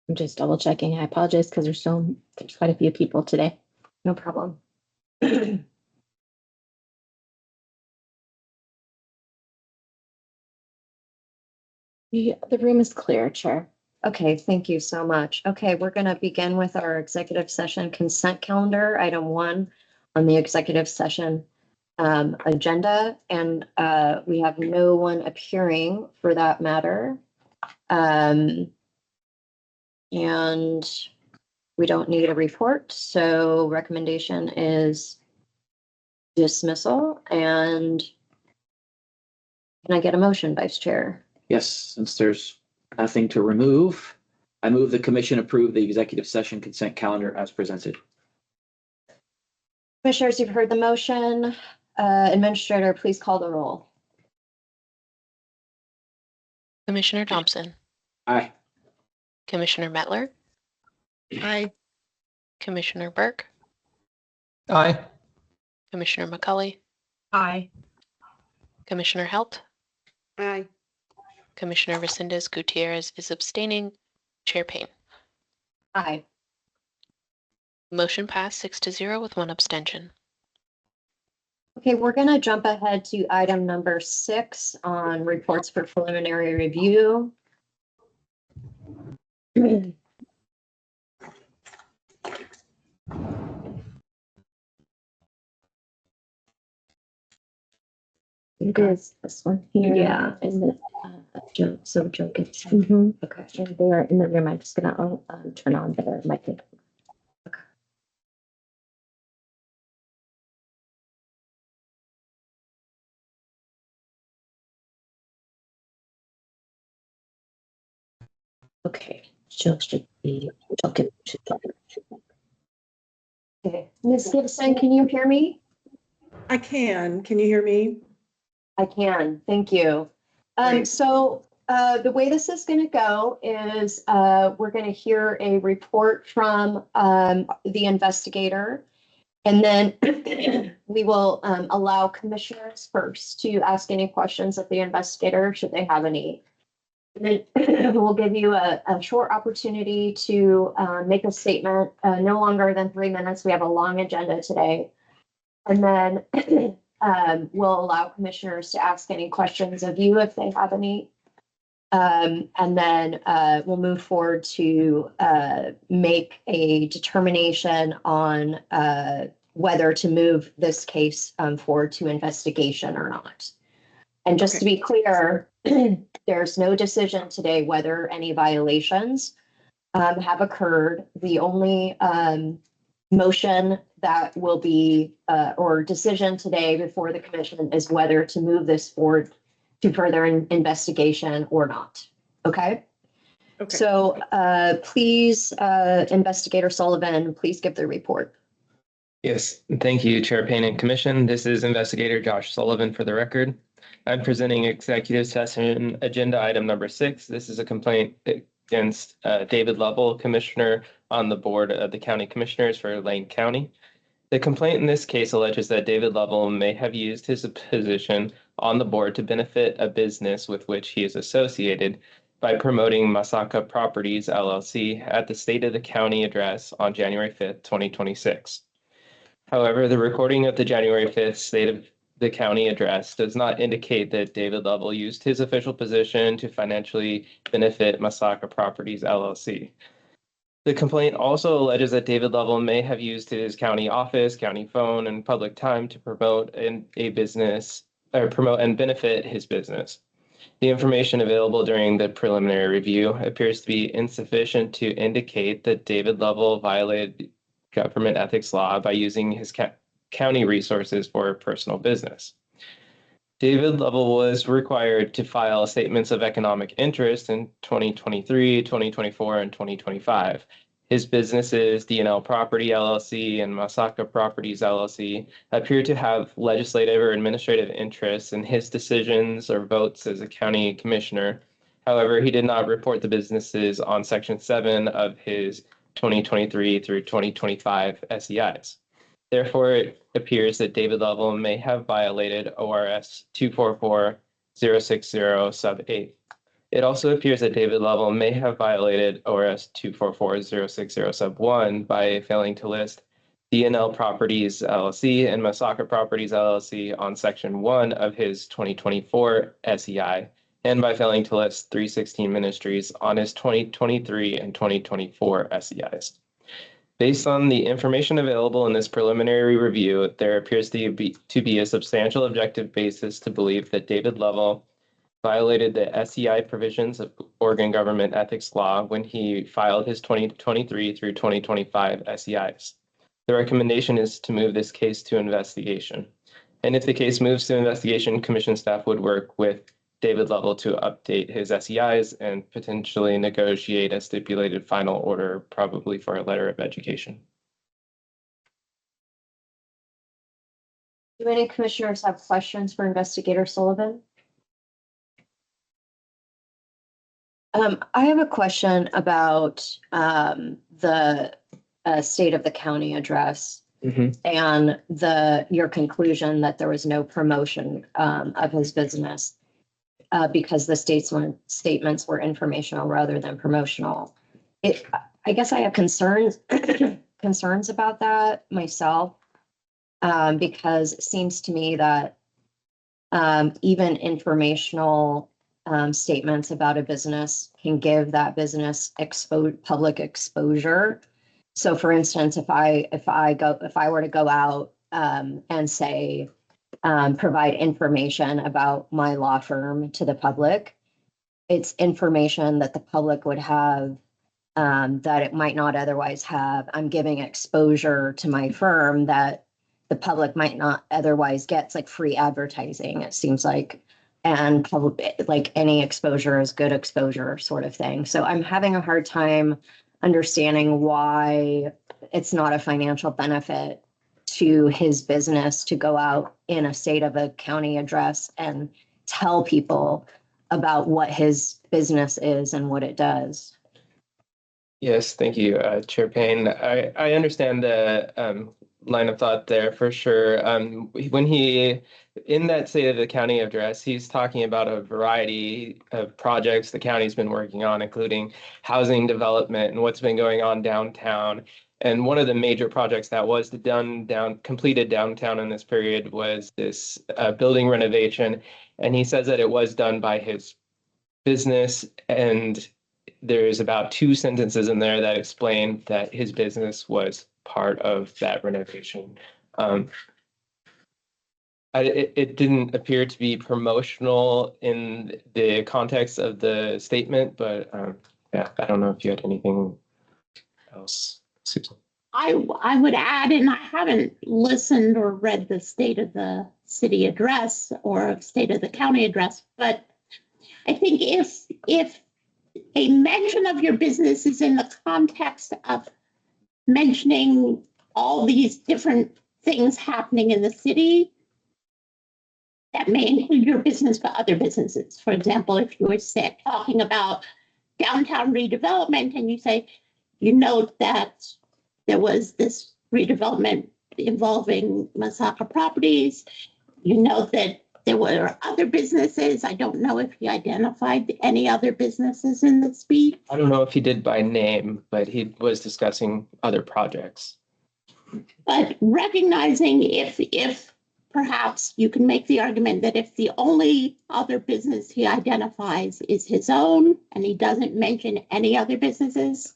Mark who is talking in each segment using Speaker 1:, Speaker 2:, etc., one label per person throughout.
Speaker 1: I'm just double checking. I apologize because there's quite a few people today. No problem. The room is clear, Chair.
Speaker 2: Okay, thank you so much. Okay, we're going to begin with our executive session consent calendar, item 1 on the executive session agenda, and we have no one appearing for that matter. And we don't need a report, so recommendation is dismissal. And can I get a motion, Vice Chair?
Speaker 3: Yes, since there's nothing to remove, I move the commission approve the executive session consent calendar as presented.
Speaker 2: Commissioners, you've heard the motion. Administrator, please call the roll.
Speaker 4: Commissioner Thompson.
Speaker 3: Aye.
Speaker 4: Commissioner Mettler.
Speaker 5: Aye.
Speaker 4: Commissioner Burke.
Speaker 6: Aye.
Speaker 4: Commissioner McCulley.
Speaker 5: Aye.
Speaker 4: Commissioner Helt.
Speaker 5: Aye.
Speaker 4: Commissioner Resendez Gutierrez is abstaining. Chair Payne.
Speaker 2: Aye.
Speaker 4: Motion passed 6-0 with 1 abstention.
Speaker 2: Okay, we're going to jump ahead to item number 6 on reports for preliminary review.
Speaker 1: It is this one here.
Speaker 2: Yeah.
Speaker 1: And the,
Speaker 2: Joe gets.
Speaker 1: okay. And they are in the room. I'm just gonna turn on their mic. Okay, Joe should be talking.
Speaker 2: Okay, Ms. Gibson, can you hear me?
Speaker 5: I can. Can you hear me?
Speaker 2: I can, thank you.
Speaker 5: Great.
Speaker 2: So the way this is going to go is we're going to hear a report from the investigator, and then we will allow commissioners first to ask any questions of the investigator, should they have any. And then we'll give you a short opportunity to make a statement, no longer than 3 minutes. We have a long agenda today. And then we'll allow commissioners to ask any questions of you if they have any. And then we'll move forward to make a determination on whether to move this case forward to investigation or not. And just to be clear, there's no decision today whether any violations have occurred. The only motion that will be or decision today before the commission is whether to move this forward to further investigation or not. Okay.
Speaker 5: Okay.
Speaker 2: So please, Investigator Sullivan, please give the report.
Speaker 6: Yes, thank you, Chair Payne and Commission. This is Investigator Josh Sullivan for the record. I'm presenting executive session agenda item number 6. This is a complaint against David Lovell, Commissioner on the board of the County Commissioners for Lane County. The complaint in this case alleges that David Lovell may have used his position on the board to benefit a business with which he is associated by promoting Masaka Properties, LLC at the State of the County address on January 5th, 2026. However, the recording of the January 5th State of the County address does not indicate that David Lovell used his official position to financially benefit Masaka Properties, LLC. The complaint also alleges that David Lovell may have used his county office, county phone, and public time to promote a business or promote and benefit his business. The information available during the preliminary review appears to be insufficient to indicate that David Lovell violated government ethics law by using his county resources for personal business. David Lovell was required to file statements of economic interest in 2023, 2024, and 2025. His businesses, D&L Property LLC and Masaka Properties LLC, appear to have legislative or administrative interests in his decisions or votes as a county commissioner. However, he did not report the businesses on Section 7 of his 2023 through 2025 SEIs. Therefore, it appears that David Lovell may have violated ORS 244-060 sub 8. It also appears that David Lovell may have violated ORS 244-060 sub 1 by failing to list DNL Properties LLC and Masaka Properties LLC on section 1 of his 2024 SEI, and by failing to list 316 Ministries on his 2023 and 2024 SEIs. Based on the information available in this preliminary review, there appears to be a substantial objective basis to believe that David Lovell violated the SEI provisions of Oregon government ethics law when he filed his 2023 through 2025 SEIs. The recommendation is to move this case to investigation. And if the case moves to investigation, commission staff would work with David Lovell to update his SEIs and potentially negotiate a stipulated final order, probably for a letter of education.
Speaker 2: Do any commissioners have questions for Investigator Sullivan? I have a question about the state of the county address and your conclusion that there was no promotion of his business because the statements were informational rather than promotional. I guess I have concerns about that myself because it seems to me that even informational statements about a business can give that business public exposure. So for instance, if I were to go out and say, provide information about my law firm to the public, it's information that the public would have that it might not otherwise have. I'm giving exposure to my firm that the public might not otherwise get. It's like free advertising, it seems like. And public, like any exposure is good exposure sort of thing. So I'm having a hard time understanding why it's not a financial benefit to his business to go out in a state of a county address and tell people about what his business is and what it does.
Speaker 6: Yes, thank you, Chair Payne. I understand the line of thought there for sure. When in that state of the county address, he's talking about a variety of projects the county's been working on, including housing development and what's been going on downtown. And one of the major projects that was completed downtown in this period was this building renovation. And he says that it was done by his business, and there's about 2 sentences in there that explain that his business was part of that renovation. It didn't appear to be promotional in the context of the statement, but yeah, I don't know if you had anything else, Susan.
Speaker 7: I would add, and I haven't listened or read the state of the city address or state of the county address, but I think if a mention of your business is in the context of mentioning all these different things happening in the city, that may include your business but other businesses. For example, if you were talking about downtown redevelopment and you say, you note that there was this redevelopment involving Masaka Properties, you note that there were other businesses. I don't know if he identified any other businesses in the speech.
Speaker 6: I don't know if he did by name, but he was discussing other projects.
Speaker 7: But recognizing if perhaps you can make the argument that if the only other business he identifies is his own and he doesn't mention any other businesses,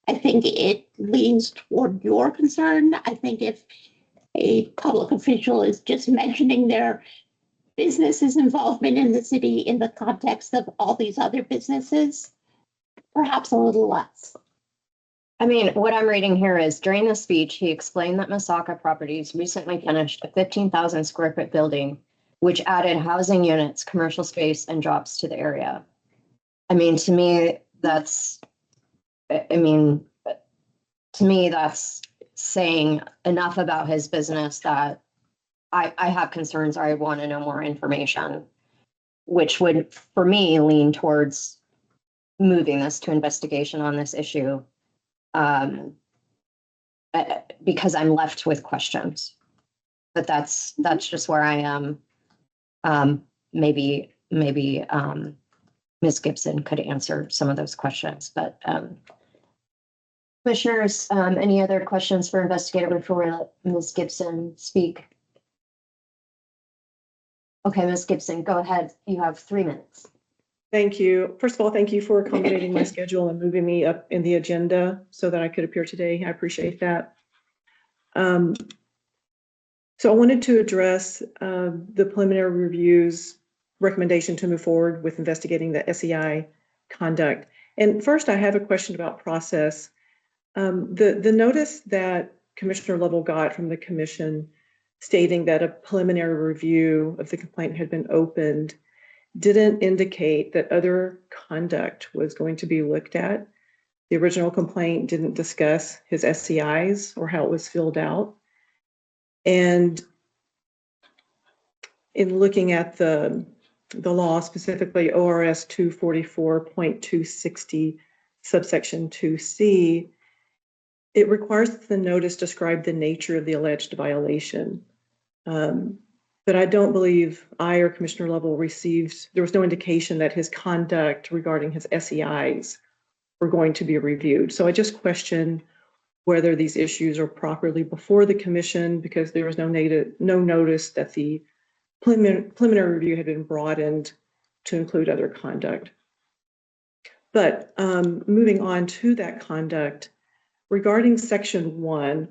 Speaker 7: I think it leans toward your concern. I think if a public official is just mentioning their business's involvement in the city in the context of all these other businesses, perhaps a little less.
Speaker 2: I mean, what I'm reading here is during the speech, he explained that Masaka Properties recently finished a 15,000 square foot building, which added housing units, commercial space, and jobs to the area. I mean, to me, that's saying enough about his business that I have concerns. I want to know more information, which would, for me, lean towards moving this to investigation on this issue. Because I'm left with questions, but that's just where I am. Maybe Ms. Gibson could answer some of those questions, but commissioners, any other questions for investigator before we let Ms. Gibson speak? Okay, Ms. Gibson, go ahead. You have 3 minutes.
Speaker 5: Thank you. First of all, thank you for accommodating my schedule and moving me up in the agenda so that I could appear today. I appreciate that. So I wanted to address the preliminary review's recommendation to move forward with investigating the SEI conduct. And first, I have a question about process. The notice that Commissioner Lovell got from the commission stating that a preliminary review of the complaint had been opened didn't indicate that other conduct was going to be looked at. The original complaint didn't discuss his SCIs or how it was filled out. And in looking at the law, specifically ORS 244.260 subsection 2C, it requires that the notice describe the nature of the alleged violation. But I don't believe I or Commissioner Lovell received, there was no indication that his conduct regarding his SEIs were going to be reviewed. So I just question whether these issues are properly before the commission, because there was no notice that the preliminary review had been broadened to include other conduct. But moving on to that conduct, regarding section 1,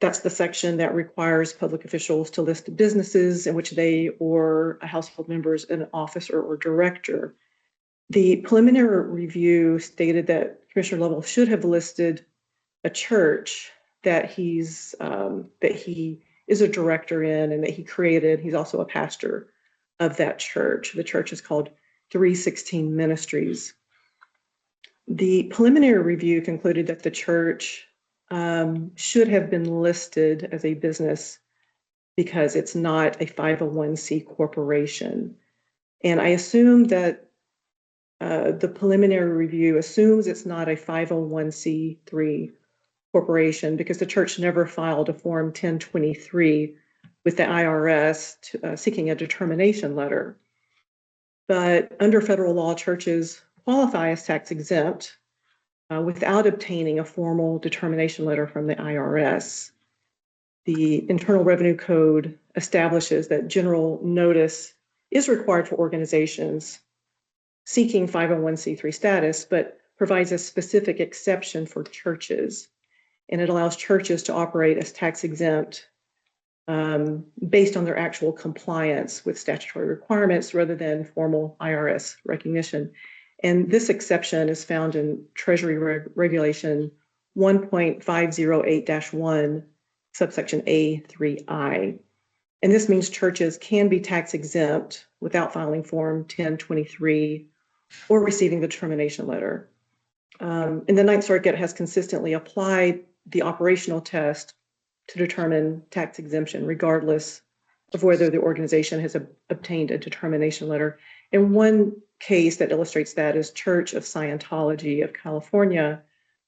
Speaker 5: that's the section that requires public officials to list businesses in which they or a household member is an officer or director. The preliminary review stated that Commissioner Lovell should have listed a church that he is a director in and that he created. He's also a pastor of that church. The church is called 316 Ministries. The preliminary review concluded that the church should have been listed as a business because it's not a 501c corporation. And I assume that the preliminary review assumes it's not a 501c3 corporation because the church never filed a Form 1023 with the IRS seeking a determination letter. But under federal law, churches qualify as tax exempt without obtaining a formal determination letter from the IRS. The Internal Revenue Code establishes that general notice is required for organizations seeking 501c3 status, but provides a specific exception for churches. And it allows churches to operate as tax exempt based on their actual compliance with statutory requirements rather than formal IRS recognition. And this exception is found in Treasury Regulation 1.508-1, subsection A3I. And this means churches can be tax exempt without filing Form 1023 or receiving the determination letter. And the Ninth Circuit has consistently applied the operational test to determine tax exemption, regardless of whether the organization has obtained a determination letter. And one case that illustrates that is Church of Scientology of California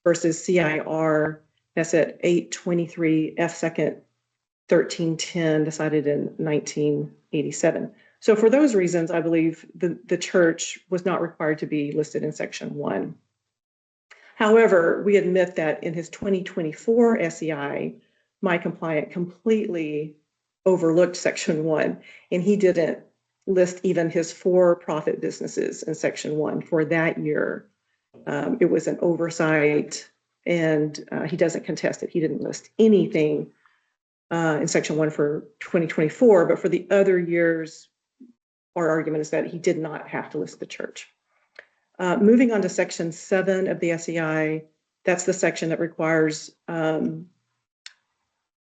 Speaker 5: versus CIR. That's at 823 F. 2nd 1310, decided in 1987. So for those reasons, I believe the church was not required to be listed in Section 1. However, we admit that in his 2024 SEI, my compliant completely overlooked Section 1, and he didn't list even his for-profit businesses in Section 1 for that year. It was an oversight, and he doesn't contest it. He didn't list anything in Section 1 for 2024, but for the other years, our argument is that he did not have to list the church. Moving on to Section 7 of the SEI, that's the section that requires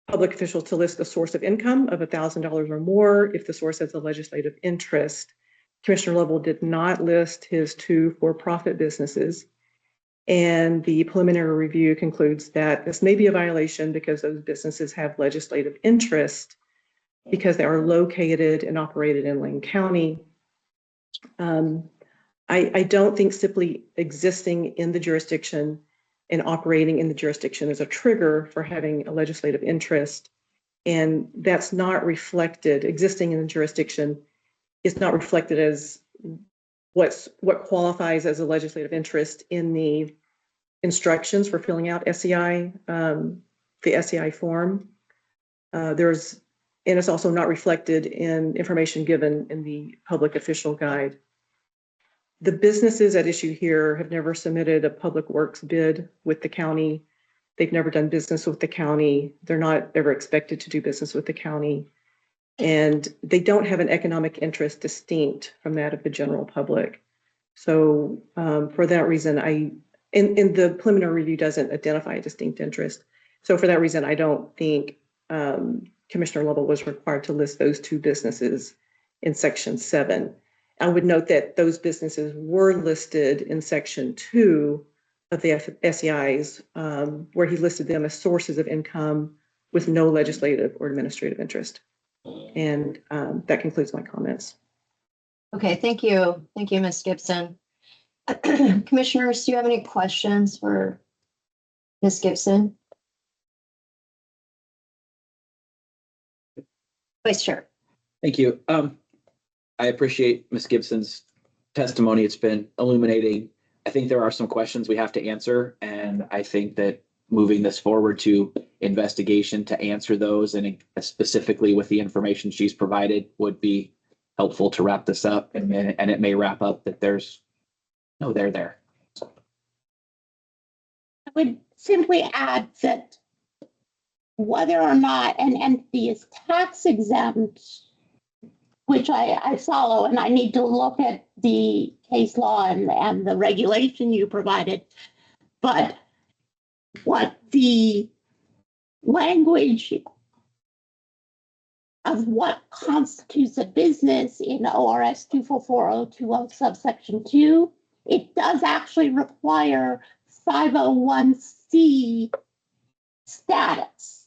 Speaker 5: public officials to list the source of income of $1,000 or more if the source has a legislative interest. Commissioner Lovell did not list his 2 for-profit businesses, and the preliminary review concludes that this may be a violation because those businesses have legislative interest because they are located and operated in Lane County. I don't think simply existing in the jurisdiction and operating in the jurisdiction is a trigger for having a legislative interest. And that's not reflected, existing in the jurisdiction is not reflected as what qualifies as a legislative interest in the instructions for filling out SEI, the SEI form. And it's also not reflected in information given in the public official guide. The businesses at issue here have never submitted a public works bid with the county. They've never done business with the county. They're not ever expected to do business with the county. And they don't have an economic interest distinct from that of the general public. So for that reason, in the preliminary review doesn't identify a distinct interest. So for that reason, I don't think Commissioner Lovell was required to list those two businesses in Section 7. I would note that those businesses were listed in Section 2 of the SEIs, where he listed them as sources of income with no legislative or administrative interest. And that concludes my comments.
Speaker 2: Okay, thank you. Thank you, Ms. Gibson. Commissioners, do you have any questions for Ms. Gibson? Vice Chair.
Speaker 3: Thank you. I appreciate Ms. Gibson's testimony. It's been illuminating. I think there are some questions we have to answer, and I think that moving this forward to investigation to answer those, and specifically with the information she's provided, would be helpful to wrap this up. And it may wrap up that there's no there there.
Speaker 7: I would simply add that whether or not an entity is tax exempt, which I follow, and I need to look at the case law and the regulation you provided, but what the language of what constitutes a business in ORS 244.020 subsection 2, it does actually require 501c status.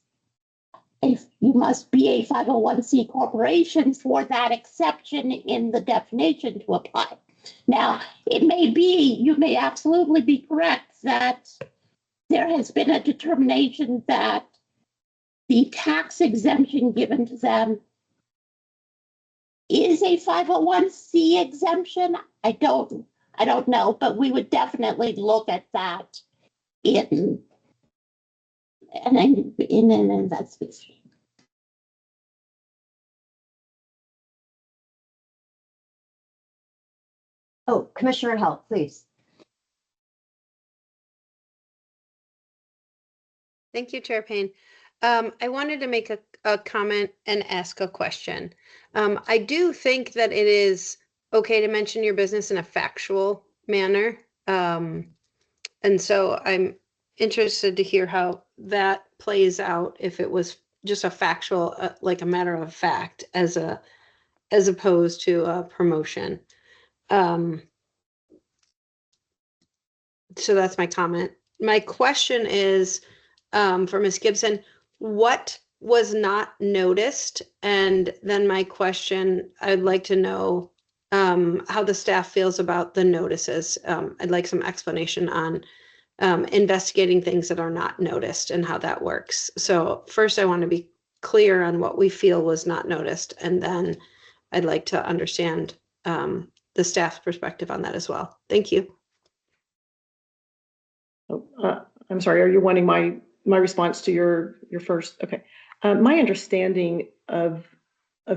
Speaker 7: If you must be a 501c corporation for that exception in the definition to apply. Now, it may be, you may absolutely be correct that there has been a determination that the tax exemption given to them is a 501c exemption. I don't know, but we would definitely look at that in an investigation.
Speaker 2: Oh, Commissioner Held, please.
Speaker 8: Thank you, Chair Payne. I wanted to make a comment and ask a question. I do think that it is okay to mention your business in a factual manner. And so I'm interested to hear how that plays out if it was just a factual, like a matter of fact, as opposed to a promotion. So that's my comment. My question is, for Ms. Gibson, what was not noticed? And then my question, I'd like to know how the staff feels about the notices. I'd like some explanation on investigating things that are not noticed and how that works. So first, I want to be clear on what we feel was not noticed, and then I'd like to understand the staff's perspective on that as well. Thank you.
Speaker 5: I'm sorry, are you wanting my response to your first? Okay. My understanding of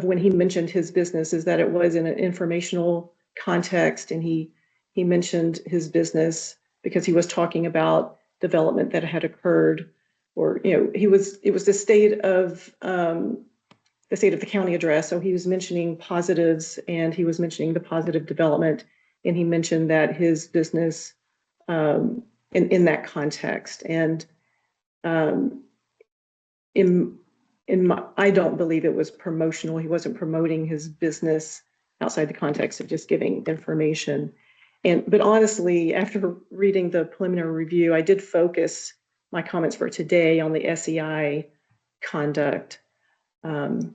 Speaker 5: when he mentioned his business is that it was in an informational context, and he mentioned his business because he was talking about development that had occurred, or it was the state of the county address. So he was mentioning positives, and he was mentioning the positive development, and he mentioned that his business in that context. And I don't believe it was promotional. He wasn't promoting his business outside the context of just giving information. But honestly, after reading the preliminary review, I did focus my comments for today on the SEI conduct. And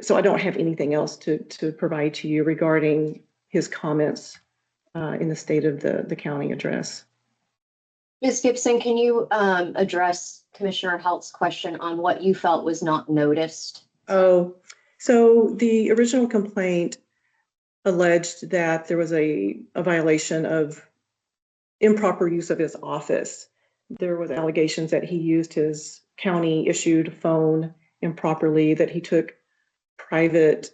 Speaker 5: so I don't have anything else to provide to you regarding his comments in the state of the county address.
Speaker 2: Ms. Gibson, can you address Commissioner Held's question on what you felt was not noticed?
Speaker 5: Oh, so the original complaint alleged that there was a violation of improper use of his office. There was allegations that he used his county-issued phone improperly, that he took private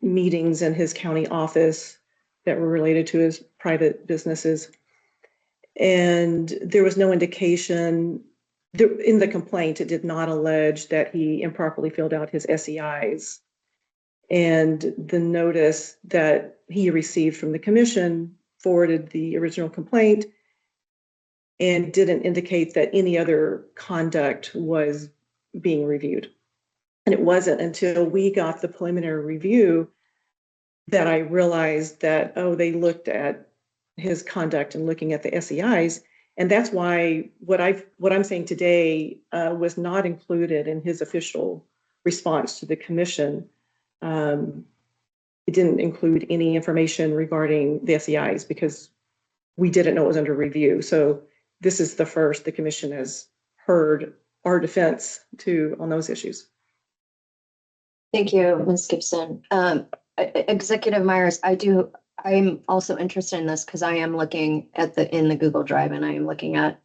Speaker 5: meetings in his county office that were related to his private businesses. And there was no indication in the complaint, it did not allege that he improperly filled out his SEIs. And the notice that he received from the commission forwarded the original complaint and didn't indicate that any other conduct was being reviewed. And it wasn't until we got the preliminary review that I realized that, oh, they looked at his conduct and looking at the SEIs. And that's why what I'm saying today was not included in his official response to the commission. It didn't include any information regarding the SEIs because we didn't know it was under review. So this is the first the commission has heard our defense on those issues.
Speaker 2: Thank you, Ms. Gibson. Executive Myers, I'm also interested in this because I am looking at in the Google Drive, and I am looking at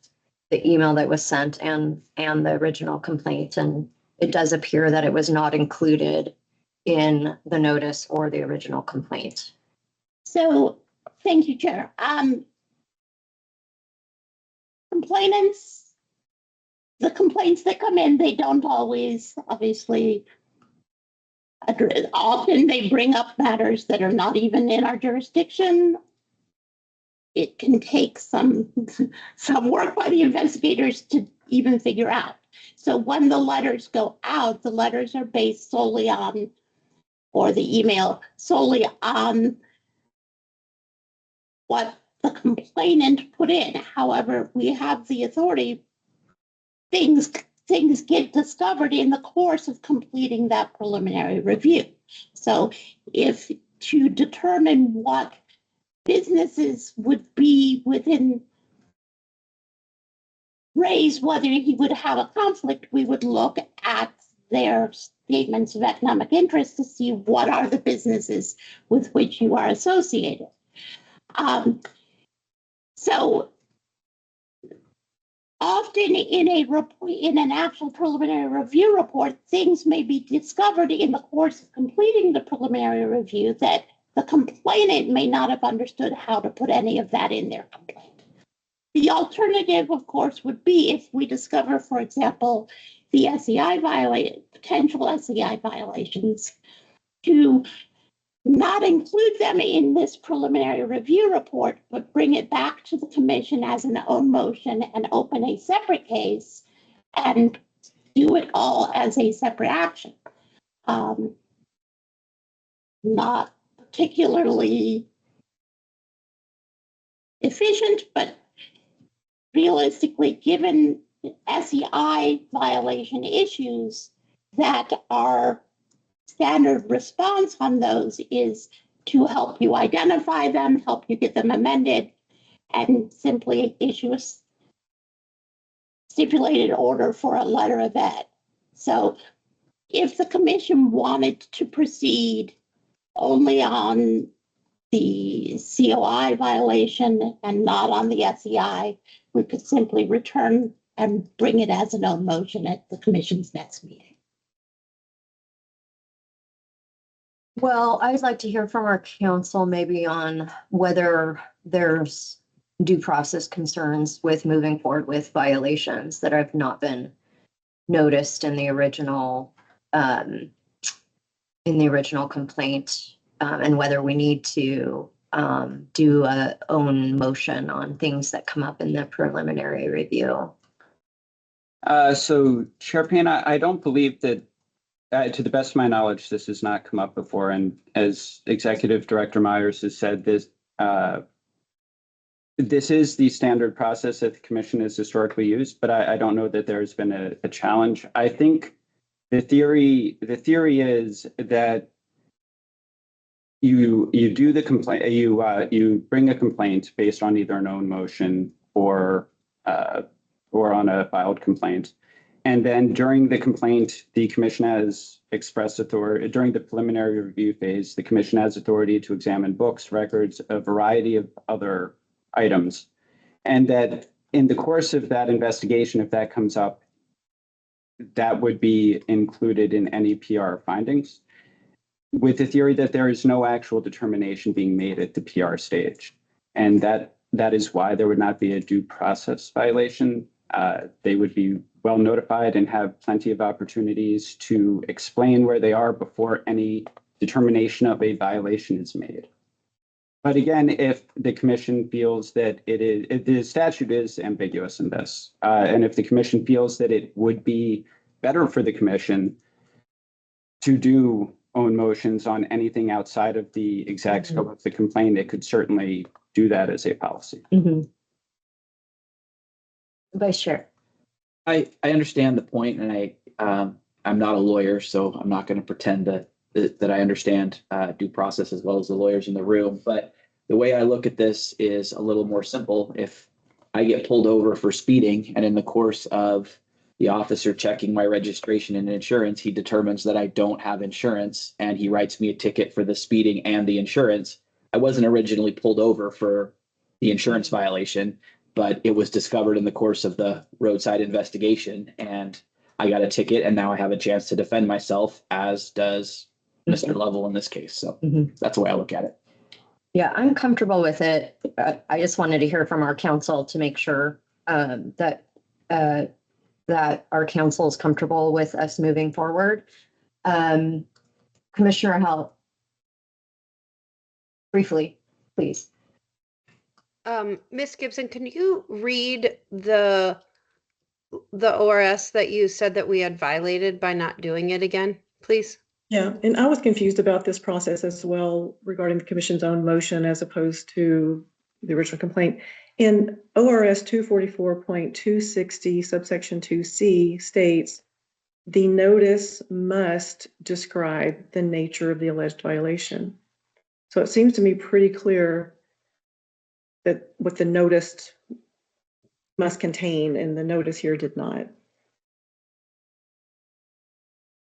Speaker 2: the email that was sent and the original complaint. And it does appear that it was not included in the notice or the original complaint.
Speaker 7: So, thank you, Chair. The complaints that come in, they don't always obviously address. Often they bring up matters that are not even in our jurisdiction. It can take some work by the investigators to even figure out. So when the letters go out, the letters are based solely on, or the email solely on what the complainant put in. However, we have the authority, things get discovered in the course of completing that preliminary review. So if to determine what businesses would be within raise whether he would have a conflict, we would look at their statements of economic interest to see what are the businesses with which you are associated. So often in an actual preliminary review report, things may be discovered in the course of completing the preliminary review that the complainant may not have understood how to put any of that in their complaint. The alternative, of course, would be if we discover, for example, the potential SEI violations, to not include them in this preliminary review report, but bring it back to the commission as an own motion and open a separate case and do it all as a separate action. Not particularly efficient, but realistically, given SEI violation issues, that our standard response on those is to help you identify them, help you get them amended, and simply issue a stipulated order for a letter of ed. So if the commission wanted to proceed only on the COI violation and not on the SEI, we could simply return and bring it as an own motion at the commission's next meeting.
Speaker 2: Well, I'd like to hear from our council maybe on whether there's due process concerns with moving forward with violations that have not been noticed in the original complaint, and whether we need to do a own motion on things that come up in the preliminary review.
Speaker 9: So Chair Payne, I don't believe that, to the best of my knowledge, this has not come up before. And as Executive Director Myers has said, this is the standard process that the commission has historically used, but I don't know that there's been a challenge. I think the theory is that you do the complaint, you bring a complaint based on either an own motion or on a filed complaint. And then during the complaint, the commission has expressed authority, during the preliminary review phase, the commission has authority to examine books, records, a variety of other items. And that in the course of that investigation, if that comes up, that would be included in any PR findings, with the theory that there is no actual determination being made at the PR stage. And that is why there would not be a due process violation. They would be well notified and have plenty of opportunities to explain where they are before any determination of a violation is made. But again, if the commission feels that the statute is ambiguous in this, and if the commission feels that it would be better for the commission to do own motions on anything outside of the exact scope of the complaint, it could certainly do that as a policy.
Speaker 2: Vice Chair.
Speaker 3: I understand the point, and I'm not a lawyer, so I'm not going to pretend that I understand due process as well as the lawyers in the room. But the way I look at this is a little more simple. If I get pulled over for speeding, and in the course of the officer checking my registration and insurance, he determines that I don't have insurance, and he writes me a ticket for the speeding and the insurance. I wasn't originally pulled over for the insurance violation, but it was discovered in the course of the roadside investigation, and I got a ticket, and now I have a chance to defend myself, as does Mr. Lovell in this case. So that's the way I look at it.
Speaker 2: Yeah, I'm comfortable with it. I just wanted to hear from our council to make sure that our council is comfortable with us moving forward. Commissioner Howell, briefly, please.
Speaker 8: Ms. Gibson, can you read the ORS that you said that we had violated by not doing it again, please?
Speaker 5: Yeah, and I was confused about this process as well regarding the commission's own motion as opposed to the original complaint. In ORS 244.260 subsection 2C states, the notice must describe the nature of the alleged violation. So it seems to me pretty clear that what the notice must contain, and the notice here did not.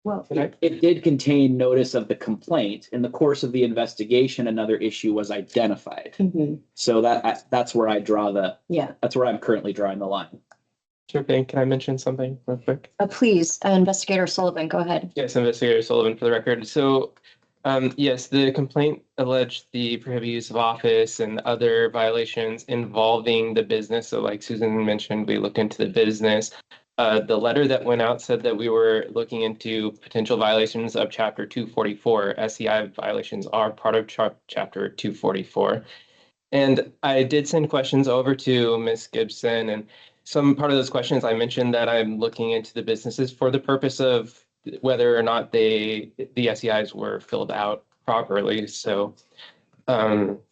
Speaker 2: Well,
Speaker 3: It did contain notice of the complaint. In the course of the investigation, another issue was identified. So that's where I draw that's where I'm currently drawing the line.
Speaker 6: Chair Payne, can I mention something real quick?
Speaker 2: please, Investigator Sullivan, go ahead.
Speaker 6: Yes, Investigator Sullivan for the record. So, yes, the complaint alleged the prohibited use of office and other violations involving the business. So like Susan mentioned, we looked into the business. The letter that went out said that we were looking into potential violations of Chapter 244. SEI violations are part of Chapter 244. And I did send questions over to Ms. Gibson, and some part of those questions I mentioned that I'm looking into the businesses for the purpose of whether or not the SEIs were filled out properly. So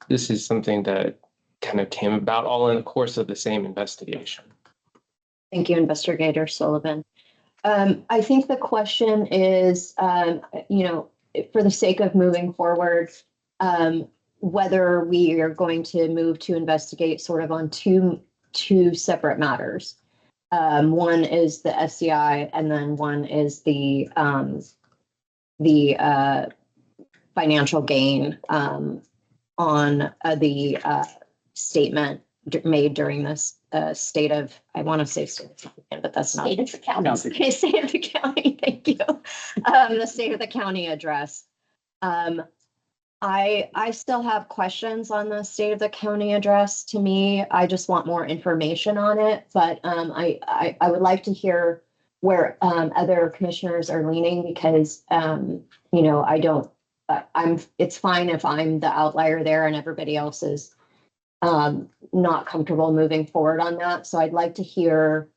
Speaker 6: this is something that kind of came about all in the course of the same investigation.
Speaker 2: Thank you, Investigator Sullivan. I think the question is, for the sake of moving forward, whether we are going to move to investigate sort of on two separate matters. One is the SCI, and then one is the financial gain on the statement made during this state of, I want to say state of, but that's not.
Speaker 7: State of the county.
Speaker 2: Okay, state of the county, thank you. The state of the county address. I still have questions on the state of the county address. To me, I just want more information on it, but I would like to hear where other commissioners are leaning, because it's fine if I'm the outlier there and everybody else is not comfortable moving forward on that. So I'd like to hear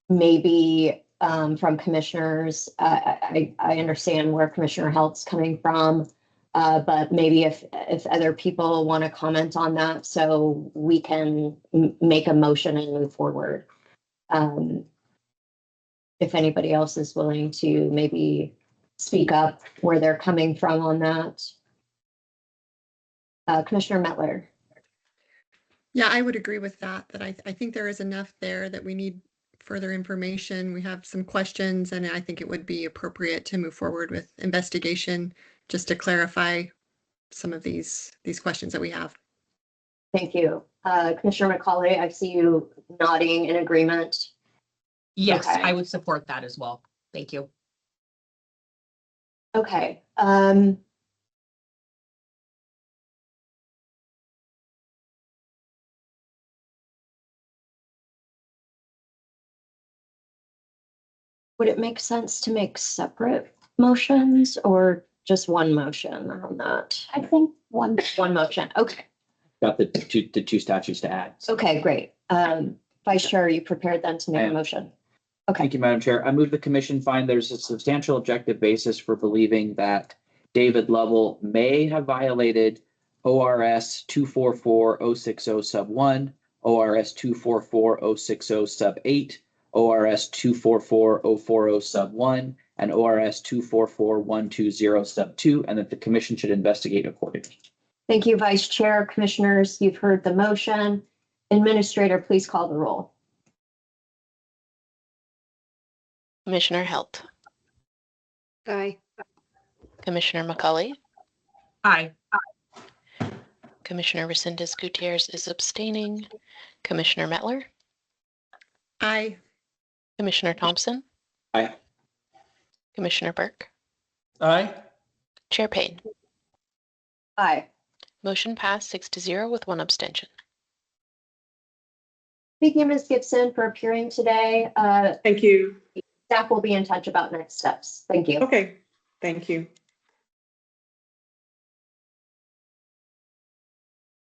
Speaker 2: maybe from commissioners. I understand where Commissioner Helt's coming from, but maybe if other people want to comment on that, so we can make a motion and move forward. If anybody else is willing to maybe speak up where they're coming from on that. Commissioner Mettler.
Speaker 10: Yeah, I would agree with that, I think there is enough there that we need further information. We have some questions, and I think it would be appropriate to move forward with investigation just to clarify some of these questions that we have.
Speaker 2: Thank you. Commissioner McCauley, I see you nodding in agreement.
Speaker 11: Yes,
Speaker 2: Okay.
Speaker 11: I would support that as well. Thank you.
Speaker 2: Okay. Would it make sense to make separate motions or just one motion on that?
Speaker 7: I think one.
Speaker 2: One motion. Okay.
Speaker 3: Got the two statutes to add.
Speaker 2: Okay, great. Vice Chair, are you prepared then to
Speaker 3: I
Speaker 2: make a
Speaker 3: am.
Speaker 2: motion?
Speaker 3: Thank you, Madam Chair. I move the commission find there's a substantial objective basis for believing that David Lovell may have violated ORS 244-060 sub 1, ORS 244-060 sub 8, ORS 244-040 sub 1, and ORS 244-120 sub 2, and that the commission should investigate accordingly.
Speaker 2: Thank you, Vice Chair. Commissioners, you've heard the motion. Administrator, please call the roll.
Speaker 4: Commissioner Halt,
Speaker 8: Aye.
Speaker 4: Commissioner McCauley,
Speaker 11: Aye.
Speaker 4: Commissioner Resendez Gutierrez is abstaining, Commissioner Mettler,
Speaker 10: Aye.
Speaker 4: Commissioner Thompson,
Speaker 3: Aye.
Speaker 4: Commissioner Burke,
Speaker 6: Aye.
Speaker 4: Chair Payne.
Speaker 2: Aye.
Speaker 4: Motion passed 6-0 with 1 abstention.
Speaker 2: Thank you, Ms. Gibson, for appearing today.
Speaker 5: Thank you.
Speaker 2: Staff will be in touch about next steps. Thank you.
Speaker 5: Okay, thank you.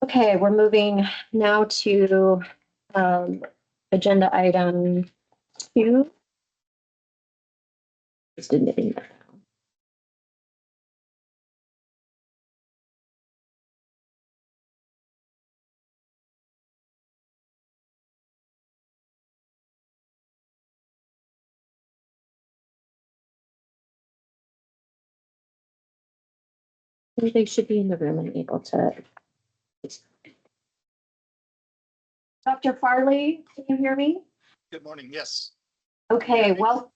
Speaker 2: Okay, we're moving now to agenda item 2. Just admitting that. They should be in the room and able to. Dr. Farley, can you hear me?
Speaker 12: Good morning. Yes.
Speaker 2: Okay, well,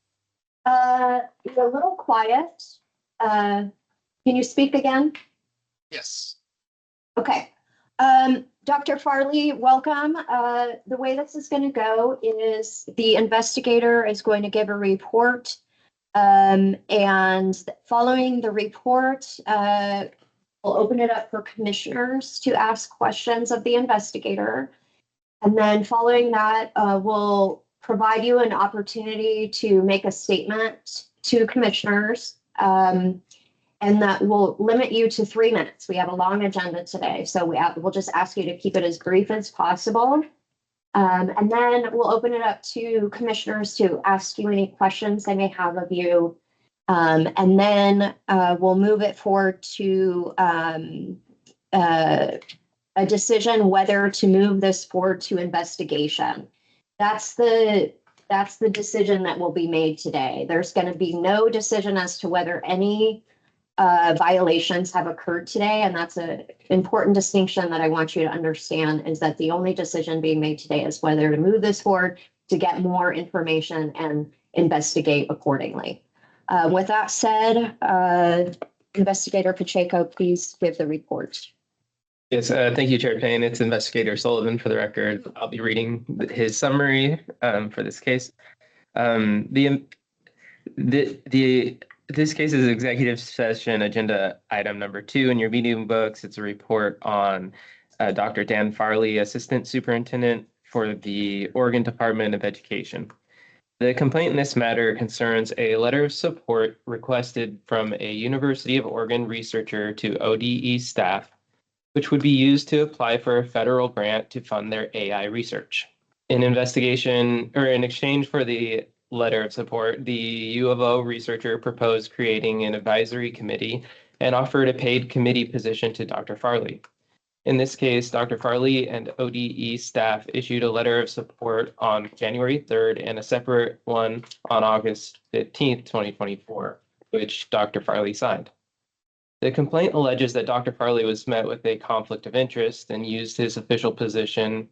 Speaker 2: you're a little quiet. Can you speak again?
Speaker 12: Yes.
Speaker 2: Okay. Dr. Farley, welcome. The way this is going to go is the investigator is going to give a report. And following the report, we'll open it up for commissioners to ask questions of the investigator. And then following that, we'll provide you an opportunity to make a statement to commissioners. And that will limit you to 3 minutes. We have a long agenda today, so we'll just ask you to keep it as brief as possible. And then we'll open it up to commissioners to ask you any questions they may have of you. And then we'll move it forward to a decision whether to move this forward to investigation. That's the decision that will be made today. There's going to be no decision as to whether any violations have occurred today. And that's an important distinction that I want you to understand, is that the only decision being made today is whether to move this forward to get more information and investigate accordingly. With that said, Investigator Pacheco, please give the report.
Speaker 6: Yes, thank you, Chair Payne. It's Investigator Sullivan for the record. I'll be reading his summary for this case. This case is executive session agenda item number 2 in your meeting books. It's a report on Dr. Dan Farley, Assistant Superintendent for the Oregon Department of Education. The complaint in this matter concerns a letter of support requested from a University of Oregon researcher to ODE staff, which would be used to apply for a federal grant to fund their AI research. In exchange for the letter of support, the U of O researcher proposed creating an advisory committee and offered a paid committee position to Dr. Farley. In this case, Dr. Farley and ODE staff issued a letter of support on January 3rd and a separate one on August 15th, 2024, which Dr. Farley signed. The complaint alleges that Dr. Farley was met with a conflict of interest and used his official position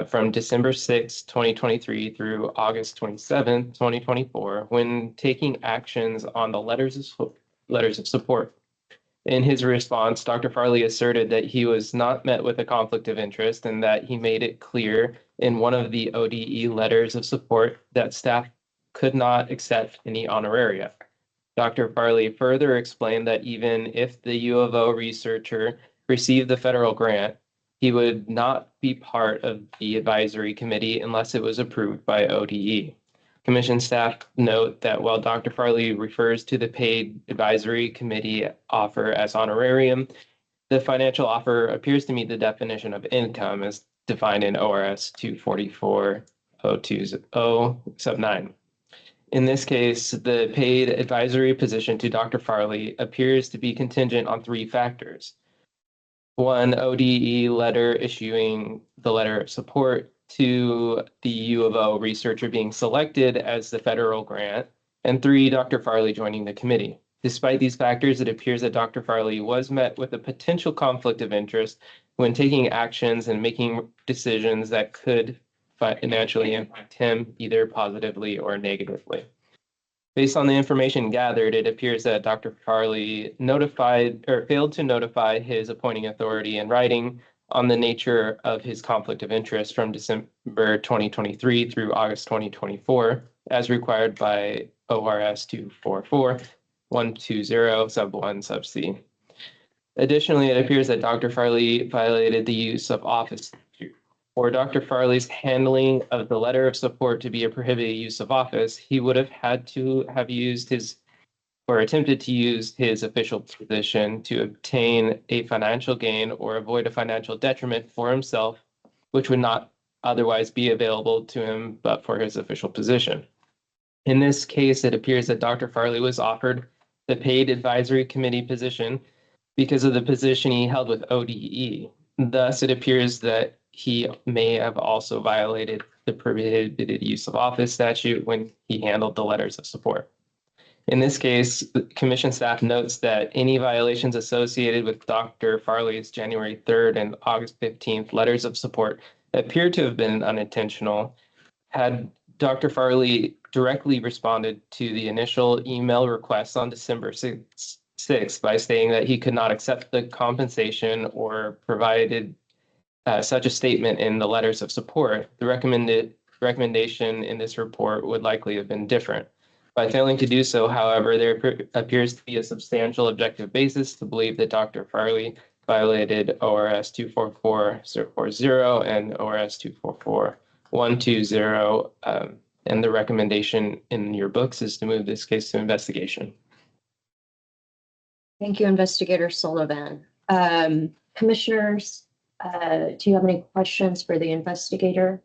Speaker 6: from December 6, 2023 through August 27, 2024, when taking actions on the letters of support. In his response, Dr. Farley asserted that he was not met with a conflict of interest and that he made it clear in one of the ODE letters of support that staff could not accept any honoraria. Dr. Farley further explained that even if the U of O researcher received the federal grant, he would not be part of the advisory committee unless it was approved by ODE. Commission staff note that while Dr. Farley refers to the paid advisory committee offer as honorarium, the financial offer appears to meet the definition of income as defined in ORS 244.020 sub 9. In this case, the paid advisory position to Dr. Farley appears to be contingent on 3 factors. 1, ODE letter issuing the letter of support, 2, the U of O researcher being selected as the federal grant, and 3, Dr. Farley joining the committee. Despite these factors, it appears that Dr. Farley was met with a potential conflict of interest when taking actions and making decisions that could financially impact him either positively or negatively. Based on the information gathered, it appears that Dr. Farley failed to notify his appointing authority in writing on the nature of his conflict of interest from December 2023 through August 2024, as required by ORS 244.120 sub 1 sub C. Additionally, it appears that Dr. Farley violated the use of office statute. For Dr. Farley's handling of the letter of support to be a prohibited use of office, he would have had to have used attempted to use his official position to obtain a financial gain or avoid a financial detriment for himself, which would not otherwise be available to him but for his official position. In this case, it appears that Dr. Farley was offered the paid advisory committee position because of the position he held with ODE. Thus, it appears that he may have also violated the prohibited use of office statute when he handled the letters of support. In this case, the commission staff notes that any violations associated with Dr. Farley's January 3rd and August 15th letters of support appear to have been unintentional. Had Dr. Farley directly responded to the initial email request on December 6th by stating that he could not accept the compensation or provided such a statement in the letters of support, the recommendation in this report would likely have been different. By failing to do so, however, there appears to be a substantial objective basis to believe that Dr. Farley violated ORS 244.040 and ORS 244.120, and the recommendation in your books is to move this case to investigation.
Speaker 2: Thank you, Investigator Sullivan. Commissioners, do you have any questions for the investigator?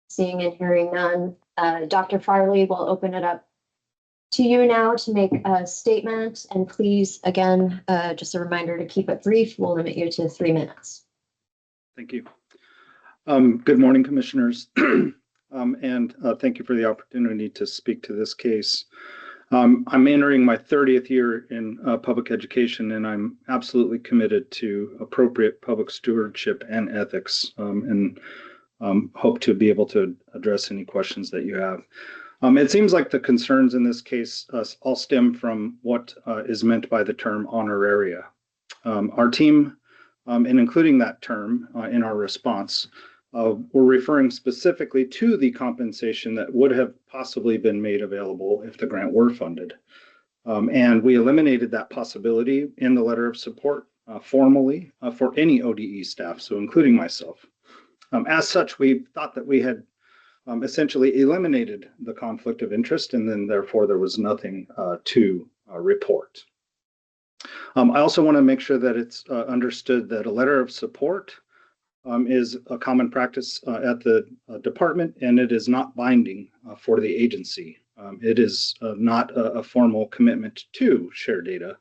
Speaker 2: Seeing and hearing none, Dr. Farley will open it up to you now to make a statement. And please, again, just a reminder to keep it brief. We'll limit you to 3 minutes.
Speaker 13: Thank you. Good morning, Commissioners. And thank you for the opportunity to speak to this case. I'm entering my 30th year in public education, and I'm absolutely committed to appropriate public stewardship and ethics, and hope to be able to address any questions that you have. It seems like the concerns in this case all stem from what is meant by the term honoraria. Our team, and including that term in our response, we're referring specifically to the compensation that would have possibly been made available if the grant were funded. And we eliminated that possibility in the letter of support formally for any ODE staff, so including myself. As such, we thought that we had essentially eliminated the conflict of interest, and then therefore there was nothing to report. I also want to make sure that it's understood that a letter of support is a common practice at the department, and it is not binding for the agency. It is not a formal commitment to share data.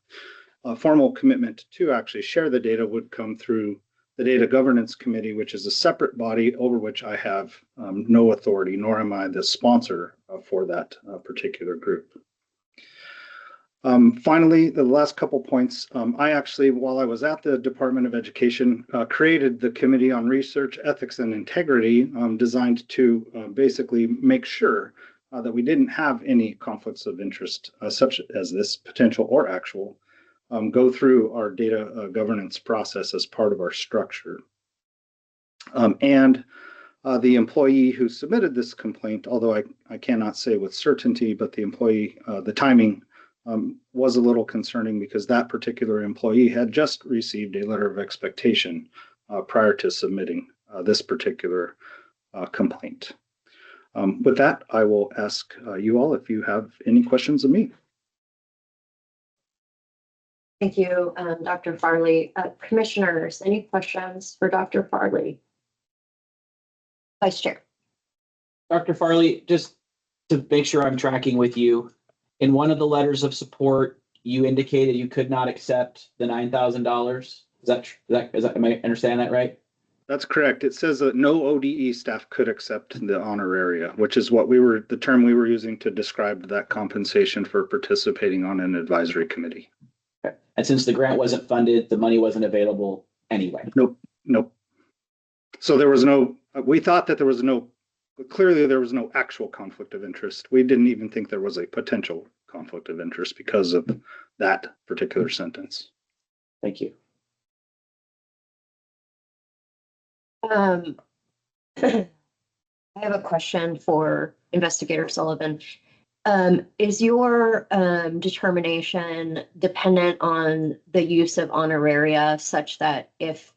Speaker 13: A formal commitment to actually share the data would come through the Data Governance Committee, which is a separate body over which I have no authority, nor am I the sponsor for that particular group. Finally, the last couple points. I actually, while I was at the Department of Education, created the Committee on Research, Ethics, and Integrity, designed to basically make sure that we didn't have any conflicts of interest, such as this potential or actual, go through our data governance process as part of our structure. And the employee who submitted this complaint, although I cannot say with certainty, but the employee, the timing was a little concerning because that particular employee had just received a letter of expectation prior to submitting this particular complaint. With that, I will ask you all if you have any questions of me.
Speaker 2: Thank you, Dr. Farley. Commissioners, any questions for Dr. Farley? Vice Chair.
Speaker 3: Dr. Farley, just to make sure I'm tracking with you, in one of the letters of support, you indicated you could not accept the $9,000. Is that, am I understanding that right?
Speaker 13: That's correct. It says that no ODE staff could accept the honoraria, which is what the term we were using to describe that compensation for participating on an advisory committee.
Speaker 3: Okay. And since the grant wasn't funded, the money wasn't available anyway.
Speaker 13: Nope. So there was we thought that there was clearly there was no actual conflict of interest. We didn't even think there was a potential conflict of interest because of that particular sentence.
Speaker 3: Thank you.
Speaker 2: I have a question for Investigator Sullivan. Is your determination dependent on the use of honoraria such that if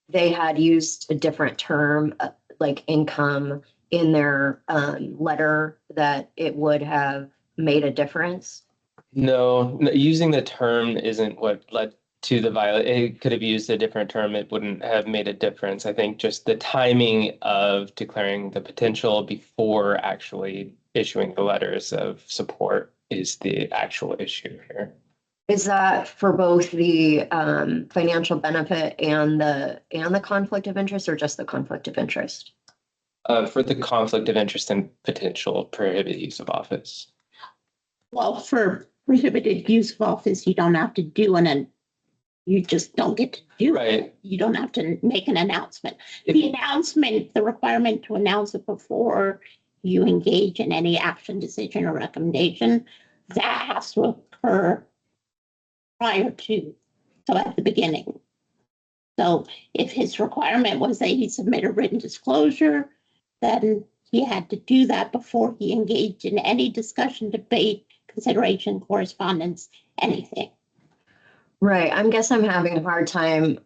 Speaker 2: they had used a different term like income in their letter, that it would have made a difference?
Speaker 6: No, using the term isn't what led to the violation. It could have used a different term. It wouldn't have made a difference. I think just the timing of declaring the potential before actually issuing the letters of support is the actual issue here.
Speaker 2: Is that for both the financial benefit and the conflict of interest, or just the conflict of interest?
Speaker 6: For the conflict of interest and potential prohibited use of office.
Speaker 7: Well, for prohibited use of office, you don't have to do you just don't get to do it. You don't have to make an announcement. The announcement, the requirement to announce it before you engage in any action, decision, or recommendation, that has to occur prior to, so at the beginning. So if his requirement was that he submit a written disclosure, then he had to do that before he engaged in any discussion, debate, consideration, correspondence, anything.
Speaker 2: Right. I guess I'm having a hard time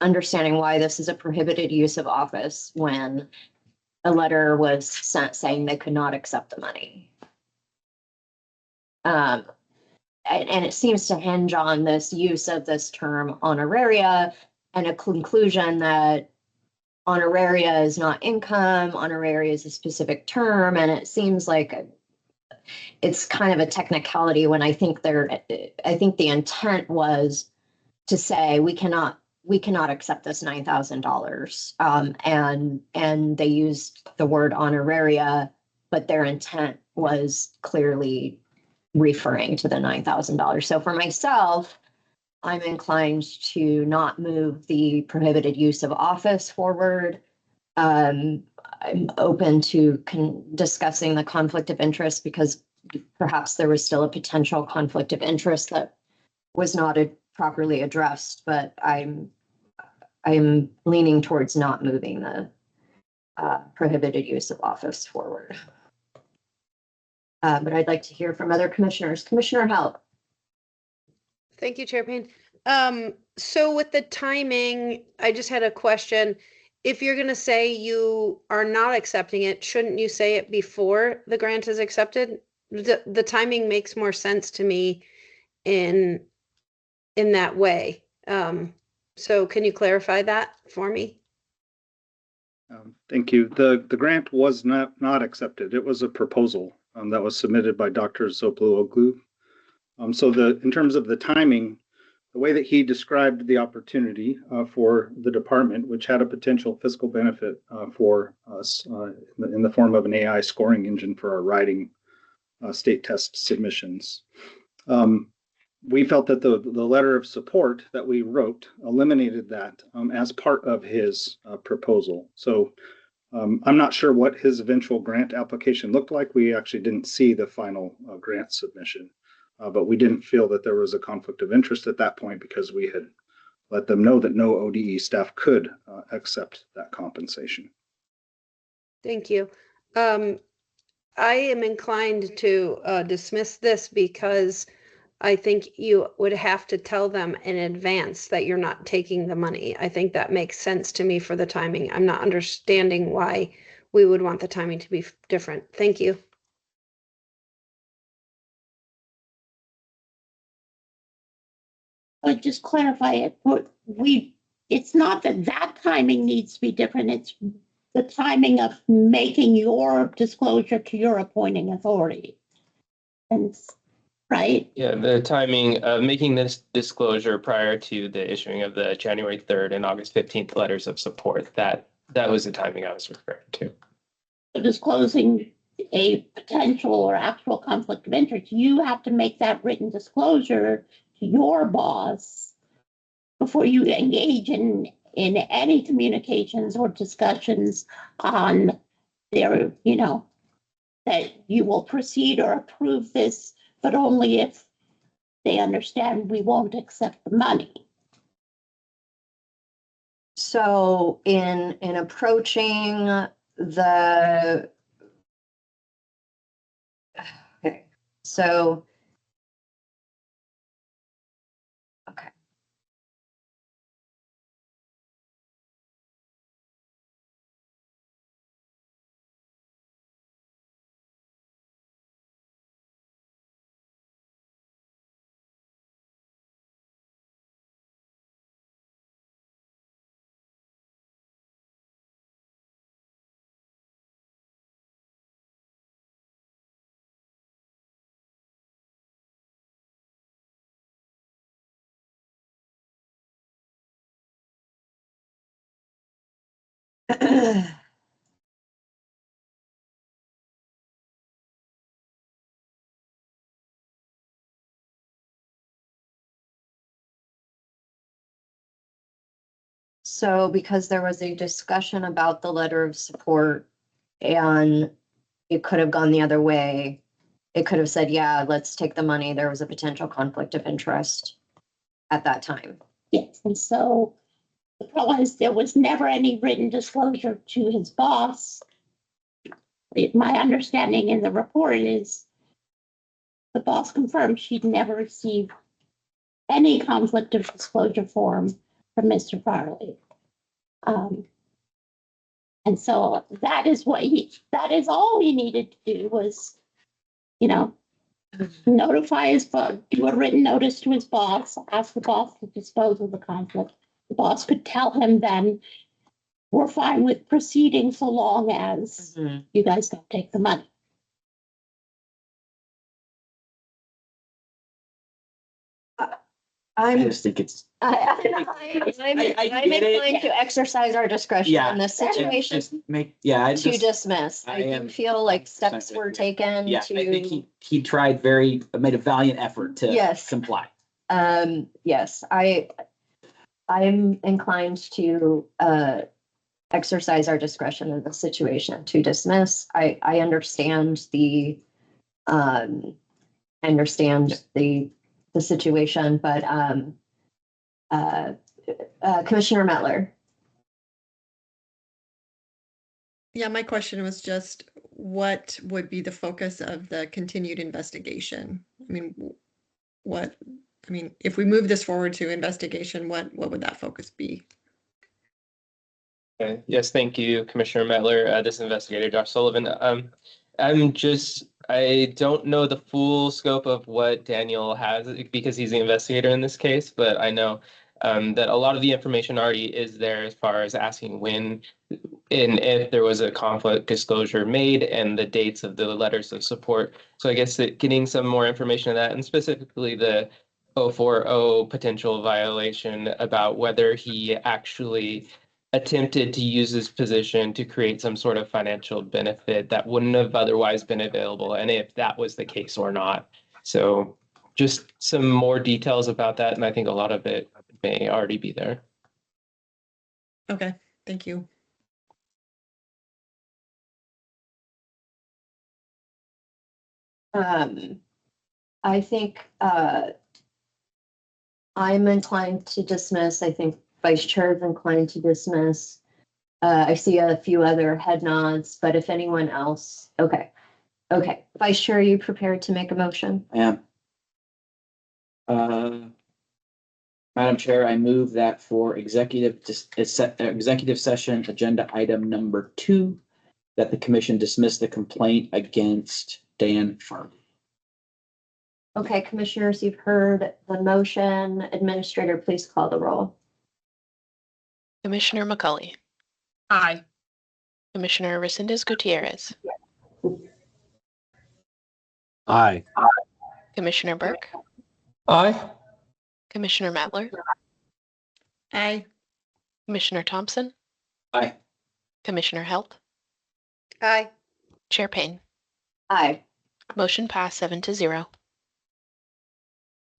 Speaker 2: understanding why this is a prohibited use of office when a letter was sent saying they could not accept the money. And it seems to hinge on this use of this term honoraria and a conclusion that honoraria is not income, honoraria is a specific term, and it seems like it's kind of a technicality when I think the intent was to say we cannot accept this $9,000, and they used the word honoraria, but their intent was clearly referring to the $9,000. So for myself, I'm inclined to not move the prohibited use of office forward. I'm open to discussing the conflict of interest because perhaps there was still a potential conflict of interest that was not properly addressed, but I'm leaning towards not moving the prohibited use of office forward. But I'd like to hear from other commissioners. Commissioner Help.
Speaker 8: Thank you, Chair Payne. So with the timing, I just had a question. If you're going to say you are not accepting it, shouldn't you say it before the grant is accepted? The timing makes more sense to me in that way. So can you clarify that for me?
Speaker 13: Thank you. The grant was not accepted. It was a proposal that was submitted by Dr. Zoplu-Oglu. So in terms of the timing, the way that he described the opportunity for the department, which had a potential fiscal benefit for us in the form of an AI scoring engine for our writing state test submissions. we felt that the letter of support that we wrote eliminated that as part of his proposal. So I'm not sure what his eventual grant application looked like. We actually didn't see the final grant submission, but we didn't feel that there was a conflict of interest at that point because we had let them know that no ODE staff could accept that compensation.
Speaker 8: Thank you. I am inclined to dismiss this because I think you would have to tell them in advance that you're not taking the money. I think that makes sense to me for the timing. I'm not understanding why we would want the timing to be different. Thank you.
Speaker 7: But just clarify it, it's not that timing needs to be different, it's the timing of making your disclosure to your appointing authority. And, right?
Speaker 6: Yeah, the timing of making this disclosure prior to the issuing of the January 3rd and August 15th letters of support, that was the timing I was referring to.
Speaker 7: So disclosing a potential or actual conflict of interest, you have to make that written disclosure to your boss before you engage in any communications or discussions on their, that you will proceed or approve this, but only if they understand we won't accept the money.
Speaker 2: So in approaching the, okay, so, okay. So because there was a discussion about the letter of support and it could have gone the other way, it could have said, yeah, let's take the money. There was a potential conflict of interest at that time.
Speaker 7: Yes, and so the problem is there was never any written disclosure to his boss. My understanding in the report is the boss confirmed she'd never received any conflict of disclosure form from Mr. Farley. And so that is all he needed to do was, notify his boss, do a written notice to his boss, ask the boss to dispose of the conflict. The boss could tell him then, we're fine with proceeding so long as you guys don't take the money.
Speaker 3: I just think it's.
Speaker 2: I'm inclined to exercise our discretion
Speaker 3: Yeah.
Speaker 2: in this situation to dismiss.
Speaker 3: I
Speaker 2: I do
Speaker 3: am
Speaker 2: feel like steps were taken
Speaker 3: Yeah, I think
Speaker 2: to,
Speaker 3: he tried made a valiant effort to
Speaker 2: Yes.
Speaker 3: comply.
Speaker 2: yes, I'm inclined to exercise our discretion in this situation to dismiss. I understand the situation, but Commissioner Mettler.
Speaker 10: Yeah, my question was just what would be the focus of the continued investigation? If we move this forward to investigation, what would that focus be?
Speaker 6: Okay. Yes, thank you, Commissioner Mettler. This is Investigator Josh Sullivan. I don't know the full scope of what Daniel has because he's the investigator in this case, but I know that a lot of the information already is there as far as asking when and if there was a conflict disclosure made and the dates of the letters of support. So I guess that getting some more information on that, and specifically the 040 potential violation about whether he actually attempted to use his position to create some sort of financial benefit that wouldn't have otherwise been available, and if that was the case or not. So just some more details about that, and I think a lot of it may already be there.
Speaker 10: Okay, thank you.
Speaker 2: I think I'm inclined to dismiss. I think Vice Chair is inclined to dismiss. I see a few other head nods, but if anyone else, okay. Okay, Vice Chair, are you prepared to make a motion?
Speaker 3: I am. Madam Chair, I move that for executive session agenda item number 2, that the commission dismiss the complaint against Dan Farley.
Speaker 2: Okay, commissioners, you've heard the motion. Administrator, please call the roll.
Speaker 4: Commissioner McCauley,
Speaker 11: Aye.
Speaker 4: Commissioner Resendez Gutierrez,
Speaker 12: Aye.
Speaker 4: Commissioner Burke,
Speaker 6: Aye.
Speaker 4: Commissioner Matler,
Speaker 10: Aye.
Speaker 4: Commissioner Thompson,
Speaker 3: Aye.
Speaker 4: Commissioner Helt,
Speaker 8: Aye.
Speaker 4: Chair Payne.
Speaker 2: Aye.
Speaker 4: Motion passed 7-0.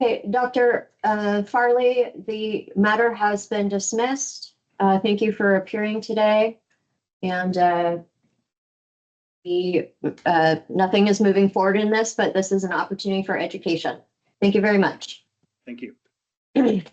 Speaker 2: Okay, Dr. Farley, the matter has been dismissed. Thank you for appearing today. And nothing is moving forward in this, but this is an opportunity for education. Thank you very much.
Speaker 13: Thank you.
Speaker 2: Okay.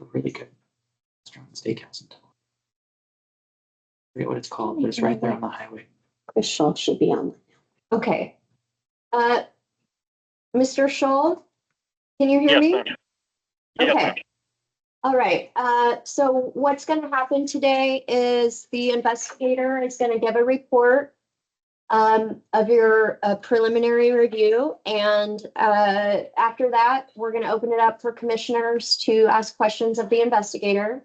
Speaker 3: A really good restaurant and steakhouse in Tulsa. I forget what it's called, but it's right there on the highway.
Speaker 7: Chris Shaw should be on.
Speaker 2: Okay. Mr. Scholl, can you hear me? Okay. All right. So what's going to happen today is the investigator is going to give a report of your preliminary review. And after that, we're going to open it up for commissioners to ask questions of the investigator.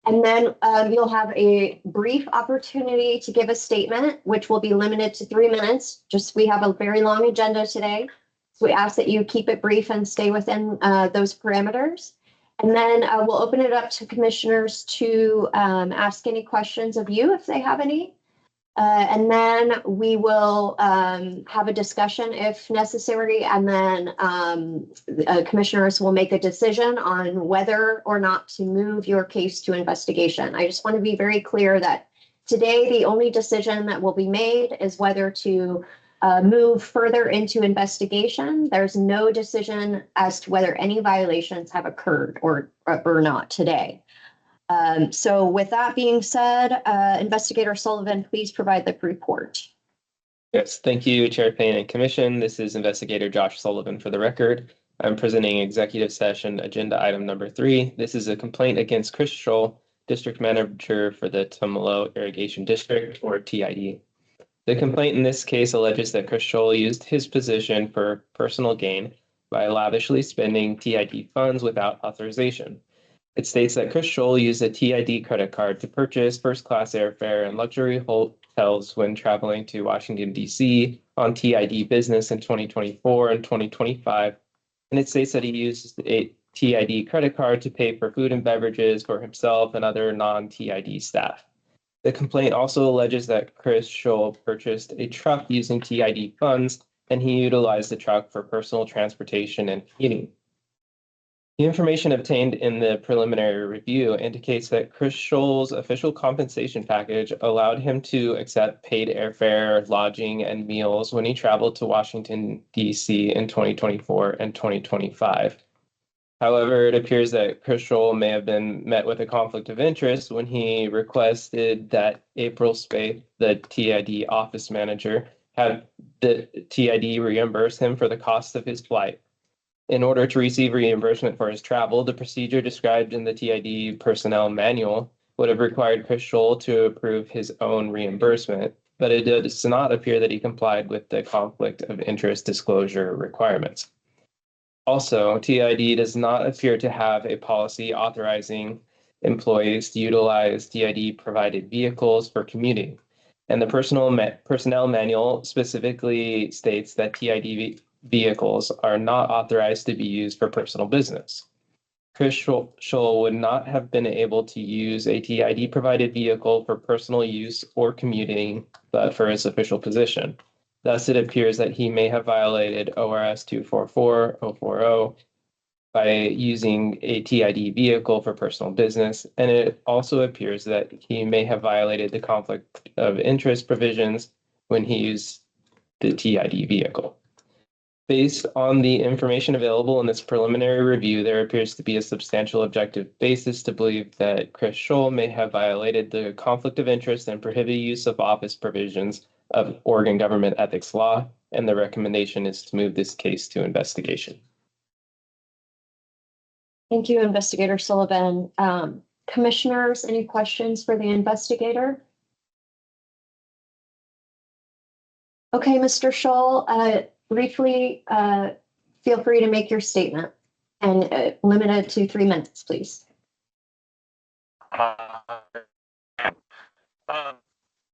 Speaker 2: And then you'll have a brief opportunity to give a statement, which will be limited to 3 minutes. Just we have a very long agenda today. So we ask that you keep it brief and stay within those parameters. And then we'll open it up to commissioners to ask any questions of you if they have any. And then we will have a discussion if necessary, and then commissioners will make a decision on whether or not to move your case to investigation. I just want to be very clear that today the only decision that will be made is whether to move further into investigation. There's no decision as to whether any violations have occurred or not today. So with that being said, Investigator Sullivan, please provide the report.
Speaker 6: Yes, thank you, Chair Payne and Commission. This is Investigator Josh Sullivan for the record. I'm presenting executive session agenda item number 3. This is a complaint against Chris Scholl, District Manager for the Tumalo Irrigation District, or TID. The complaint in this case alleges that Chris Scholl used his position for personal gain by lavishly spending TID funds without authorization. It states that Chris Scholl used a TID credit card to purchase first-class airfare and luxury hotels when traveling to Washington, D.C. on TID business in 2024 and 2025. And it states that he used a TID credit card to pay for food and beverages for himself and other non-TID staff. The complaint also alleges that Chris Scholl purchased a truck using TID funds, and he utilized the truck for personal transportation and heating. The information obtained in the preliminary review indicates that Chris Scholl's official compensation package allowed him to accept paid airfare, lodging, and meals when he traveled to Washington, D.C. in 2024 and 2025. However, it appears that Chris Scholl may have been met with a conflict of interest when he requested that April Spaeth, the TID office manager, have the TID reimburse him for the cost of his flight. In order to receive reimbursement for his travel, the procedure described in the TID personnel manual would have required Chris Scholl to approve his own reimbursement, but it does not appear that he complied with the conflict of interest disclosure requirements. Also, TID does not appear to have a policy authorizing employees to utilize TID provided vehicles for commuting. And the personnel manual specifically states that TID vehicles are not authorized to be used for personal business. Chris Scholl would not have been able to use a TID provided vehicle for personal use or commuting, but for his official position. Thus, it appears that he may have violated ORS 244-040 by using a TID vehicle for personal business, and it also appears that he may have violated the conflict of interest provisions when he used the TID vehicle. Based on the information available in this preliminary review, there appears to be a substantial objective basis to believe that Chris Scholl may have violated the conflict of interest and prohibited use of office provisions of Oregon government ethics law, and the recommendation is to move this case to investigation.
Speaker 2: Thank you, Investigator Sullivan. Commissioners, any questions for the investigator? Okay, Mr. Scholl, briefly, feel free to make your statement and limit it to 3 minutes, please.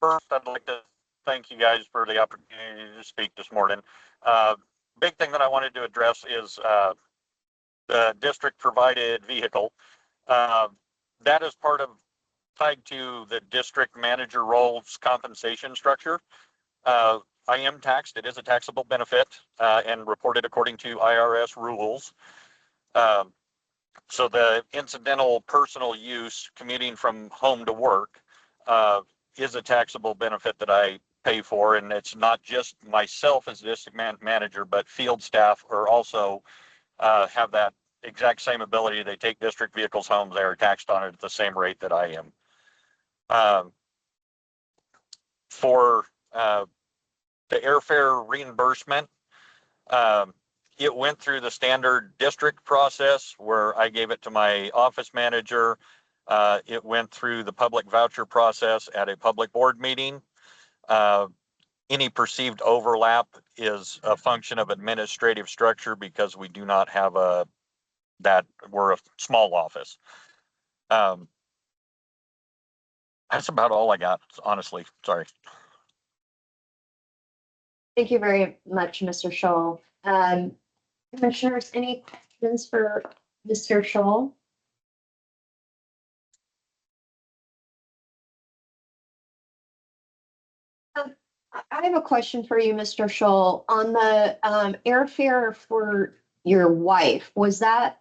Speaker 12: First, I'd like to thank you guys for the opportunity to speak this morning. Big thing that I wanted to address is the district provided vehicle. That is tied to the district manager role's compensation structure. I am taxed. It is a taxable benefit and reported according to IRS rules. So the incidental personal use commuting from home to work is a taxable benefit that I pay for. And it's not just myself as district manager, but field staff are also have that exact same ability. They take district vehicles home. They are taxed on it at the same rate that I am. For the airfare reimbursement, it went through the standard district process where I gave it to my office manager. It went through the public voucher process at a public board meeting. Any perceived overlap is a function of administrative structure because we do not have we're a small office. That's about all I got, honestly. Sorry.
Speaker 2: Thank you very much, Mr. Scholl. Commissioners, any questions for Mr. Scholl? I have a question for you, Mr. Scholl. On the airfare for your wife, was that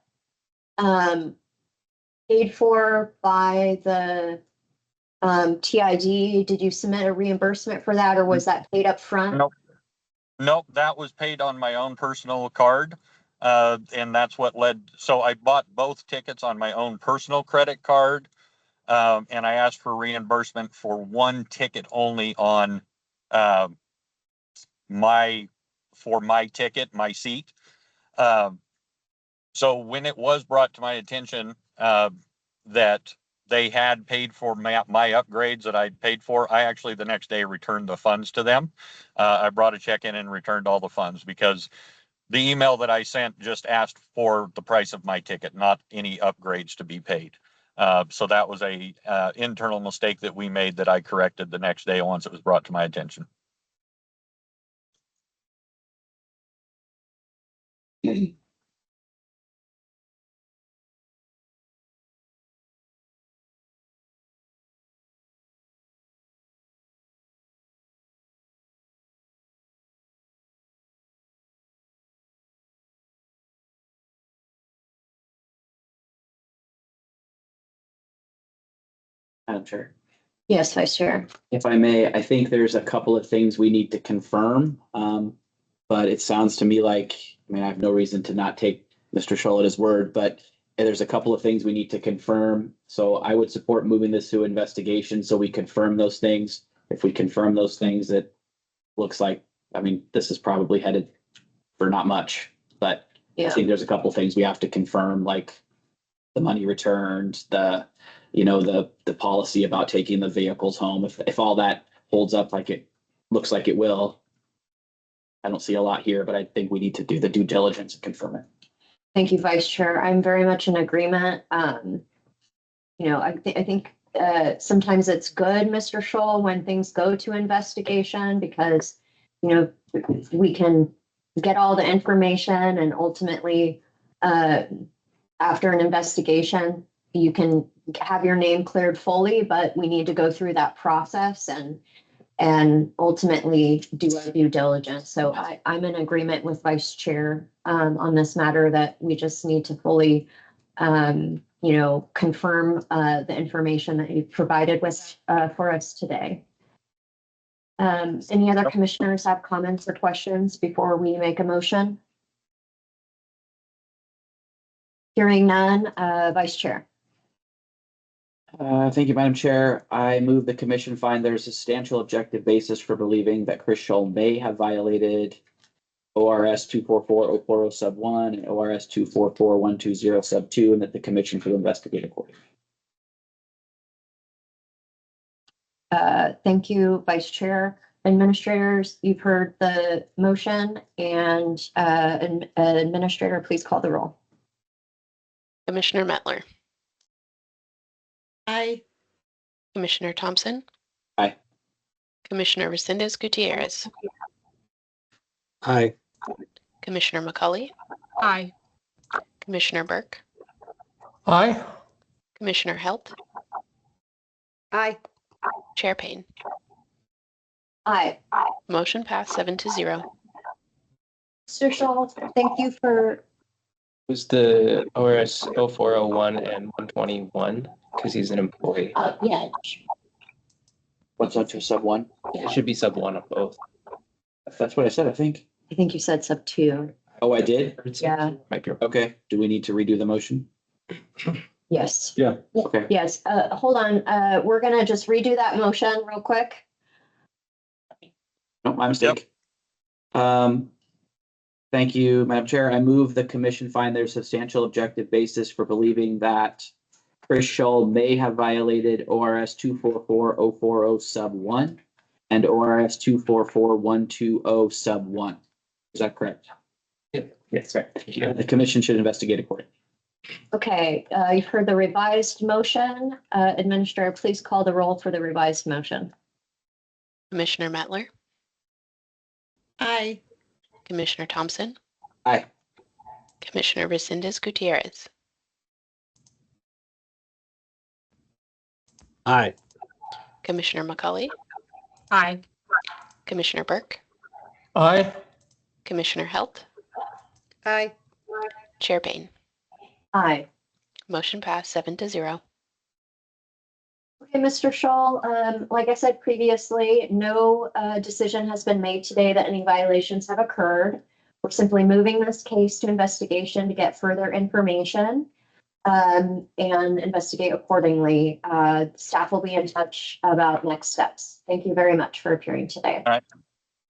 Speaker 2: paid for by the TID? Did you submit a reimbursement for that, or was that paid up front?
Speaker 12: Nope, that was paid on my own personal card. And that's what led. So I bought both tickets on my own personal credit card. And I asked for reimbursement for one ticket only on my ticket, my seat. So when it was brought to my attention that they had paid for my upgrades that I'd paid for, I actually the next day returned the funds to them. I brought a check in and returned all the funds because the email that I sent just asked for the price of my ticket, not any upgrades to be paid. So that was a internal mistake that we made that I corrected the next day once it was brought to my attention.
Speaker 3: Madam Chair.
Speaker 2: Yes, Vice Chair.
Speaker 3: If I may, I think there's a couple of things we need to confirm. But it sounds to me like, I mean, I have no reason to not take Mr. Scholl at his word, but there's a couple of things we need to confirm. So I would support moving this to investigation so we confirm those things. If we confirm those things, it looks like, I mean, this is probably headed for not much, but I think there's a couple of things we have to confirm, like the money returned, the policy about taking the vehicles home. If all that holds up like it looks like it will, I don't see a lot here, but I think we need to do the due diligence and confirm it.
Speaker 2: Thank you, Vice Chair. I'm very much in agreement. I think sometimes it's good, Mr. Scholl, when things go to investigation because, we can get all the information and ultimately, after an investigation, you can have your name cleared fully, but we need to go through that process and ultimately do our due diligence. So I'm in agreement with Vice Chair on this matter that we just need to fully, confirm the information that you've provided with for us today. Any other commissioners have comments or questions before we make a motion? Hearing none, Vice Chair.
Speaker 3: Thank you, Madam Chair. I move the commission find there's a substantial objective basis for believing that Chris Scholl may have violated ORS 244-040 sub 1 and ORS 244-120 sub 2, and that the commission should investigate accordingly.
Speaker 2: Thank you, Vice Chair. Administrators, you've heard the motion, and Administrator, please call the roll.
Speaker 4: Commissioner Mettler,
Speaker 10: Aye.
Speaker 4: Commissioner Thompson.
Speaker 3: Aye.
Speaker 4: Commissioner Resendez Gutierrez,
Speaker 14: Aye.
Speaker 4: Commissioner McCulley,
Speaker 11: Aye.
Speaker 4: Commissioner Burke,
Speaker 14: Aye.
Speaker 4: Commissioner Helt,
Speaker 8: Aye.
Speaker 4: Chair Payne.
Speaker 2: Aye.
Speaker 4: Motion passed 7-0.
Speaker 2: Mr. Scholl, thank you for,
Speaker 6: Was the ORS 0401 and 121 because he's an employee?
Speaker 7: Yeah,
Speaker 3: What's up to sub 1?
Speaker 6: It should be sub 1 of both.
Speaker 3: That's what I said, I think.
Speaker 2: I think you said sub 2.
Speaker 3: Oh, I did?
Speaker 2: Yeah.
Speaker 6: Might be.
Speaker 3: Okay. Do we need to redo the motion?
Speaker 2: Yes.
Speaker 3: Yeah. Okay.
Speaker 2: Yes. Hold on. We're going to just redo that motion real quick.
Speaker 3: No, my mistake. Thank you, Madam Chair. I move the commission find there's substantial objective basis for believing that Chris Scholl may have violated ORS 244-040 sub 1 and ORS 244-120 sub 1. Is that correct?
Speaker 6: Yes, right. Thank you.
Speaker 3: The commission should investigate accordingly.
Speaker 2: Okay. You've heard the revised motion. Administrator, please call the roll for the revised motion.
Speaker 4: Commissioner Mettler,
Speaker 10: Aye.
Speaker 4: Commissioner Thompson,
Speaker 3: Aye.
Speaker 4: Commissioner Resendez Gutierrez,
Speaker 14: Aye.
Speaker 4: Commissioner McCulley,
Speaker 11: Aye.
Speaker 4: Commissioner Burke,
Speaker 14: Aye.
Speaker 4: Commissioner Helt,
Speaker 8: Aye.
Speaker 4: Chair Payne.
Speaker 2: Aye.
Speaker 4: Motion passed 7-0.
Speaker 2: Okay, Mr. Scholl, like I said previously, no decision has been made today that any violations have occurred. We're simply moving this case to investigation to get further information and investigate accordingly. Staff will be in touch about next steps. Thank you very much for appearing today.
Speaker 12: All right.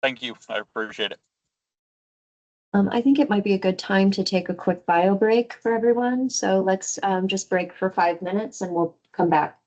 Speaker 12: Thank you. I appreciate it.
Speaker 2: I think it might be a good time to take a quick bio break for everyone. So let's just break for 5 minutes and we'll come back.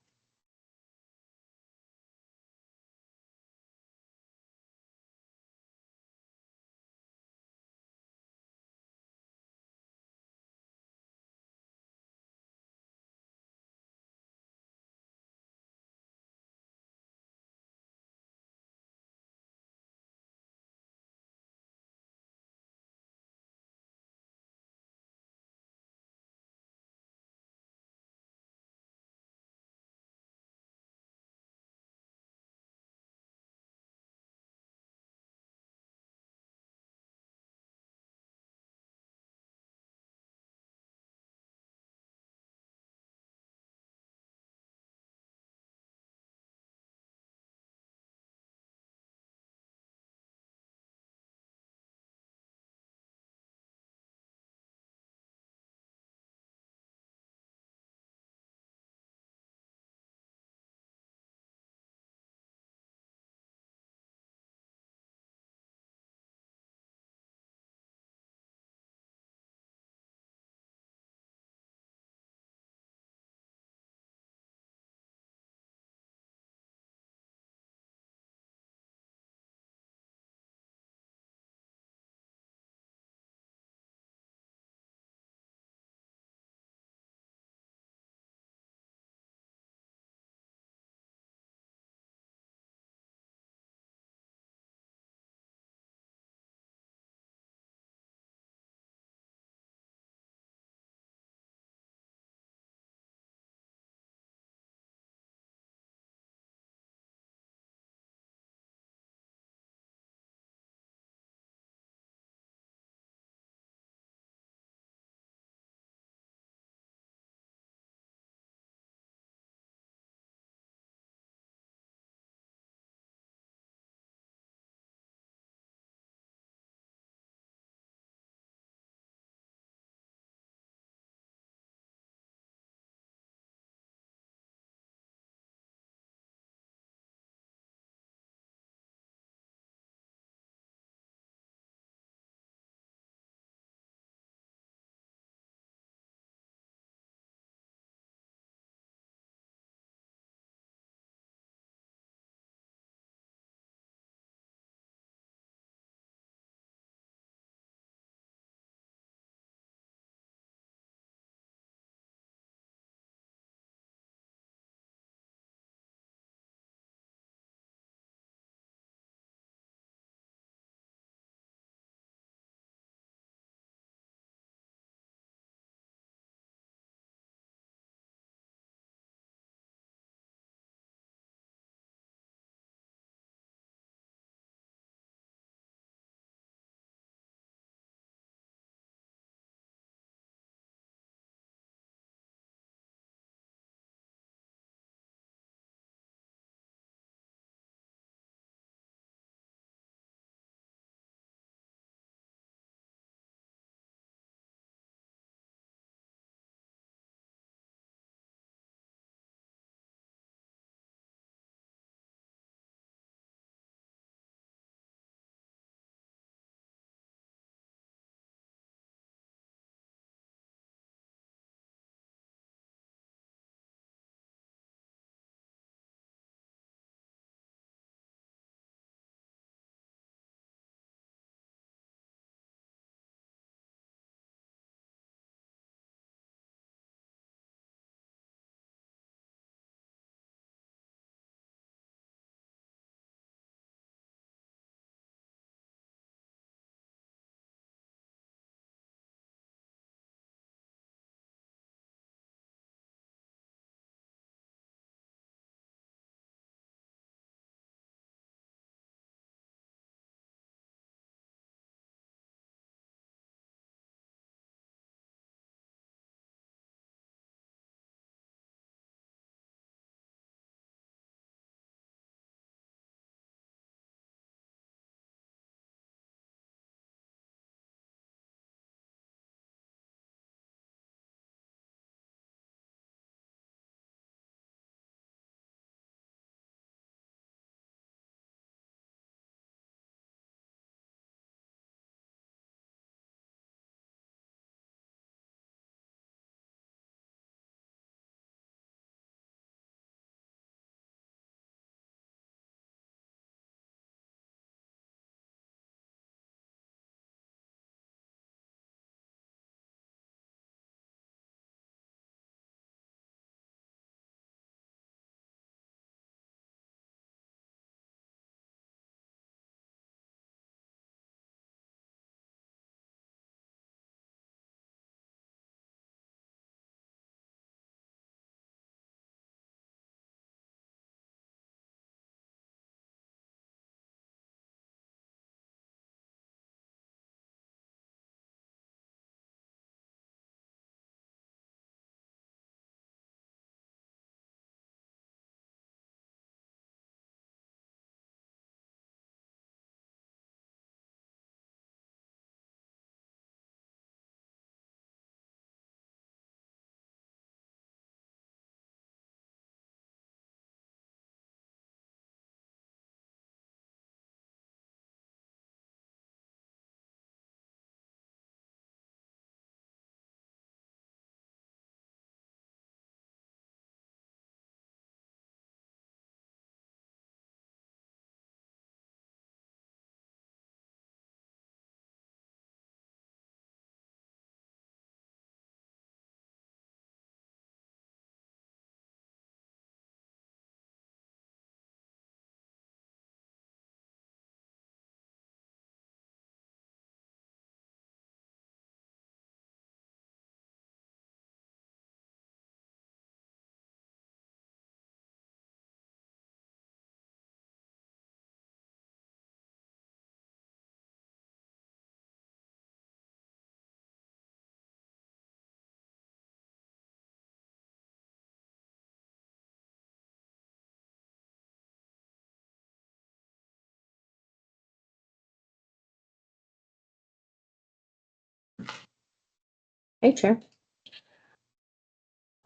Speaker 1: Hey, Chair.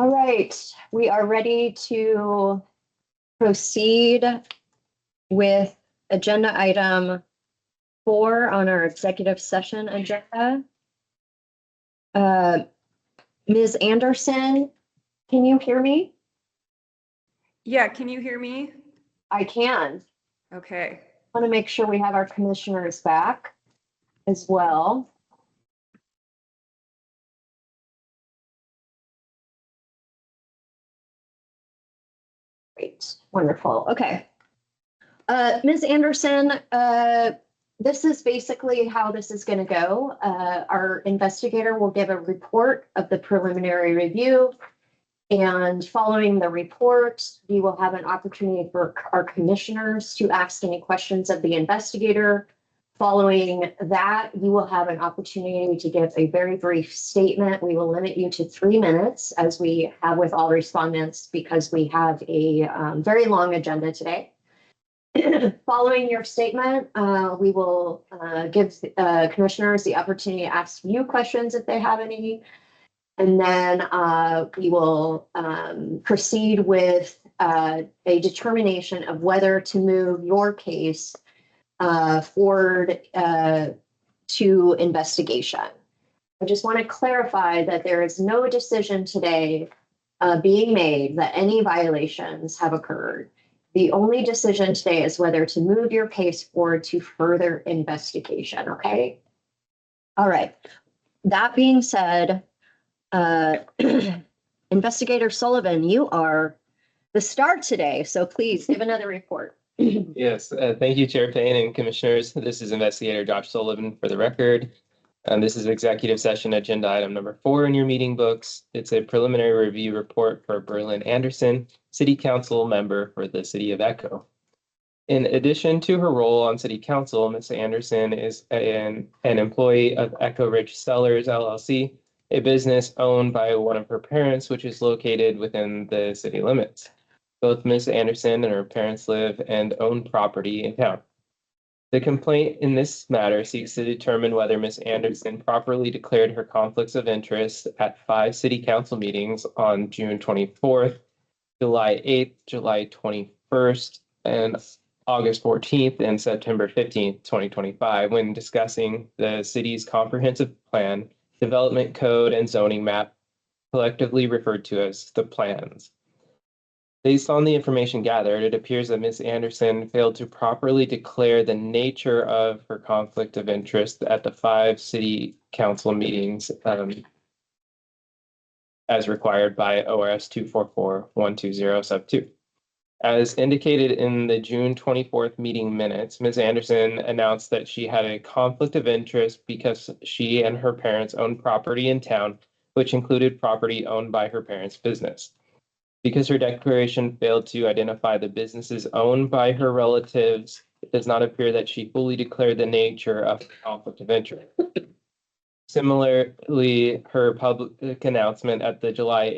Speaker 2: All right, we are ready to proceed with agenda item 4 on our executive session agenda. Ms. Anderson, can you hear me?
Speaker 15: Yeah, can you hear me?
Speaker 2: I can.
Speaker 15: Okay.
Speaker 2: I want to make sure we have our commissioners back as well. Great, wonderful. Okay. Ms. Anderson, this is basically how this is going to go. Our investigator will give a report of the preliminary review. And following the report, we will have an opportunity for our commissioners to ask any questions of the investigator. Following that, you will have an opportunity to give a very brief statement. We will limit you to 3 minutes, as we have with all respondents, because we have a very long agenda today. Following your statement, we will give commissioners the opportunity to ask you questions if they have any. And then we will proceed with a determination of whether to move your case forward to investigation. I just want to clarify that there is no decision today being made that any violations have occurred. The only decision today is whether to move your case forward to further investigation, okay? All right. That being said, Investigator Sullivan, you are the star today, so please give another report.
Speaker 6: Yes, thank you, Chair Payne and Commissioners. This is Investigator Josh Sullivan for the record. This is executive session agenda item number 4 in your meeting books. It's a preliminary review report for Berlin Anderson, City Council member for the City of Echo. In addition to her role on City Council, Ms. Anderson is an employee of Echo Ridge Cellars, LLC, a business owned by one of her parents, which is located within the city limits. Both Ms. Anderson and her parents live and own property in town. The complaint in this matter seeks to determine whether Ms. Anderson properly declared her conflicts of interest at 5 city council meetings on June 24th, July 8th, July 21st, and August 14th and September 15th, 2025, when discussing the city's comprehensive plan, development code, and zoning map, collectively referred to as the plans. Based on the information gathered, it appears that Ms. Anderson failed to properly declare the nature of her conflict of interest at the 5 city council meetings as required by ORS 244-120 sub 2. As indicated in the June 24th meeting minutes, Ms. Anderson announced that she had a conflict of interest because she and her parents owned property in town, which included property owned by her parents' business. Because her declaration failed to identify the businesses owned by her relatives, it does not appear that she fully declared the nature of the conflict of interest. Similarly, her public announcement at the July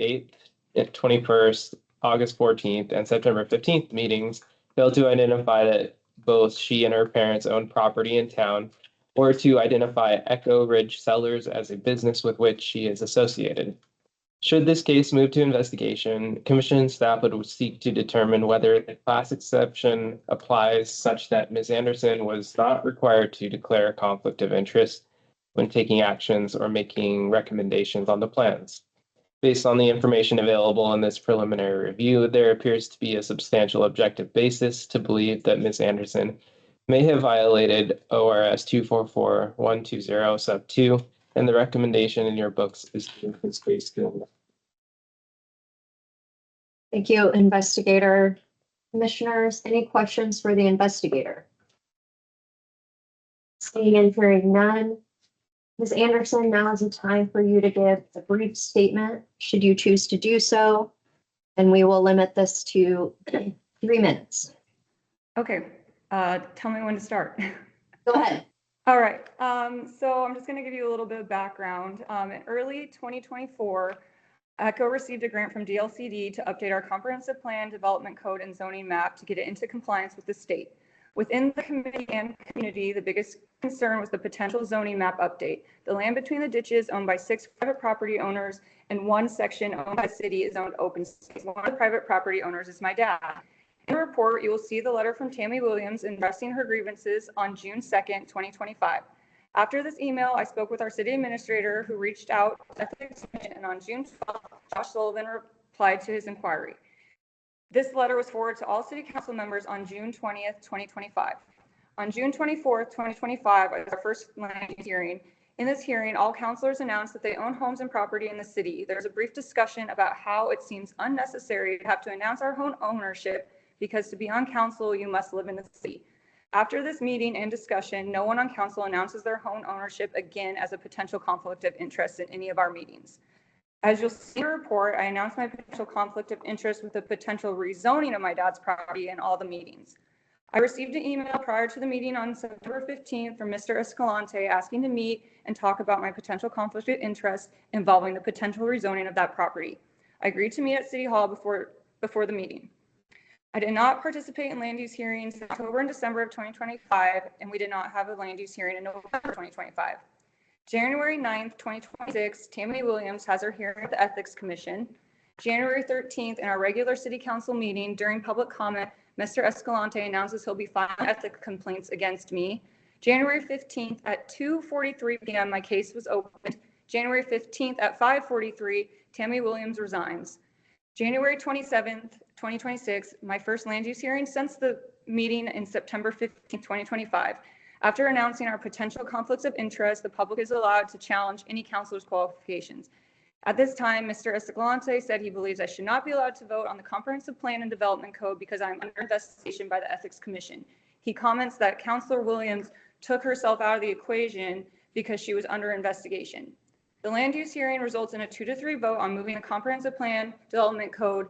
Speaker 6: 8th, 21st, August 14th, and September 15th meetings failed to identify that both she and her parents owned property in town, or to identify Echo Ridge Cellars as a business with which she is associated. Should this case move to investigation, Commission staff would seek to determine whether the class exception applies such that Ms. Anderson was not required to declare a conflict of interest when taking actions or making recommendations on the plans. Based on the information available in this preliminary review, there appears to be a substantial objective basis to believe that Ms. Anderson may have violated ORS 244-120 sub 2, and the recommendation in your books is to move this case to.
Speaker 2: Thank you, investigator. Commissioners, any questions for the investigator? Seeing and hearing none. Ms. Anderson, now is the time for you to give a brief statement, should you choose to do so. And we will limit this to 3 minutes.
Speaker 15: Okay, tell me when to start.
Speaker 2: Go ahead.
Speaker 15: All right, so I'm just going to give you a little bit of background. In early 2024, ECHO received a grant from DLCD to update our comprehensive plan, development code, and zoning map to get it into compliance with the state. Within the committee and community, the biggest concern was the potential zoning map update. The land between the ditches owned by 6 private property owners and 1 section owned by the city is owned open space. One of the private property owners is my dad. In the report, you will see the letter from Tammy Williams addressing her grievances on June 2nd, 2025. After this email, I spoke with our city administrator who reached out to the Ethics Commission, and on June 12th, Josh Sullivan replied to his inquiry. This letter was forwarded to all city council members on June 20th, 2025. On June 24th, 2025, was our first land use hearing. In this hearing, all councilors announced that they own homes and property in the city. There was a brief discussion about how it seems unnecessary to have to announce our home ownership because to be on council, you must live in the city. After this meeting and discussion, no one on council announces their home ownership again as a potential conflict of interest in any of our meetings. As you'll see in the report, I announced my potential conflict of interest with the potential rezoning of my dad's property in all the meetings. I received an email prior to the meeting on September 15th from Mr. Escalante asking to meet and talk about my potential conflict of interest involving the potential rezoning of that property. I agreed to meet at City Hall before the meeting. I did not participate in land use hearings in October and December of 2025, and we did not have a land use hearing in November 2025. January 9th, 2026, Tammy Williams has her hearing at the Ethics Commission. January 13th, in our regular city council meeting, during public comment, Mr. Escalante announces he'll be filing ethics complaints against me. January 15th at 2:43 p.m., my case was opened. January 15th at 5:43, Tammy Williams resigns. January 27th, 2026, my first land use hearing since the meeting in September 15th, 2025. After announcing our potential conflicts of interest, the public is allowed to challenge any councilor's qualifications. At this time, Mr. Escalante said he believes I should not be allowed to vote on the Comprehensive Plan and Development Code because I'm under investigation by the Ethics Commission. He comments that Councilor Williams took herself out of the equation because she was under investigation. The land use hearing results in a 2-3 vote on moving the Comprehensive Plan Development Code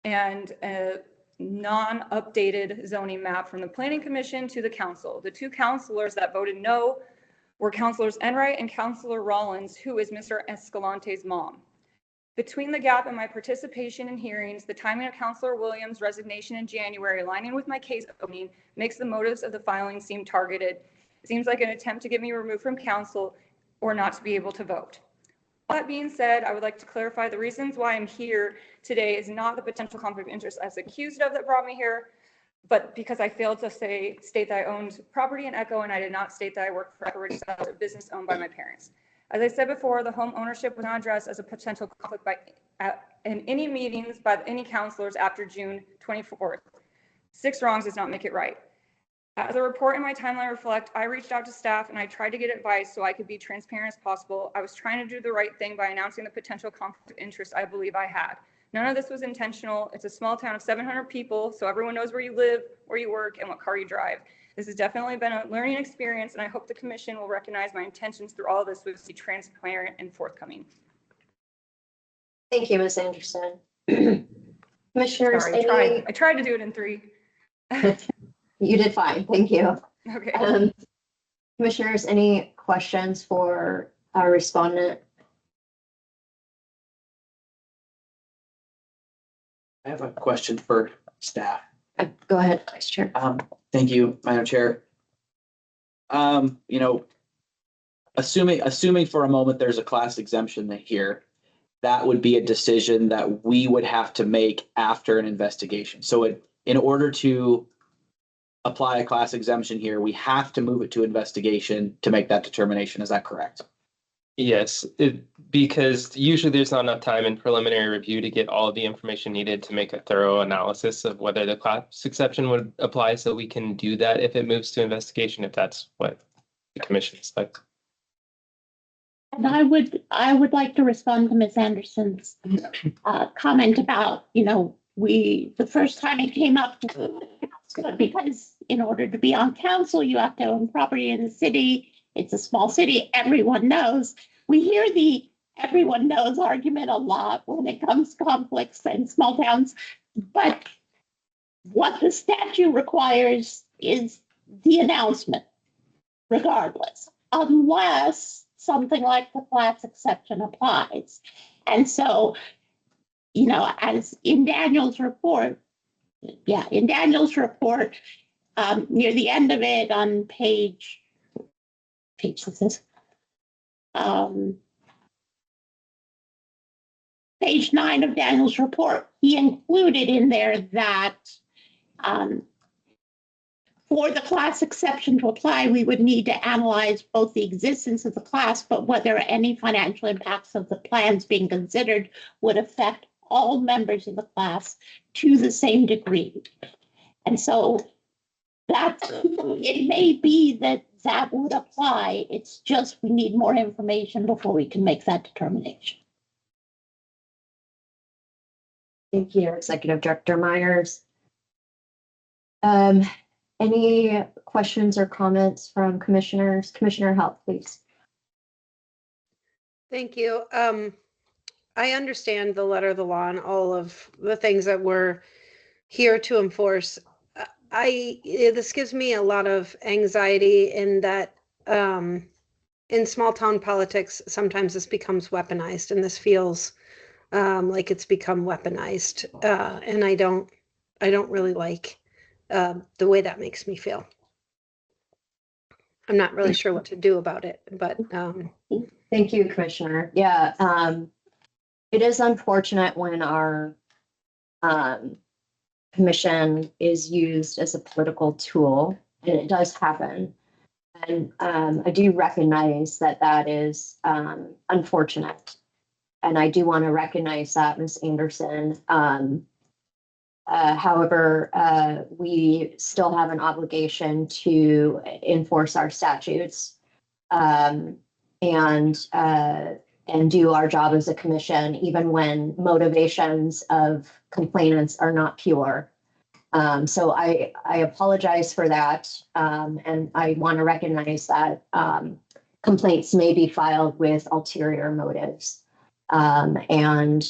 Speaker 15: and a non-updated zoning map from the Planning Commission to the council. The 2 councilors that voted no were Councilors Enright and Councilor Rollins, who is Mr. Escalante's mom. Between the gap in my participation in hearings, the timing of Councilor Williams' resignation in January aligning with my case opening makes the motives of the filing seem targeted. It seems like an attempt to get me removed from council or not to be able to vote. That being said, I would like to clarify the reasons why I'm here today is not the potential conflict of interest as accused of that brought me here, but because I failed to state that I owned property in Echo and I did not state that I worked for Echo Ridge Sales, a business owned by my parents. As I said before, the home ownership was not addressed as a potential conflict in any meetings by any councilors after June 24th. 6 wrongs does not make it right. As the report in my timeline reflect, I reached out to staff and I tried to get advice so I could be transparent as possible. I was trying to do the right thing by announcing the potential conflict of interest I believe I had. None of this was intentional. It's a small town of 700 people, so everyone knows where you live, where you work, and what car you drive. This has definitely been a learning experience, and I hope the commission will recognize my intentions through all of this with be transparent and forthcoming.
Speaker 2: Thank you, Ms. Anderson. Commissioners,
Speaker 15: Sorry, I tried to do it in 3.
Speaker 2: You did fine. Thank you.
Speaker 15: Okay.
Speaker 2: Commissioners, any questions for our respondent?
Speaker 3: I have a question for staff.
Speaker 2: Go ahead, Vice Chair.
Speaker 3: Thank you, Madam Chair. Assuming for a moment there's a class exemption here, that would be a decision that we would have to make after an investigation. So in order to apply a class exemption here, we have to move it to investigation to make that determination. Is that correct?
Speaker 6: Yes, because usually there's not enough time in preliminary review to get all of the information needed to make a thorough analysis of whether the class exception would apply. So we can do that if it moves to investigation, if that's what the commission expects.
Speaker 7: And I would like to respond to Ms. Anderson's comment about, the first time it came up, because in order to be on council, you have to own property in the city. It's a small city. Everyone knows. We hear the everyone knows argument a lot when it comes to conflicts in small towns. But what the statute requires is the announcement, regardless, unless something like the class exception applies. And so, as in Daniel's report, near the end of it on page this is, page 9 of Daniel's report, he included in there that for the class exception to apply, we would need to analyze both the existence of the class, but whether any financial impacts of the plans being considered would affect all members of the class to the same degree. And so that it may be that would apply. It's just we need more information before we can make that determination.
Speaker 2: Thank you, Executive Director Myers. Any questions or comments from commissioners? Commissioner Halt, please.
Speaker 8: Thank you. I understand the letter of the law and all of the things that we're here to enforce. This gives me a lot of anxiety in that in small town politics, sometimes this becomes weaponized, and this feels like it's become weaponized, and I don't really like the way that makes me feel. I'm not really sure what to do about it, but
Speaker 2: thank you, Commissioner. Yeah, it is unfortunate when our commission is used as a political tool, and it does happen. And I do recognize that that is unfortunate. And I do want to recognize that, Ms. Anderson. However, we still have an obligation to enforce our statutes and do our job as a commission, even when motivations of complainants are not pure. So I apologize for that, and I want to recognize that complaints may be filed with ulterior motives, and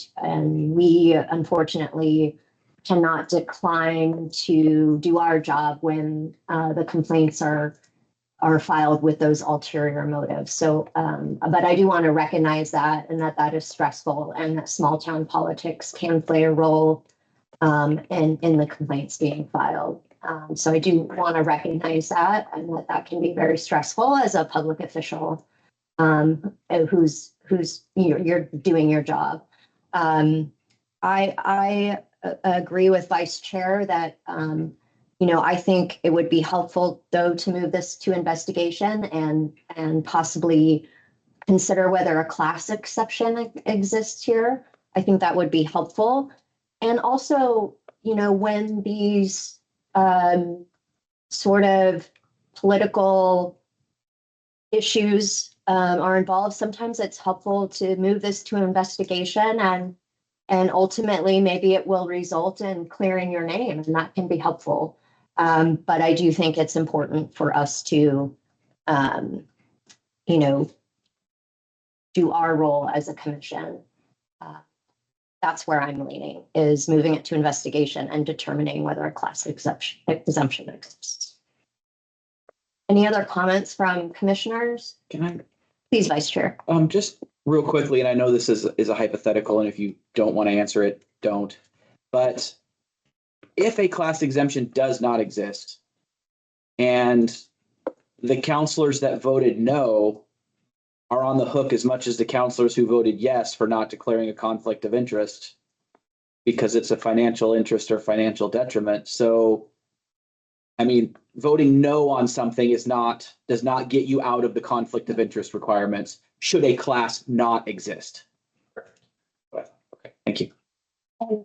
Speaker 2: we unfortunately cannot decline to do our job when the complaints are filed with those ulterior motives. So, but I do want to recognize that, and that is stressful, and that small town politics can play a role in the complaints being filed. So I do want to recognize that, and that can be very stressful as a public official who's you're doing your job. I agree with Vice Chair that I think it would be helpful, though, to move this to investigation and possibly consider whether a class exception exists here. I think that would be helpful. And also, when these sort of political issues are involved, sometimes it's helpful to move this to an investigation, and ultimately maybe it will result in clearing your name, and that can be helpful. But I do think it's important for us to, do our role as a commission. That's where I'm leaning, is moving it to investigation and determining whether a class exemption exists. Any other comments from commissioners?
Speaker 3: Can I?
Speaker 2: Please, Vice Chair.
Speaker 3: Just real quickly, and I know this is a hypothetical, and if you don't want to answer it, don't. But if a class exemption does not exist, and the counselors that voted no are on the hook as much as the counselors who voted yes for not declaring a conflict of interest because it's a financial interest or financial detriment. So, I mean, voting no on something does not get you out of the conflict of interest requirements should a class not exist. Okay, thank you.
Speaker 7: And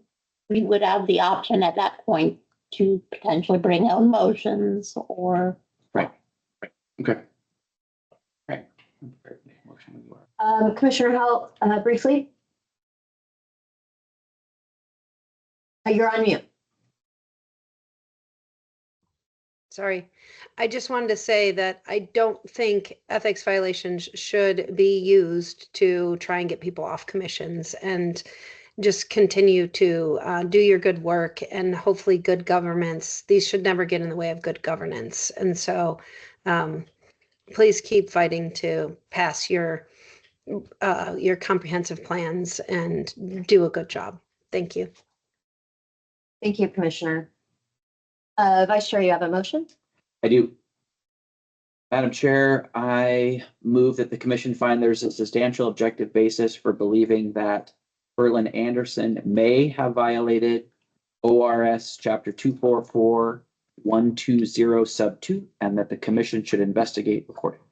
Speaker 7: we would have the option at that point to potentially bring out motions or.
Speaker 3: Right. Okay. Right.
Speaker 2: Commissioner Halt, briefly. You're on mute.
Speaker 8: Sorry. I just wanted to say that I don't think ethics violations should be used to try and get people off commissions, and just continue to do your good work, and hopefully good governance. These should never get in the way of good governance. And so please keep fighting to pass your comprehensive plans and do a good job. Thank you.
Speaker 2: Thank you, Commissioner. Vice Chair, you have a motion?
Speaker 3: I do. Madam Chair, I move that the commission find there's a substantial objective basis for believing that Berlin Anderson may have violated ORS Chapter 244-120 sub 2, and that the commission should investigate accordingly.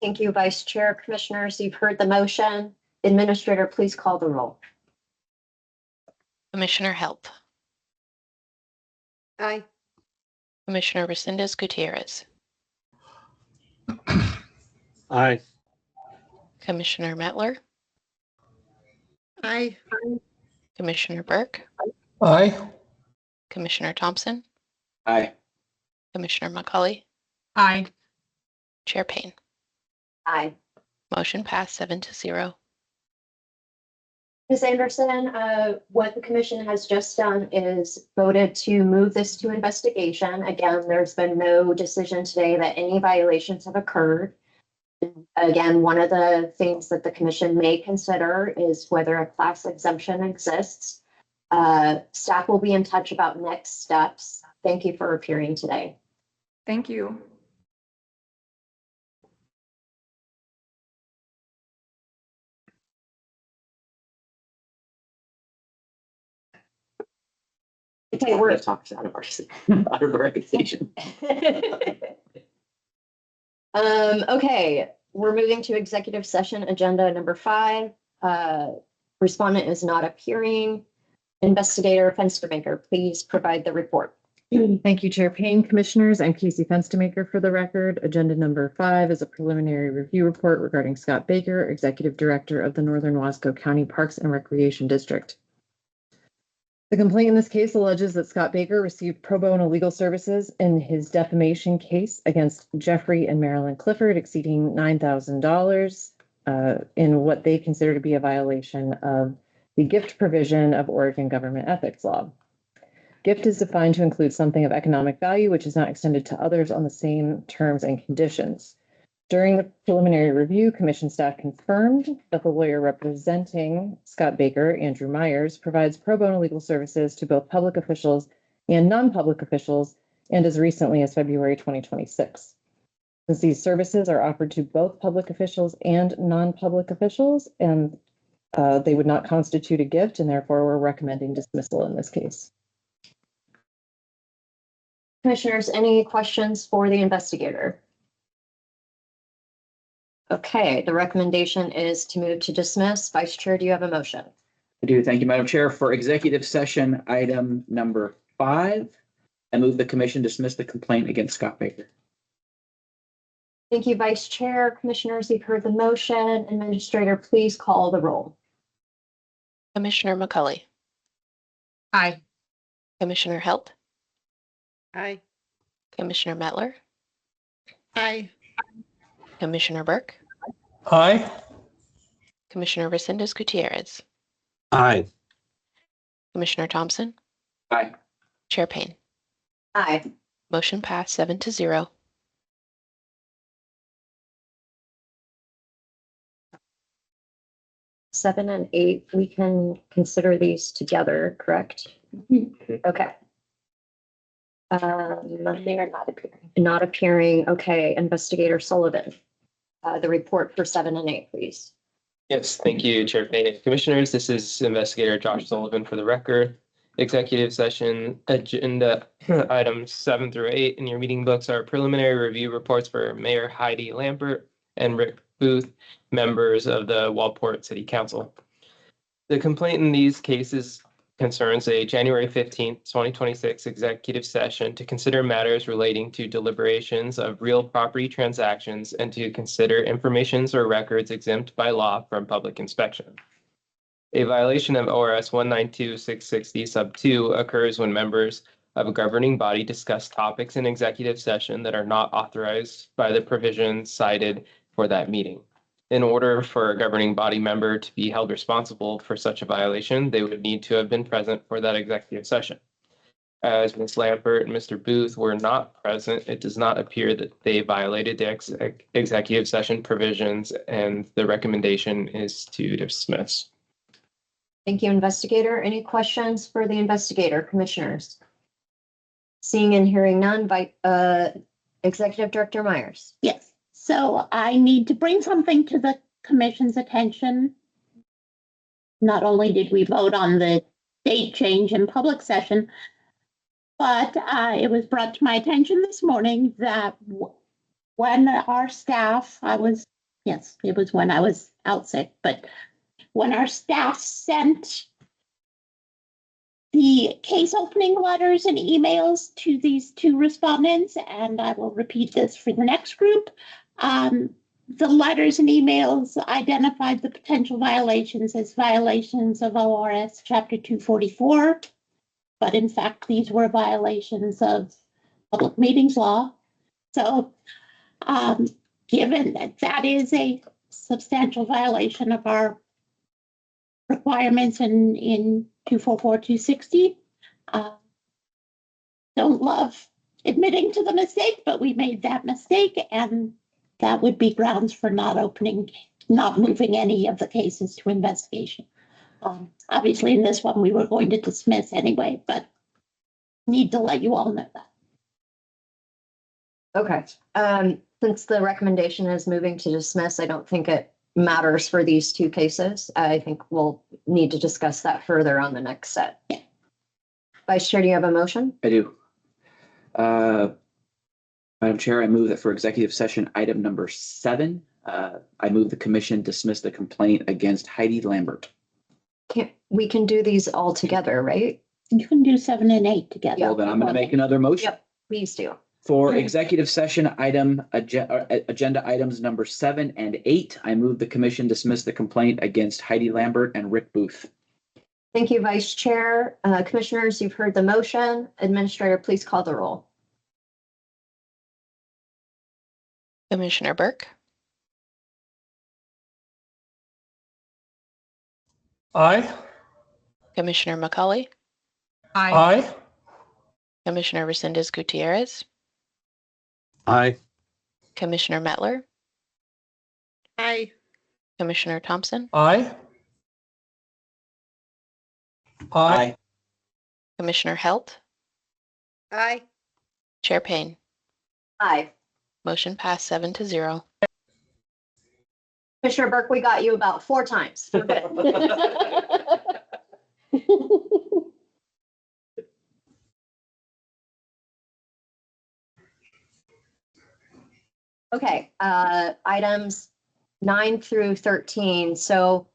Speaker 2: Thank you, Vice Chair. Commissioners, you've heard the motion. Administrator, please call the roll.
Speaker 4: Commissioner Help,
Speaker 8: Aye.
Speaker 4: Commissioner Resendez Gutierrez,
Speaker 14: Aye.
Speaker 4: Commissioner Mettler,
Speaker 10: Aye.
Speaker 4: Commissioner Burke,
Speaker 14: Aye.
Speaker 4: Commissioner Thompson,
Speaker 3: Aye.
Speaker 4: Commissioner McCauley,
Speaker 11: Aye.
Speaker 4: Chair Payne.
Speaker 2: Aye.
Speaker 4: Motion passed 7-0.
Speaker 2: Ms. Anderson, what the commission has just done is voted to move this to investigation. Again, there's been no decision today that any violations have occurred. Again, one of the things that the commission may consider is whether a class exemption exists. Staff will be in touch about next steps. Thank you for appearing today.
Speaker 15: Thank you.
Speaker 2: Okay, we're
Speaker 3: talks out of our out of the recommendation.
Speaker 2: Okay, we're moving to executive session agenda number 5. Respondent is not appearing. Investigator Fenstermaker, please provide the report.
Speaker 16: Thank you, Chair Payne. Commissioners, I'm Casey Fenstermaker for the record. Agenda number 5 is a preliminary review report regarding Scott Baker, Executive Director of the Northern Wasco County Parks and Recreation District. The complaint in this case alleges that Scott Baker received pro bono legal services in his defamation case against Jeffrey and Marilyn Clifford exceeding $9,000 in what they consider to be a violation of the gift provision of Oregon government ethics law. Gift is defined to include something of economic value which is not extended to others on the same terms and conditions. During the preliminary review, commission staff confirmed that the lawyer representing Scott Baker, Andrew Myers, provides pro bono legal services to both public officials and non-public officials, and as recently as February 2026. Since these services are offered to both public officials and non-public officials, and they would not constitute a gift, and therefore we're recommending dismissal in this case.
Speaker 2: Commissioners, any questions for the investigator? Okay, the recommendation is to move to dismiss. Vice Chair, do you have a motion?
Speaker 3: I do. Thank you, Madam Chair. For executive session item number 5, I move the commission dismiss the complaint against Scott Baker.
Speaker 2: Thank you, Vice Chair. Commissioners, you've heard the motion. Administrator, please call the roll.
Speaker 4: Commissioner McCauley,
Speaker 11: Aye.
Speaker 4: Commissioner Help,
Speaker 8: Aye.
Speaker 4: Commissioner Mettler,
Speaker 10: Aye.
Speaker 4: Commissioner Burke,
Speaker 14: Aye.
Speaker 4: Commissioner Resendez Gutierrez,
Speaker 14: Aye.
Speaker 4: Commissioner Thompson,
Speaker 3: Aye.
Speaker 4: Chair Payne.
Speaker 2: Aye.
Speaker 4: Motion passed 7-0.
Speaker 2: Seven and 8, we can consider these together, correct? Okay.
Speaker 1: They are not appearing.
Speaker 2: Not appearing. Okay, Investigator Sullivan. The report for 7 and 8, please.
Speaker 6: Yes, thank you, Chair Payne and Commissioners. This is Investigator Josh Sullivan for the record. Executive session agenda items 7 through 8 in your meeting books are preliminary review reports for Mayor Heidi Lambert and Rick Booth, members of the Waldport City Council. The complaint in these cases concerns a January 15th, 2026 executive session to consider matters relating to deliberations of real property transactions and to consider informations or records exempt by law from public inspection. A violation of ORS 192-660 sub 2 occurs when members of a governing body discuss topics in executive session that are not authorized by the provisions cited for that meeting. In order for a governing body member to be held responsible for such a violation, they would need to have been present for that executive session. As Ms. Lambert and Mr. Booth were not present, it does not appear that they violated the executive session provisions, and the recommendation is to dismiss.
Speaker 2: Thank you, Investigator. Any questions for the investigator, Commissioners? Seeing and hearing none, Executive Director Myers.
Speaker 7: Yes, so I need to bring something to the commission's attention. Not only did we vote on the date change in public session, but it was brought to my attention this morning that when our staff, it was when I was out sick, but when our staff sent the case opening letters and emails to these two respondents, and I will repeat this for the next group. The letters and emails identified the potential violations as violations of ORS Chapter 244, but in fact, these were violations of public meetings law. So, given that that is a substantial violation of our requirements in 244, 260, don't love admitting to the mistake, but we made that mistake, and that would be grounds for not moving any of the cases to investigation. Obviously, in this one, we were going to dismiss anyway, but need to let you all know that.
Speaker 2: Okay. Since the recommendation is moving to dismiss, I don't think it matters for these two cases. I think we'll need to discuss that further on the next set.
Speaker 7: Yeah.
Speaker 2: Vice Chair, do you have a motion?
Speaker 3: I do. Madam Chair, I move that for executive session item number 7, I move the commission dismiss the complaint against Heidi Lambert.
Speaker 2: We can do these all together, right?
Speaker 7: You can do 7 and 8 together.
Speaker 3: Well, then I'm going to make another motion.
Speaker 2: Yep, please do.
Speaker 3: For executive session agenda items number 7 and 8, I move the commission dismiss the complaint against Heidi Lambert and Rick Booth.
Speaker 2: Thank you, Vice Chair. Commissioners, you've heard the motion. Administrator, please call the roll.
Speaker 4: Commissioner Burke,
Speaker 14: Aye.
Speaker 4: Commissioner McCauley,
Speaker 14: Aye.
Speaker 4: Commissioner Resendez Gutierrez,
Speaker 14: Aye.
Speaker 4: Commissioner Mettler,
Speaker 8: Aye.
Speaker 4: Commissioner Thompson,
Speaker 14: Aye. Aye.
Speaker 4: Commissioner Helt,
Speaker 8: Aye.
Speaker 4: Chair Payne.
Speaker 2: Aye.
Speaker 4: Motion passed 7-0.
Speaker 2: Commissioner Burke, we got you about 4 times. Okay, items 9 through 13. So,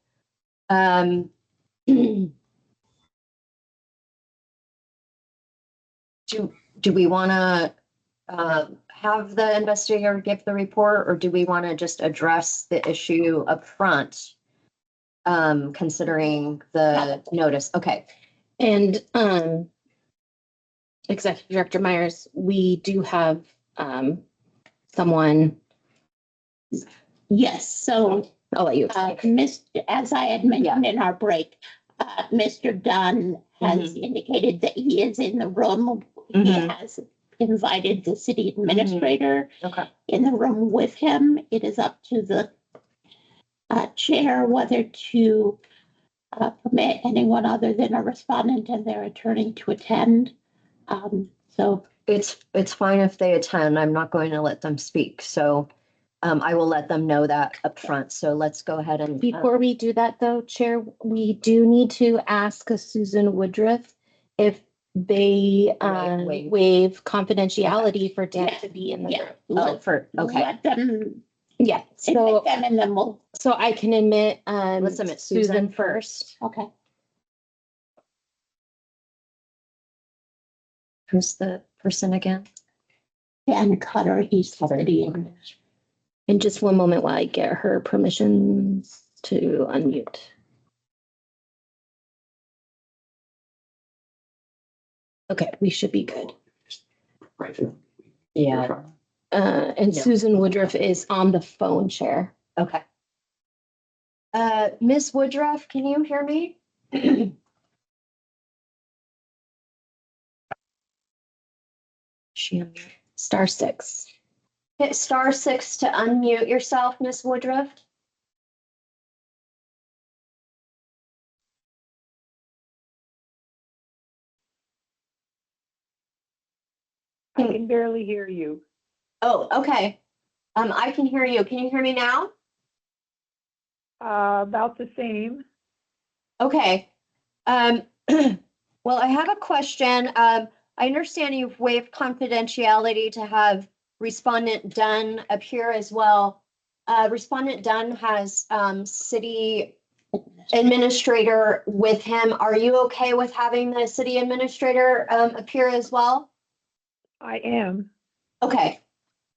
Speaker 2: do we want to have the investigator give the report, or do we want to just address the issue up front, considering the notice? Okay.
Speaker 1: And Executive Director Myers, we do have someone.
Speaker 7: Yes, so
Speaker 1: I'll let you.
Speaker 7: as I had mentioned in our break, Mr. Dunn has indicated that he is in the room. He has invited the city administrator in the room with him. It is up to the chair whether to permit anyone other than a respondent and their attorney to attend. So
Speaker 2: it's fine if they attend. I'm not going to let them speak. So I will let them know that up front. So let's go ahead and.
Speaker 1: Before we do that though, Chair, we do need to ask Susan Woodruff if they waive confidentiality for Dan to be in the room.
Speaker 7: let them,
Speaker 1: Yeah,
Speaker 7: admit them and then we'll.
Speaker 1: so I can admit
Speaker 2: Let's admit
Speaker 1: Susan first.
Speaker 7: Okay.
Speaker 2: Who's the person again?
Speaker 7: Dan Cutter, he's the city.
Speaker 1: In just one moment while I get her permissions to unmute. Okay, we should be good.
Speaker 2: Yeah.
Speaker 1: And Susan Woodruff is on the phone, Chair.
Speaker 2: Okay. Ms. Woodruff, can you hear me?
Speaker 1: *6.
Speaker 2: Hit *6 to unmute yourself, Ms. Woodruff.
Speaker 17: I can barely hear you.
Speaker 2: Oh, okay. I can hear you. Can you hear me now?
Speaker 17: About the same.
Speaker 2: Okay. Well, I have a question. I understand you've waived confidentiality to have Respondent Dunn appear as well. Respondent Dunn has city administrator with him. Are you okay with having the city administrator appear as well?
Speaker 17: I am.
Speaker 2: Okay.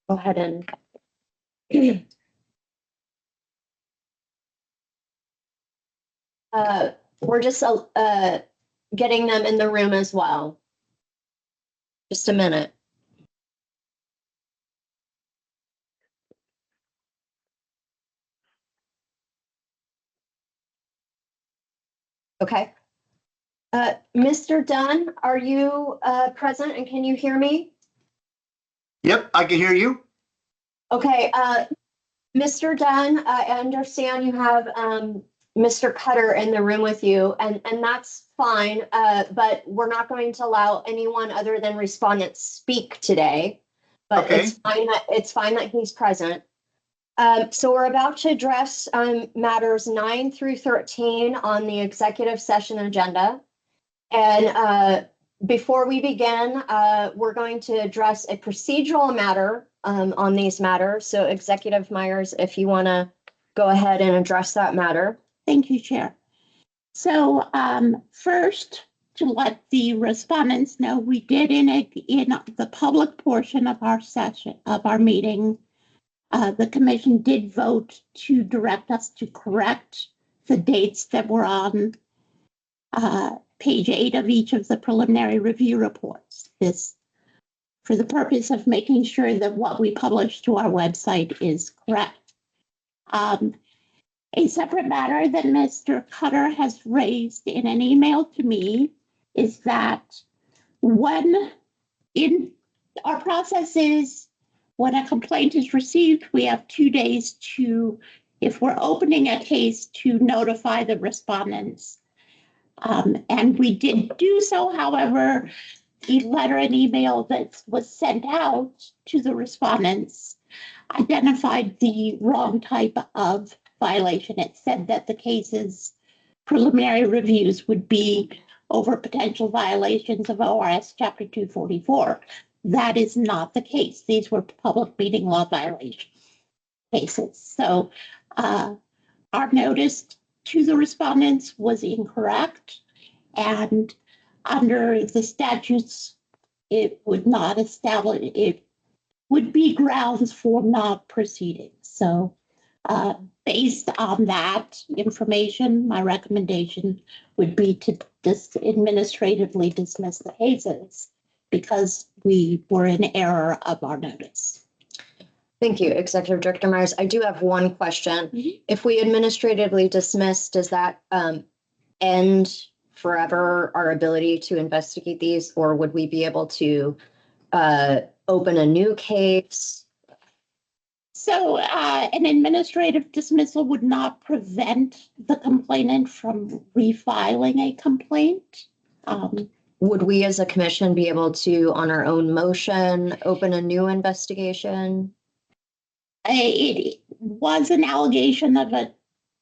Speaker 2: Go ahead and. We're just getting them in the room as well. Just a minute. Okay. Mr. Dunn, are you present and can you hear me?
Speaker 18: Yep, I can hear you.
Speaker 2: Okay, Mr. Dunn, I understand you have Mr. Cutter in the room with you, and that's fine, but we're not going to allow anyone other than respondents speak today. But
Speaker 18: Okay.
Speaker 2: It's fine that he's present. So we're about to address matters 9 through 13 on the executive session agenda. And before we begin, we're going to address a procedural matter on these matters. So Executive Myers, if you want to go ahead and address that matter.
Speaker 7: Thank you, Chair. So first, to let the respondents know, we did in the public portion of our session, of our meeting, the commission did vote to direct us to correct the dates that were on page 8 of each of the preliminary review reports. This for the purpose of making sure that what we publish to our website is correct. A separate matter that Mr. Cutter has raised in an email to me is that when in our process is when a complaint is received, we have 2 days to, if we're opening a case, to notify the respondents. And we did do so, however, the letter and email that was sent out to the respondents identified the wrong type of violation. It said that the case's preliminary reviews would be over potential violations of ORS Chapter 244. That is not the case. These were public meeting law violation cases. So our notice to the respondents was incorrect, and under the statutes, it would not establish, it would be grounds for not proceeding. So based on that information, my recommendation would be to just administratively dismiss the cases because we were in error of our notice.
Speaker 2: Thank you, Executive Director Myers. I do have one question. If we administratively dismiss, does that end forever our ability to investigate these, or would we be able to open a new case?
Speaker 7: So an administrative dismissal would not prevent the complainant from refiling a complaint.
Speaker 2: Would we as a commission be able to, on our own motion, open a new investigation?
Speaker 7: It was an allegation of a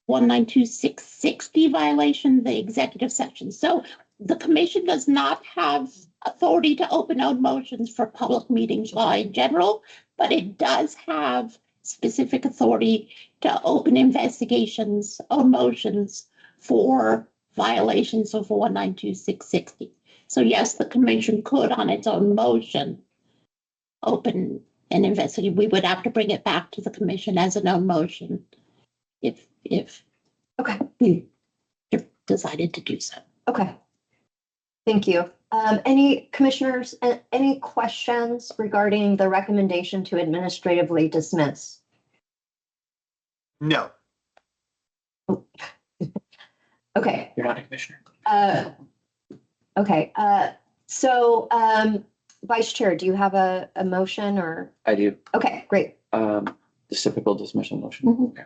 Speaker 7: 192.660 violation, the executive section. So the commission does not have authority to open own motions for public meetings law in general, but it does have specific authority to open investigations on motions for violations of 192.660. So yes, the commission could on its own motion open an investigation. We would have to bring it back to the commission as an own motion if
Speaker 2: okay,
Speaker 7: we decided to do so.
Speaker 2: Okay. Thank you. Any commissioners, any questions regarding the recommendation to administratively dismiss?
Speaker 18: No.
Speaker 2: Okay.
Speaker 3: You're not a commissioner.
Speaker 2: Okay. So Vice Chair, do you have a motion or?
Speaker 3: I do.
Speaker 2: Okay, great.
Speaker 3: The typical dismissal motion. Okay.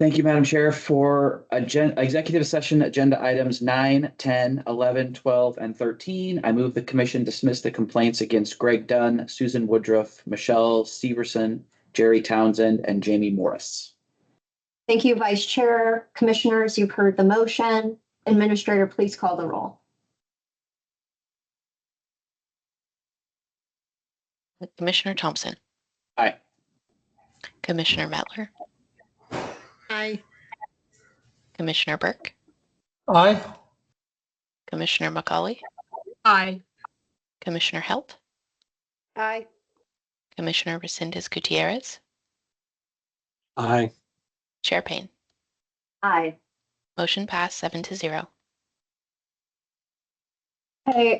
Speaker 3: Thank you, Madam Chair. For executive session agenda items 9, 10, 11, 12, and 13, I move the commission dismiss the complaints against Greg Dunn, Susan Woodruff, Michelle Severson, Jerry Townsend, and Jamie Morris.
Speaker 2: Thank you, Vice Chair. Commissioners, you've heard the motion. Administrator, please call the roll.
Speaker 4: Commissioner Thompson,
Speaker 3: Aye.
Speaker 4: Commissioner Mettler,
Speaker 10: Aye.
Speaker 4: Commissioner Burke,
Speaker 14: Aye.
Speaker 4: Commissioner McCauley,
Speaker 11: Aye.
Speaker 4: Commissioner Helt,
Speaker 8: Aye.
Speaker 4: Commissioner Resendez Gutierrez,
Speaker 14: Aye.
Speaker 4: Chair Payne.
Speaker 2: Aye.
Speaker 4: Motion passed 7-0.
Speaker 2: Okay,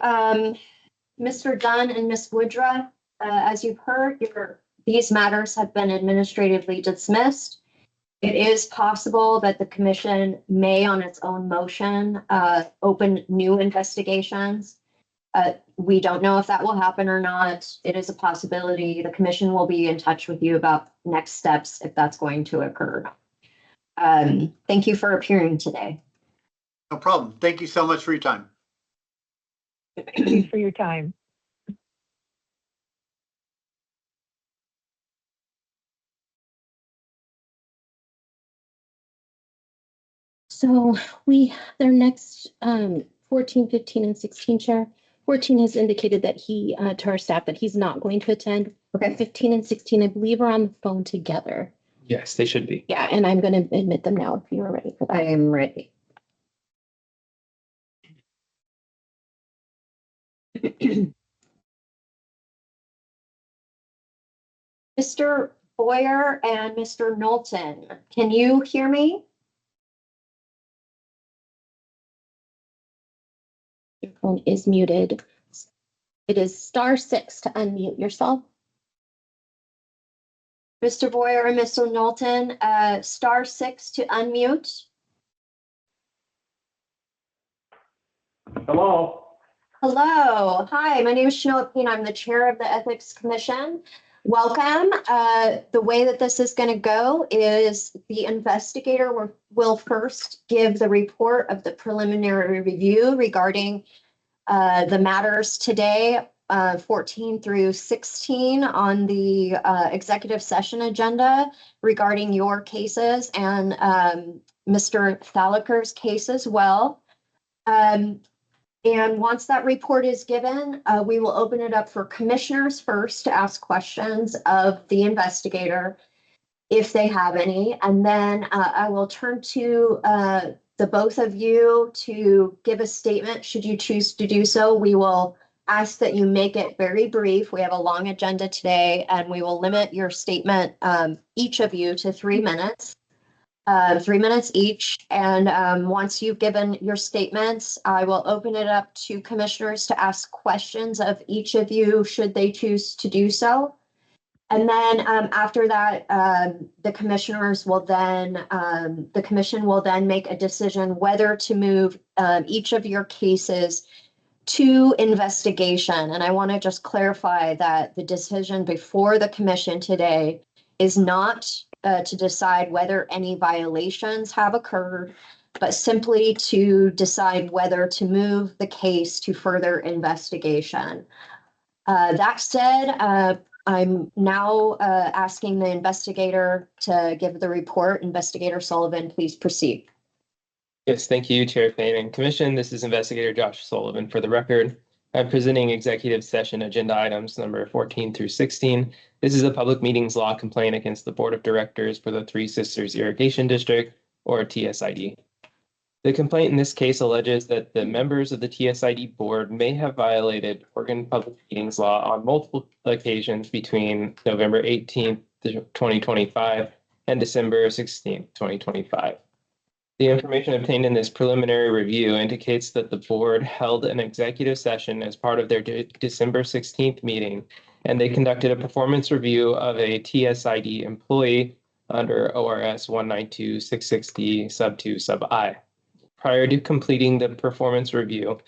Speaker 2: Mr. Dunn and Ms. Woodruff, as you've heard, these matters have been administratively dismissed. It is possible that the commission may, on its own motion, open new investigations. We don't know if that will happen or not. It is a possibility. The commission will be in touch with you about next steps if that's going to occur. Thank you for appearing today.
Speaker 18: No problem. Thank you so much for your time.
Speaker 17: Thank you for your time.
Speaker 1: So their next 14, 15, and 16 chair. 14 has indicated that to our staff that he's not going to attend.
Speaker 2: Okay.
Speaker 1: 15 and 16, I believe, are on the phone together.
Speaker 6: Yes, they should be.
Speaker 1: Yeah, and I'm going to admit them now if you are ready for that.
Speaker 2: I am ready. Mr. Boyer and Mr. Knowlton, can you hear me?
Speaker 1: Your phone is muted. It is *6 to unmute yourself.
Speaker 2: Mr. Boyer and Mr. Knowlton, *6 to unmute.
Speaker 14: Hello.
Speaker 2: Hello. Hi, my name is Shanoa Payne. I'm the chair of the Ethics Commission. Welcome. The way that this is going to go is the investigator will first give the report of the preliminary review regarding the matters today, 14 through 16 on the executive session agenda regarding your cases and Mr. Thalaker's case as well. And once that report is given, we will open it up for commissioners first to ask questions of the investigator if they have any. And then I will turn to the both of you to give a statement should you choose to do so. We will ask that you make it very brief. We have a long agenda today and we will limit your statement, each of you, to 3 minutes. 3 minutes each. And once you've given your statements, I will open it up to commissioners to ask questions of each of you should they choose to do so. And then after that, the commission will then make a decision whether to move each of your cases to investigation. And I want to just clarify that the decision before the commission today is not to decide whether any violations have occurred, but simply to decide whether to move the case to further investigation. That said, I'm now asking the investigator to give the report. Investigator Sullivan, please proceed.
Speaker 6: Yes, thank you, Chair Payne and Commission. This is Investigator Josh Sullivan for the record. I'm presenting executive session agenda items number 14 through 16. This is a public meetings law complaint against the Board of Directors for the Three Sisters Irrigation District, or TSID. The complaint in this case alleges that the members of the TSID board may have violated Oregon Public Meetings Law on multiple occasions between November 18th, 2025 and December 16th, 2025. The information obtained in this preliminary review indicates that the board held an executive session as part of their December 16th meeting, and they conducted a performance review of a TSID employee under ORS 192-660 sub 2 sub I. Prior to completing the performance review,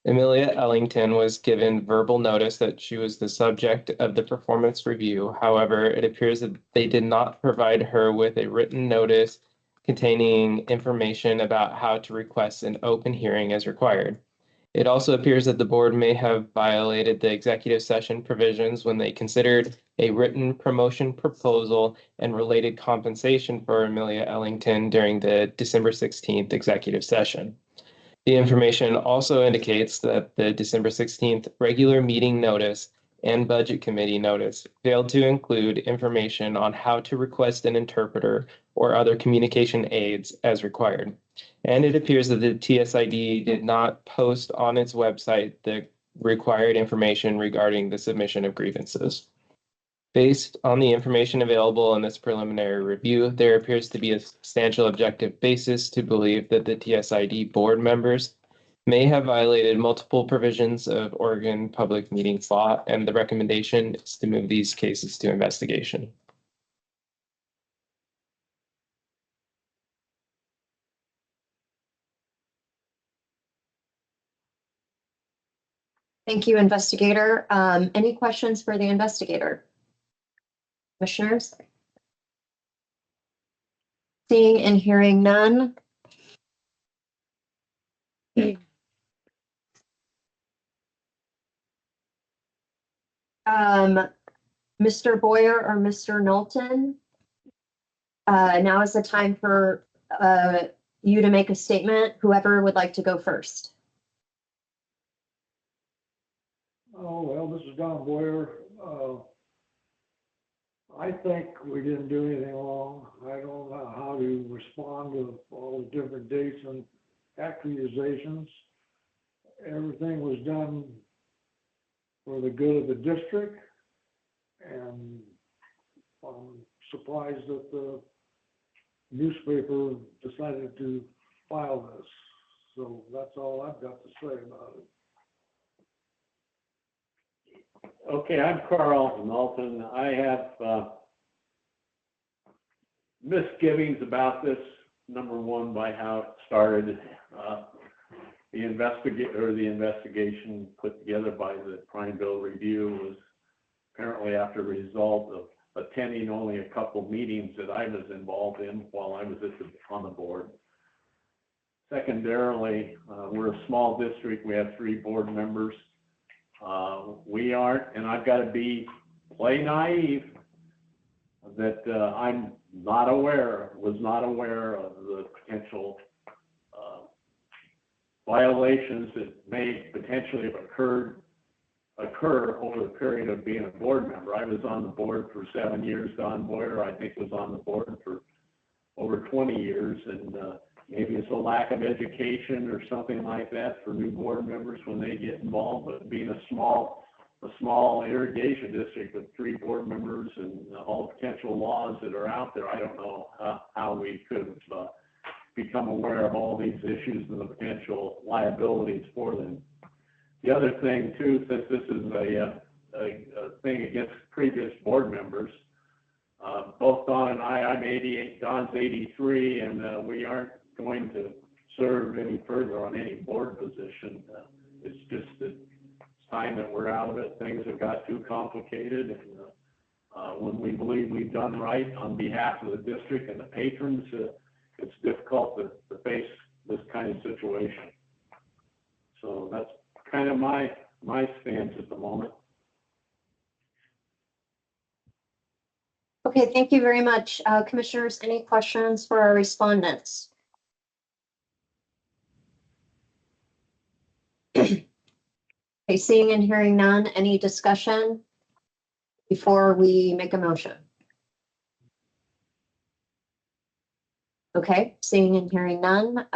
Speaker 6: Amelia Ellington was given verbal notice that she was the subject of the performance review. However, it appears that they did not provide her with a written notice containing information about how to request an open hearing as required. It also appears that the board may have violated the executive session provisions when they considered a written promotion proposal and related compensation for Amelia Ellington during the December 16th executive session. The information also indicates that the December 16th regular meeting notice and budget committee notice failed to include information on how to request an interpreter or other communication aids as required. And it appears that the TSID did not post on its website the required information regarding the submission of grievances. Based on the information available in this preliminary review, there appears to be a substantial objective basis to believe that the TSID board members may have violated multiple provisions of Oregon Public Meetings Law, and the recommendation is to move these cases to investigation.
Speaker 2: Thank you, investigator. Any questions for the investigator? Commissioners? Seeing and hearing none. Mr. Boyer or Mr. Knowlton? Now is the time for you to make a statement. Whoever would like to go first.
Speaker 19: Oh, well, this is Don Boyer. I think we didn't do anything wrong. I don't know how to respond to all the different dates and accusations. Everything was done for the good of the district, and I'm surprised that the newspaper decided to file this. So that's all I've got to say about it.
Speaker 20: Okay, I'm Carl Knowlton. I have misgivings about this. Number one, by how it started. The investigation put together by the Prineville Review was apparently after a result of attending only a couple meetings that I was involved in while I was on the board. Secondarily, we're a small district. We have 3 board members. We aren't, and I've got to play naive, that I'm was not aware of the potential violations that may potentially have occur over the period of being a board member. I was on the board for 7 years. Don Boyer, I think, was on the board for over 20 years, and maybe it's a lack of education or something like that for new board members when they get involved. But being a small irrigation district with 3 board members and all the potential laws that are out there, I don't know how we could have become aware of all these issues and the potential liabilities for them. The other thing too, since this is a thing against previous board members, both Don and I'm 88, Don's 83, and we aren't going to serve any further on any board position. It's just that it's time that we're out of it. Things have got too complicated, and when we believe we've done right on behalf of the district and the patrons, it's difficult to face this kind of situation. So that's kind of my stance at the moment.
Speaker 2: Okay, thank you very much. Commissioners, any questions for our respondents? Okay, seeing and hearing none, any discussion before we make a motion? Okay, seeing and hearing none.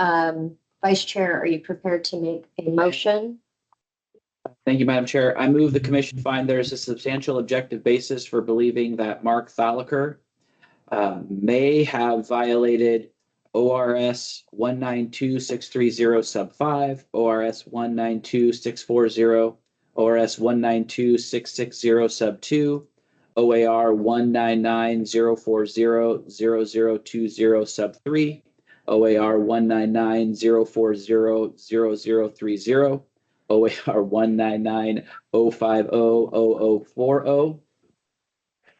Speaker 2: Vice Chair, are you prepared to make a motion?
Speaker 3: Thank you, Madam Chair. I move the commission find there is a substantial objective basis for believing that Mark Thalacker may have violated ORS 192630 sub 5, ORS 192640, ORS 192660 sub 2, OAR 19904000020 sub 3, OAR 19904000030, OAR 19905000040,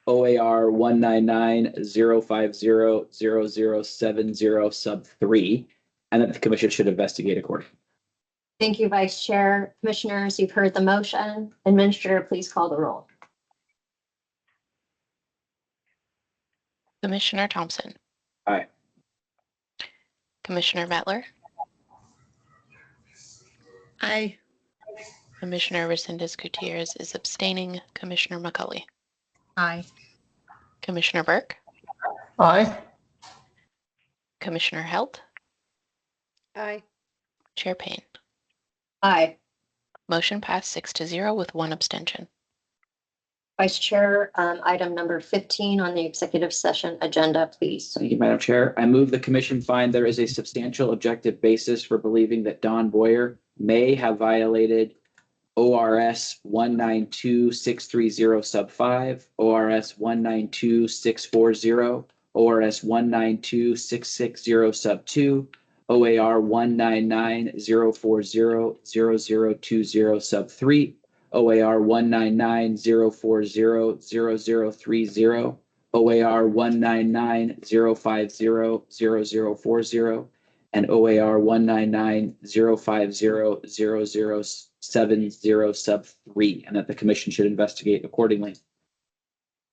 Speaker 3: OAR 199-050-0070 sub 3, and that the commission should investigate accordingly.
Speaker 2: Thank you, Vice Chair. Commissioners, you've heard the motion. Administrator, please call the roll.
Speaker 4: Commissioner Thompson,
Speaker 3: Aye.
Speaker 4: Commissioner Mettler,
Speaker 10: Aye.
Speaker 4: Commissioner Resendez Gutierrez is abstaining. Commissioner McCully,
Speaker 11: Aye.
Speaker 4: Commissioner Burke,
Speaker 14: Aye.
Speaker 4: Commissioner Helt,
Speaker 8: Aye.
Speaker 4: Chair Payne.
Speaker 2: Aye.
Speaker 4: Motion passed 6-0 with 1 abstention.
Speaker 2: Vice Chair, item number 15 on the executive session agenda, please.
Speaker 3: Thank you, Madam Chair. I move the commission find there is a substantial objective basis for believing that Don Boyer may have violated ORS 192-630 sub 5, ORS 192-640, ORS 192-660 sub 2, OAR 199-040-0020 sub 3, OAR 199-040-0030, OAR 199-050-0040, and OAR 199-050-0070 sub 3, and that the commission should investigate accordingly.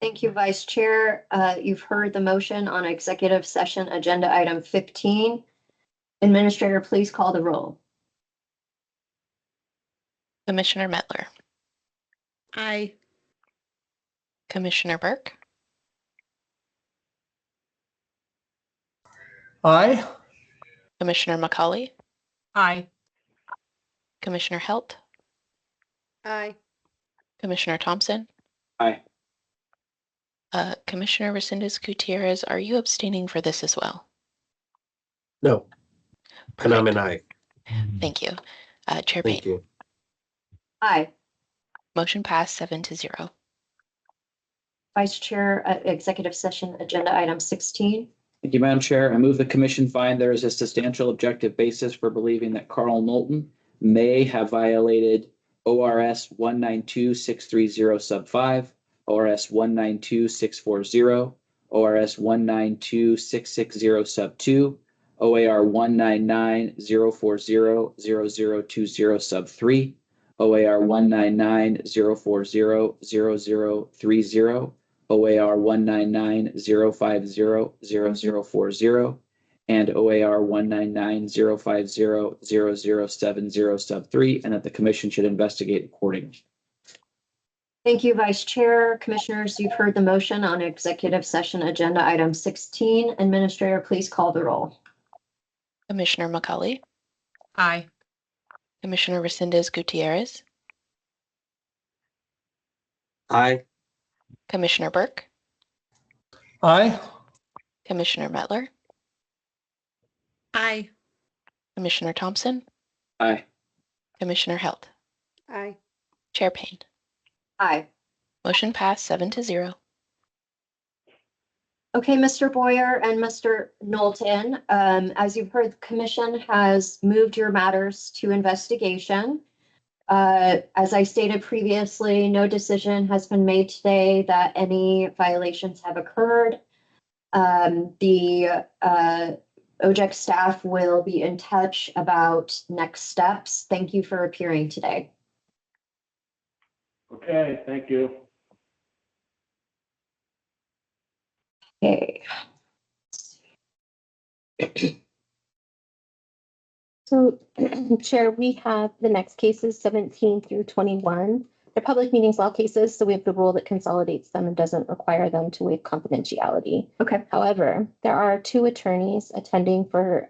Speaker 2: Thank you, Vice Chair. You've heard the motion on executive session agenda item 15. Administrator, please call the roll.
Speaker 4: Commissioner Mettler,
Speaker 10: Aye.
Speaker 4: Commissioner Burke,
Speaker 14: Aye.
Speaker 4: Commissioner McCully,
Speaker 11: Aye.
Speaker 4: Commissioner Helt,
Speaker 8: Aye.
Speaker 4: Commissioner Thompson,
Speaker 3: Aye.
Speaker 4: Commissioner Resendez Gutierrez, are you abstaining for this as well?
Speaker 14: No. And I'm an aye.
Speaker 4: Thank you. Chair
Speaker 14: Thank
Speaker 4: Payne.
Speaker 14: you.
Speaker 2: Aye.
Speaker 4: Motion passed 7-0.
Speaker 2: Vice Chair, executive session agenda item 16.
Speaker 3: Thank you, Madam Chair. I move the commission find there is a substantial objective basis for believing that Carl Knowlton may have violated ORS 192-630 sub 5, ORS 192-640, ORS 192-660 sub 2, OAR 199-040-0020 sub 3, OAR 199-040-0030, OAR 199-050-0040, and OAR 199-050-0070 sub 3, and that the commission should investigate accordingly.
Speaker 2: Thank you, Vice Chair. Commissioners, you've heard the motion on executive session agenda item 16. Administrator, please call the roll.
Speaker 4: Commissioner McCully,
Speaker 11: Aye.
Speaker 4: Commissioner Resendez Gutierrez,
Speaker 14: Aye.
Speaker 4: Commissioner Burke,
Speaker 14: Aye.
Speaker 4: Commissioner Mettler,
Speaker 10: Aye.
Speaker 4: Commissioner Thompson,
Speaker 3: Aye.
Speaker 4: Commissioner Helt,
Speaker 8: Aye.
Speaker 4: Chair Payne.
Speaker 2: Aye.
Speaker 4: Motion passed 7-0.
Speaker 2: Okay, Mr. Boyer and Mr. Knowlton, as you've heard, the commission has moved your matters to investigation. As I stated previously, no decision has been made today that any violations have occurred. The OGEC staff will be in touch about next steps. Thank you for appearing today.
Speaker 20: Okay, thank you.
Speaker 2: Okay.
Speaker 1: So, Chair, we have the next cases 17 through 21. They're public meetings law cases, so we have the rule that consolidates them and doesn't require them to waive confidentiality.
Speaker 2: Okay.
Speaker 1: However, there are 2 attorneys attending for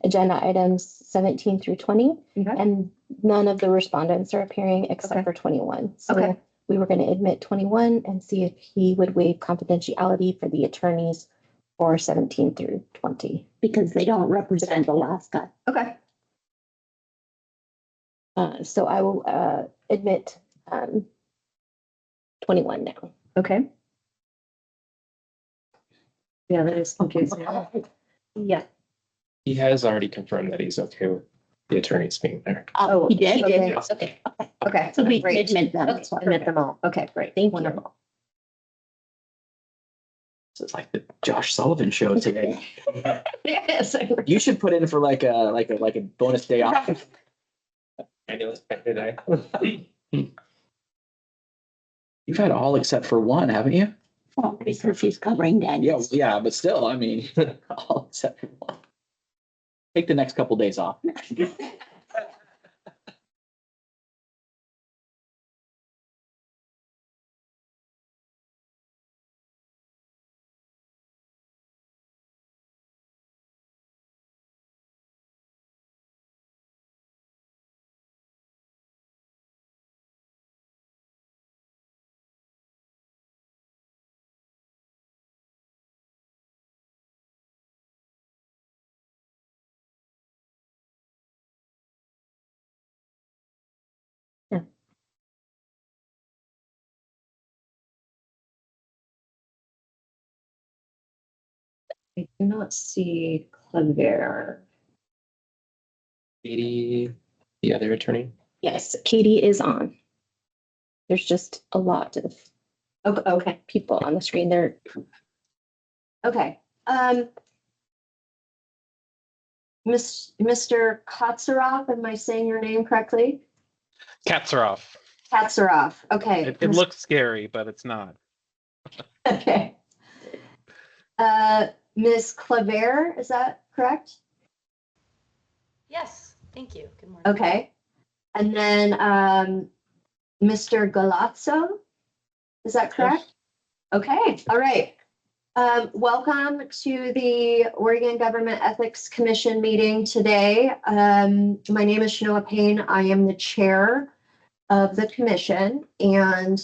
Speaker 1: agenda items 17 through 20, and none of the respondents are appearing except for 21. So we were going to admit 21 and see if he would waive confidentiality for the attorneys for 17 through 20.
Speaker 7: Because they don't represent Alaska.
Speaker 2: Okay.
Speaker 1: So I will admit 21 now.
Speaker 2: Okay. Yeah, that is confusing.
Speaker 1: Yeah.
Speaker 6: He has already confirmed that he's okay with the attorneys being there.
Speaker 2: Oh,
Speaker 7: He did?
Speaker 2: Okay.
Speaker 1: Okay.
Speaker 2: Okay.
Speaker 7: So we can
Speaker 2: Great.
Speaker 7: admit them.
Speaker 2: Okay, admit them all. Okay, great.
Speaker 1: Thank you.
Speaker 2: Wonderful.
Speaker 3: So it's like the Josh Sullivan show today.
Speaker 2: Yes.
Speaker 3: You should put in for like a bonus day off.
Speaker 6: I know it's better than
Speaker 3: You've had all except for one, haven't you?
Speaker 7: Well, because he's covering Daniel.
Speaker 3: Yeah, but still, I mean, all except for one. Take the next couple days off.
Speaker 2: I do not see Claire.
Speaker 6: Katie, the other attorney.
Speaker 1: Yes, Katie is on. There's just a lot of
Speaker 2: Okay.
Speaker 1: people on the screen. They're
Speaker 2: Okay. Mr. Katsaroff, am I saying your name correctly?
Speaker 21: Katsaroff.
Speaker 2: Katsaroff. Okay.
Speaker 21: It looks scary, but it's not.
Speaker 2: Okay. Ms. Claver, is that correct?
Speaker 22: Yes, thank you. Good morning.
Speaker 2: Okay. And then Mr. Galazzo, is that correct? Okay, all right. Welcome to the Oregon Government Ethics Commission meeting today. My name is Shanoa Payne. I am the chair of the commission. And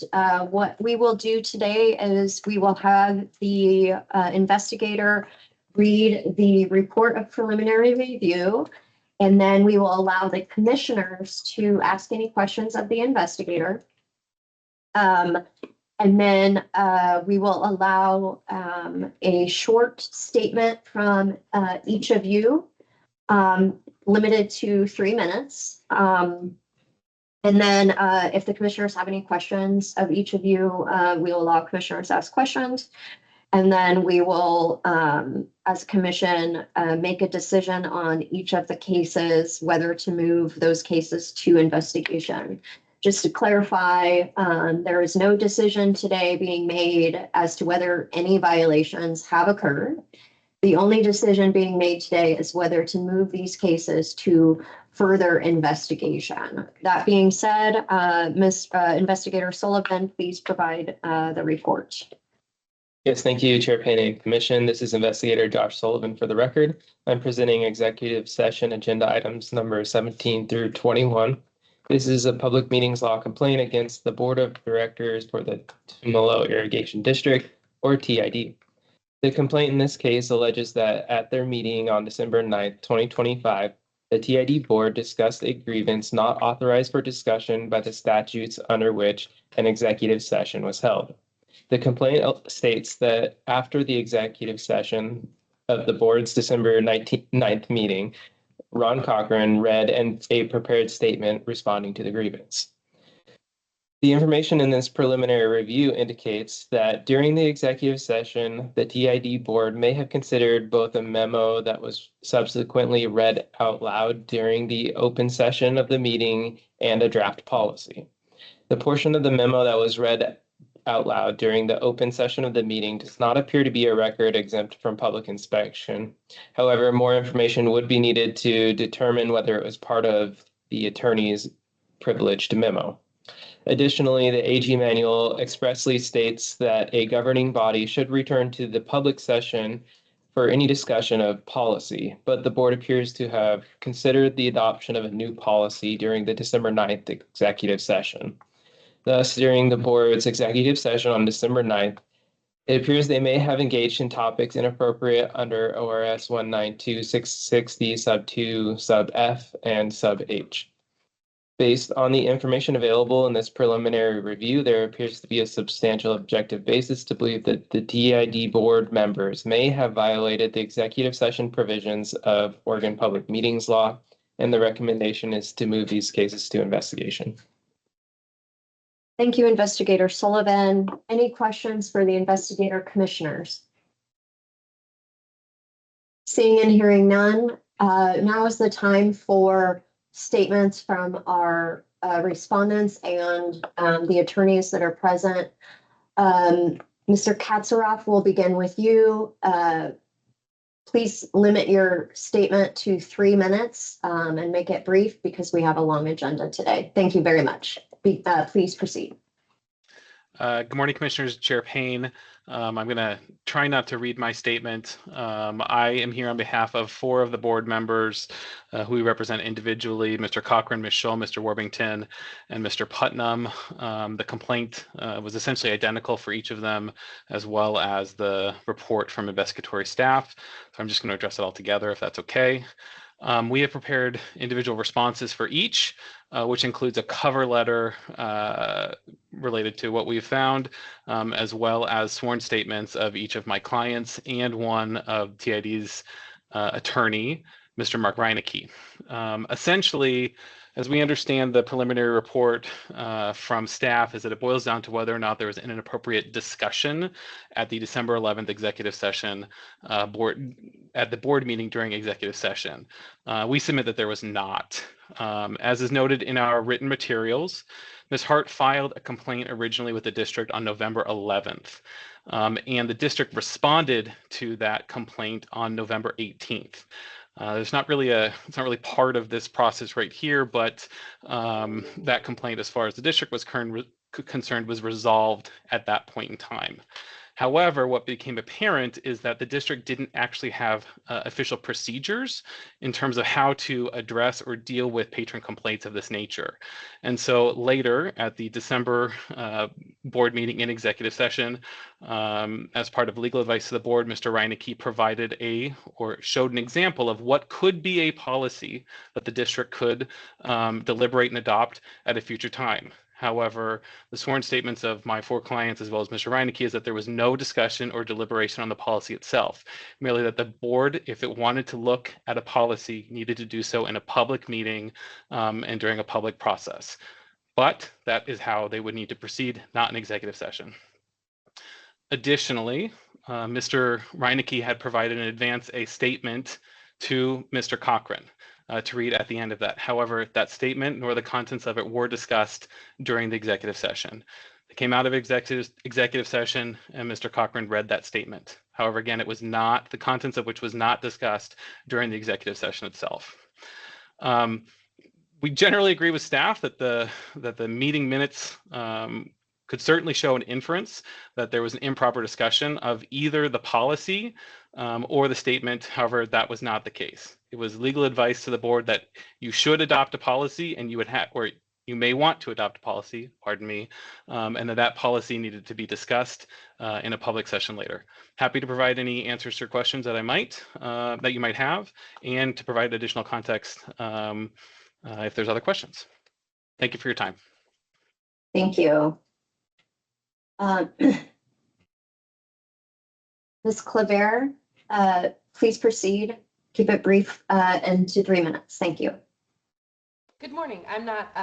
Speaker 2: what we will do today is we will have the investigator read the report of preliminary review. And then we will allow the commissioners to ask any questions of the investigator. And then we will allow a short statement from each of you, limited to 3 minutes. And then if the commissioners have any questions of each of you, we will allow commissioners to ask questions. And then we will, as a commission, make a decision on each of the cases, whether to move those cases to investigation. Just to clarify, there is no decision today being made as to whether any violations have occurred. The only decision being made today is whether to move these cases to further investigation. That being said, Investigator Sullivan, please provide the report.
Speaker 6: Yes, thank you, Chair Payne and Commission. This is Investigator Josh Sullivan for the record. I'm presenting executive session agenda items number 17 through 21. This is a public meetings law complaint against the Board of Directors for the Tumalo Irrigation District, or TID. The complaint in this case alleges that at their meeting on December 9th, 2025, the TID board discussed a grievance not authorized for discussion by the statutes under which an executive session was held. The complaint states that after the executive session of the board's December 9th meeting, Ron Cochran read a prepared statement responding to the grievance. The information in this preliminary review indicates that during the executive session, the TID board may have considered both a memo that was subsequently read out loud during the open session of the meeting and a draft policy. The portion of the memo that was read out loud during the open session of the meeting does not appear to be a record exempt from public inspection. However, more information would be needed to determine whether it was part of the attorney's privileged memo. Additionally, the AG manual expressly states that a governing body should return to the public session for any discussion of policy, but the board appears to have considered the adoption of a new policy during the December 9th executive session. Thus, during the board's executive session on December 9th, it appears they may have engaged in topics inappropriate under ORS 192-660 sub 2 sub F and sub H. Based on the information available in this preliminary review, there appears to be a substantial objective basis to believe that the TID board members may have violated the executive session provisions of Oregon Public Meetings Law, and the recommendation is to move these cases to investigation.
Speaker 2: Thank you, Investigator Sullivan. Any questions for the investigator commissioners? Seeing and hearing none, now is the time for statements from our respondents and the attorneys that are present. Mr. Katsaroff, we'll begin with you. Please limit your statement to 3 minutes and make it brief because we have a long agenda today. Thank you very much. Please proceed.
Speaker 21: Good morning, Commissioners. Chair Payne. I'm going to try not to read my statement. I am here on behalf of 4 of the board members who we represent individually, Mr. Cochran, Ms. Schull, Mr. Worthington, and Mr. Putnam. The complaint was essentially identical for each of them, as well as the report from investigatory staff. So I'm just going to address it all together, if that's okay. We have prepared individual responses for each, which includes a cover letter related to what we've found, as well as sworn statements of each of my clients and one of TID's attorney, Mr. Mark Reinecke. Essentially, as we understand the preliminary report from staff, is that it boils down to whether or not there was an inappropriate discussion at the December 11th executive session at the board meeting during executive session. We submit that there was not. As is noted in our written materials, Ms. Hart filed a complaint originally with the district on November 11th, and the district responded to that complaint on November 18th. It's not really part of this process right here, but that complaint, as far as the district was concerned, was resolved at that point in time. However, what became apparent is that the district didn't actually have official procedures in terms of how to address or deal with patron complaints of this nature. And so later at the December board meeting in executive session, as part of legal advice to the board, Mr. Reinecke provided showed an example of what could be a policy that the district could deliberate and adopt at a future time. However, the sworn statements of my 4 clients, as well as Mr. Reinecke, is that there was no discussion or deliberation on the policy itself, merely that the board, if it wanted to look at a policy, needed to do so in a public meeting and during a public process. But that is how they would need to proceed, not an executive session. Additionally, Mr. Reinecke had provided in advance a statement to Mr. Cochran to read at the end of that. However, that statement nor the contents of it were discussed during the executive session. It came out of executive session and Mr. Cochran read that statement. However, again, it was not, the contents of which was not discussed during the executive session itself. We generally agree with staff that the meeting minutes could certainly show an inference that there was an improper discussion of either the policy or the statement. However, that was not the case. It was legal advice to the board that you should adopt a policy and you would have, or you may want to adopt a policy, pardon me, and that policy needed to be discussed in a public session later. Happy to provide any answers to your questions that you might have, and to provide additional context if there's other questions. Thank you for your time.
Speaker 2: Thank you. Ms. Claver, please proceed. Keep it brief and to 3 minutes. Thank you.
Speaker 9: Good morning. I'm not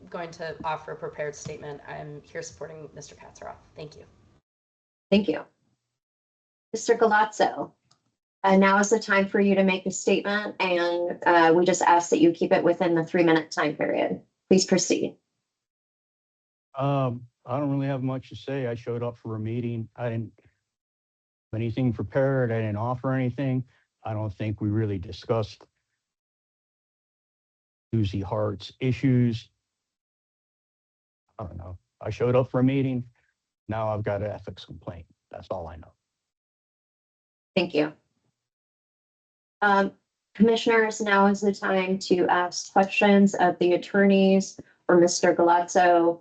Speaker 9: going to offer a prepared statement. I'm here supporting Mr. Katsaroff. Thank you.
Speaker 2: Thank you. Mr. Galazzo, now is the time for you to make a statement, and we just ask that you keep it within the 3-minute time period. Please proceed.
Speaker 22: I don't really have much to say. I showed up for a meeting. I didn't have anything prepared. I didn't offer anything. I don't think we really discussed Susie Hart's issues. I don't know. I showed up for a meeting. Now I've got an ethics complaint. That's all I know.
Speaker 2: Thank you. Commissioners, now is the time to ask questions of the attorneys or Mr. Galazzo.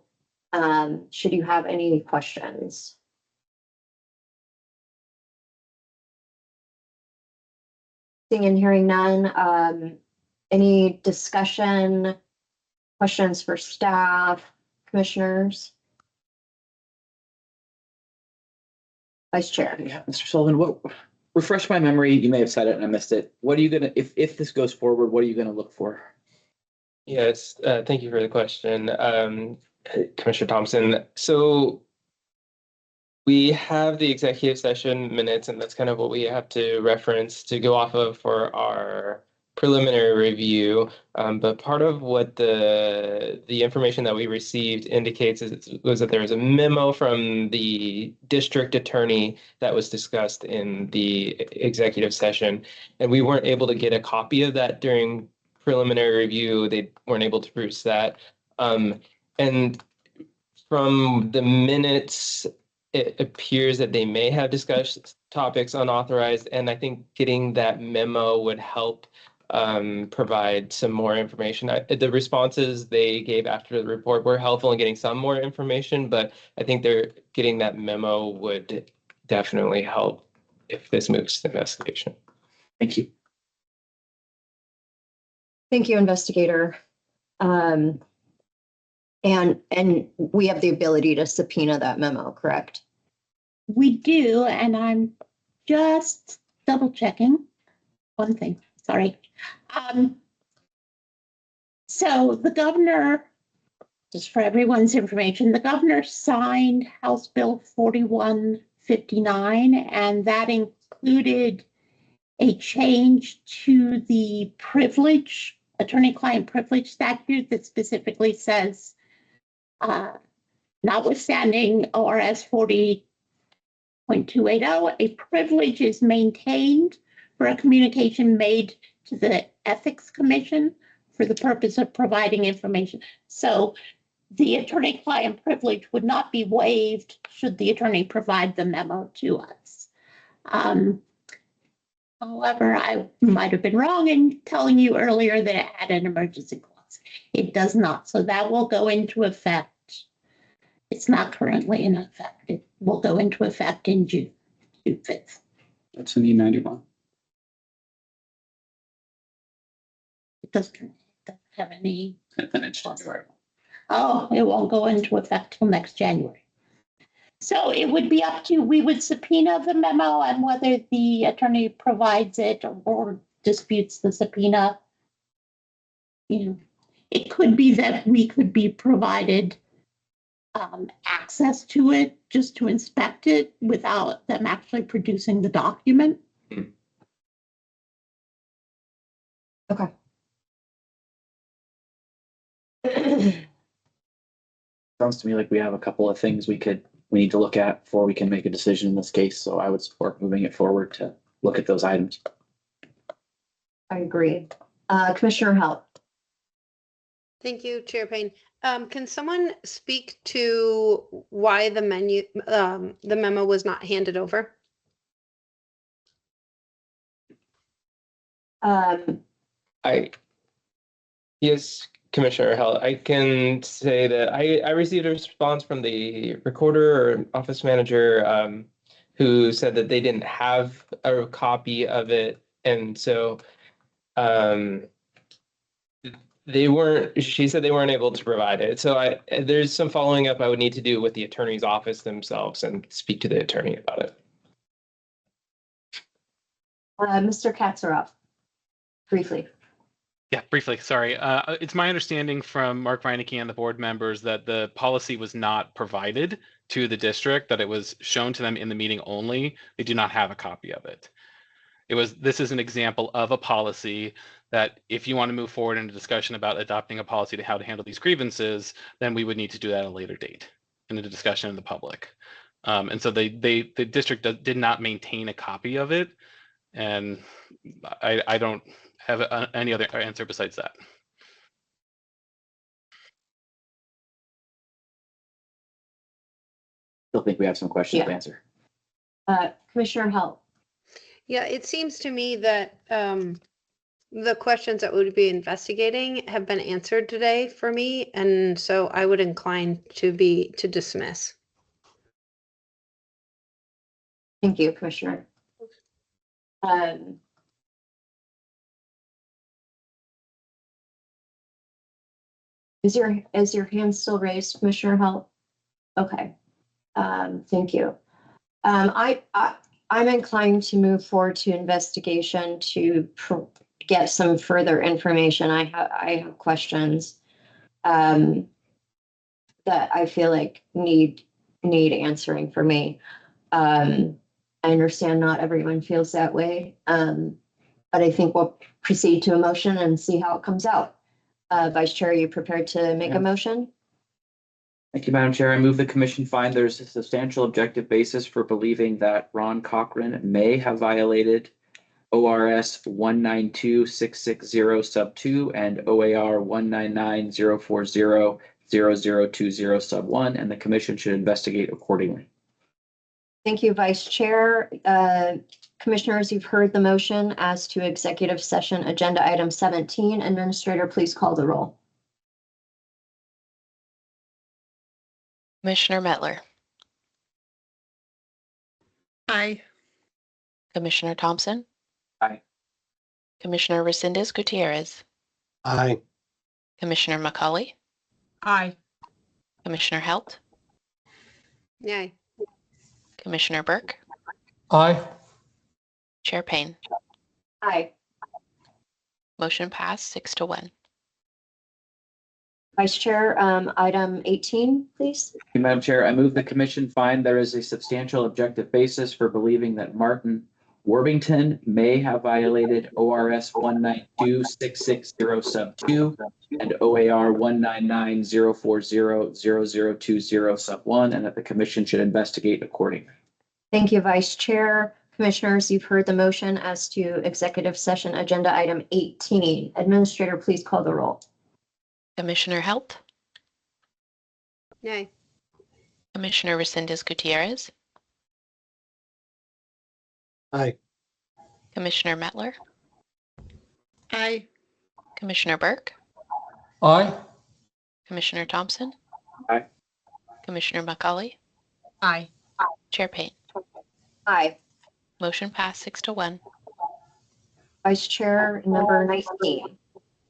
Speaker 2: Should you have any questions? Seeing and hearing none, any discussion, questions for staff, commissioners? Vice Chair.
Speaker 3: Yeah, Mr. Sullivan, refresh my memory. You may have said it and I missed it. What are you gonna, if this goes forward, what are you gonna look for?
Speaker 6: Yes, thank you for the question, Commissioner Thompson. So We have the executive session minutes, and that's kind of what we have to reference to go off of for our preliminary review. But part of what the information that we received indicates was that there was a memo from the district attorney that was discussed in the executive session, and we weren't able to get a copy of that during preliminary review. They weren't able to produce that. And from the minutes, it appears that they may have discussed topics unauthorized, and I think getting that memo would help provide some more information. The responses they gave after the report were helpful in getting some more information, but I think getting that memo would definitely help if this moves to investigation.
Speaker 3: Thank you.
Speaker 2: Thank you, investigator. And we have the ability to subpoena that memo, correct?
Speaker 7: We do, and I'm just double checking one thing, sorry. So the governor, just for everyone's information, the governor signed House Bill 4159, and that included a change to the privilege, attorney-client privilege statute that specifically says, notwithstanding ORS 40.280, a privilege is maintained for a communication made to the Ethics Commission for the purpose of providing information. So the attorney-client privilege would not be waived should the attorney provide the memo to us. However, I might have been wrong in telling you earlier that it had an emergency clause. It does not. So that will go into effect. It's not currently in effect. It will go into effect in June 5th.
Speaker 3: That's an E91.
Speaker 7: It doesn't have any.
Speaker 3: And then it's January.
Speaker 7: Oh, it won't go into effect till next January. So it would be up to, we would subpoena the memo, and whether the attorney provides it or disputes the subpoena. You know, it could be that we could be provided access to it just to inspect it without them actually producing the document.
Speaker 2: Okay.
Speaker 3: Sounds to me like we have a couple of things we need to look at before we can make a decision in this case. So I would support moving it forward to look at those items.
Speaker 2: I agree. Commissioner Halt.
Speaker 8: Thank you, Chair Payne. Can someone speak to why the memo was not handed over?
Speaker 6: Yes, Commissioner Hell, I can say that I received a response from the recorder or office manager who said that they didn't have a copy of it. And so she said they weren't able to provide it. So there's some following up I would need to do with the attorney's office themselves and speak to the attorney about it.
Speaker 2: Mr. Katsaroff, briefly.
Speaker 21: Yeah, briefly, sorry. It's my understanding from Mark Reinecke and the board members that the policy was not provided to the district, that it was shown to them in the meeting only. They do not have a copy of it. This is an example of a policy that if you want to move forward in a discussion about adopting a policy to how to handle these grievances, then we would need to do that at a later date in a discussion in the public. And so the district did not maintain a copy of it. And I don't have any other answer besides that.
Speaker 3: Still think we have some questions to answer.
Speaker 2: Commissioner Halt.
Speaker 8: Yeah, it seems to me that the questions that would be investigating have been answered today for me, and so I would incline to dismiss.
Speaker 2: Thank you, Commissioner. Is your hand still raised, Commissioner Halt? Okay. Thank you. I'm inclined to move forward to investigation to get some further information. I have questions that I feel like need need answering for me. I understand not everyone feels that way. But I think we'll proceed to a motion and see how it comes out. Vice Chair, are you prepared to make a motion?
Speaker 3: Thank you, Madam Chair. I move the commission find there's a substantial objective basis for believing that Ron Cochran may have violated ORS 192.660 sub 2 and OAR 199.040.0020 sub 1, and the commission should investigate accordingly.
Speaker 2: Thank you, Vice Chair. Commissioners, you've heard the motion as to executive session agenda item 17. Administrator, please call the roll.
Speaker 4: Commissioner Mettler,
Speaker 10: Aye.
Speaker 4: Commissioner Thompson,
Speaker 3: Aye.
Speaker 4: Commissioner Resendez Gutierrez,
Speaker 14: Aye.
Speaker 4: Commissioner McCauley,
Speaker 11: Aye.
Speaker 4: Commissioner Halt,
Speaker 8: Yay.
Speaker 4: Commissioner Burke,
Speaker 19: Aye.
Speaker 4: Chair Payne.
Speaker 2: Aye.
Speaker 4: Motion passed 6-1.
Speaker 2: Vice Chair, item 18, please.
Speaker 3: Thank you, Madam Chair. I move the commission find there is a substantial objective basis for believing that Martin Worthington may have violated ORS 192.660 sub 2 and OAR 199.040.0020 sub 1, and that the commission should investigate accordingly.
Speaker 2: Thank you, Vice Chair. Commissioners, you've heard the motion as to executive session agenda item 18. Administrator, please call the roll.
Speaker 4: Commissioner Halt,
Speaker 8: Yay.
Speaker 4: Commissioner Resendez Gutierrez,
Speaker 14: Aye.
Speaker 4: Commissioner Mettler,
Speaker 10: Aye.
Speaker 4: Commissioner Burke,
Speaker 19: Aye.
Speaker 4: Commissioner Thompson,
Speaker 3: Aye.
Speaker 4: Commissioner McCauley,
Speaker 11: Aye.
Speaker 4: Chair Payne.
Speaker 2: Aye.
Speaker 4: Motion passed 6-1.
Speaker 2: Vice Chair, number 19.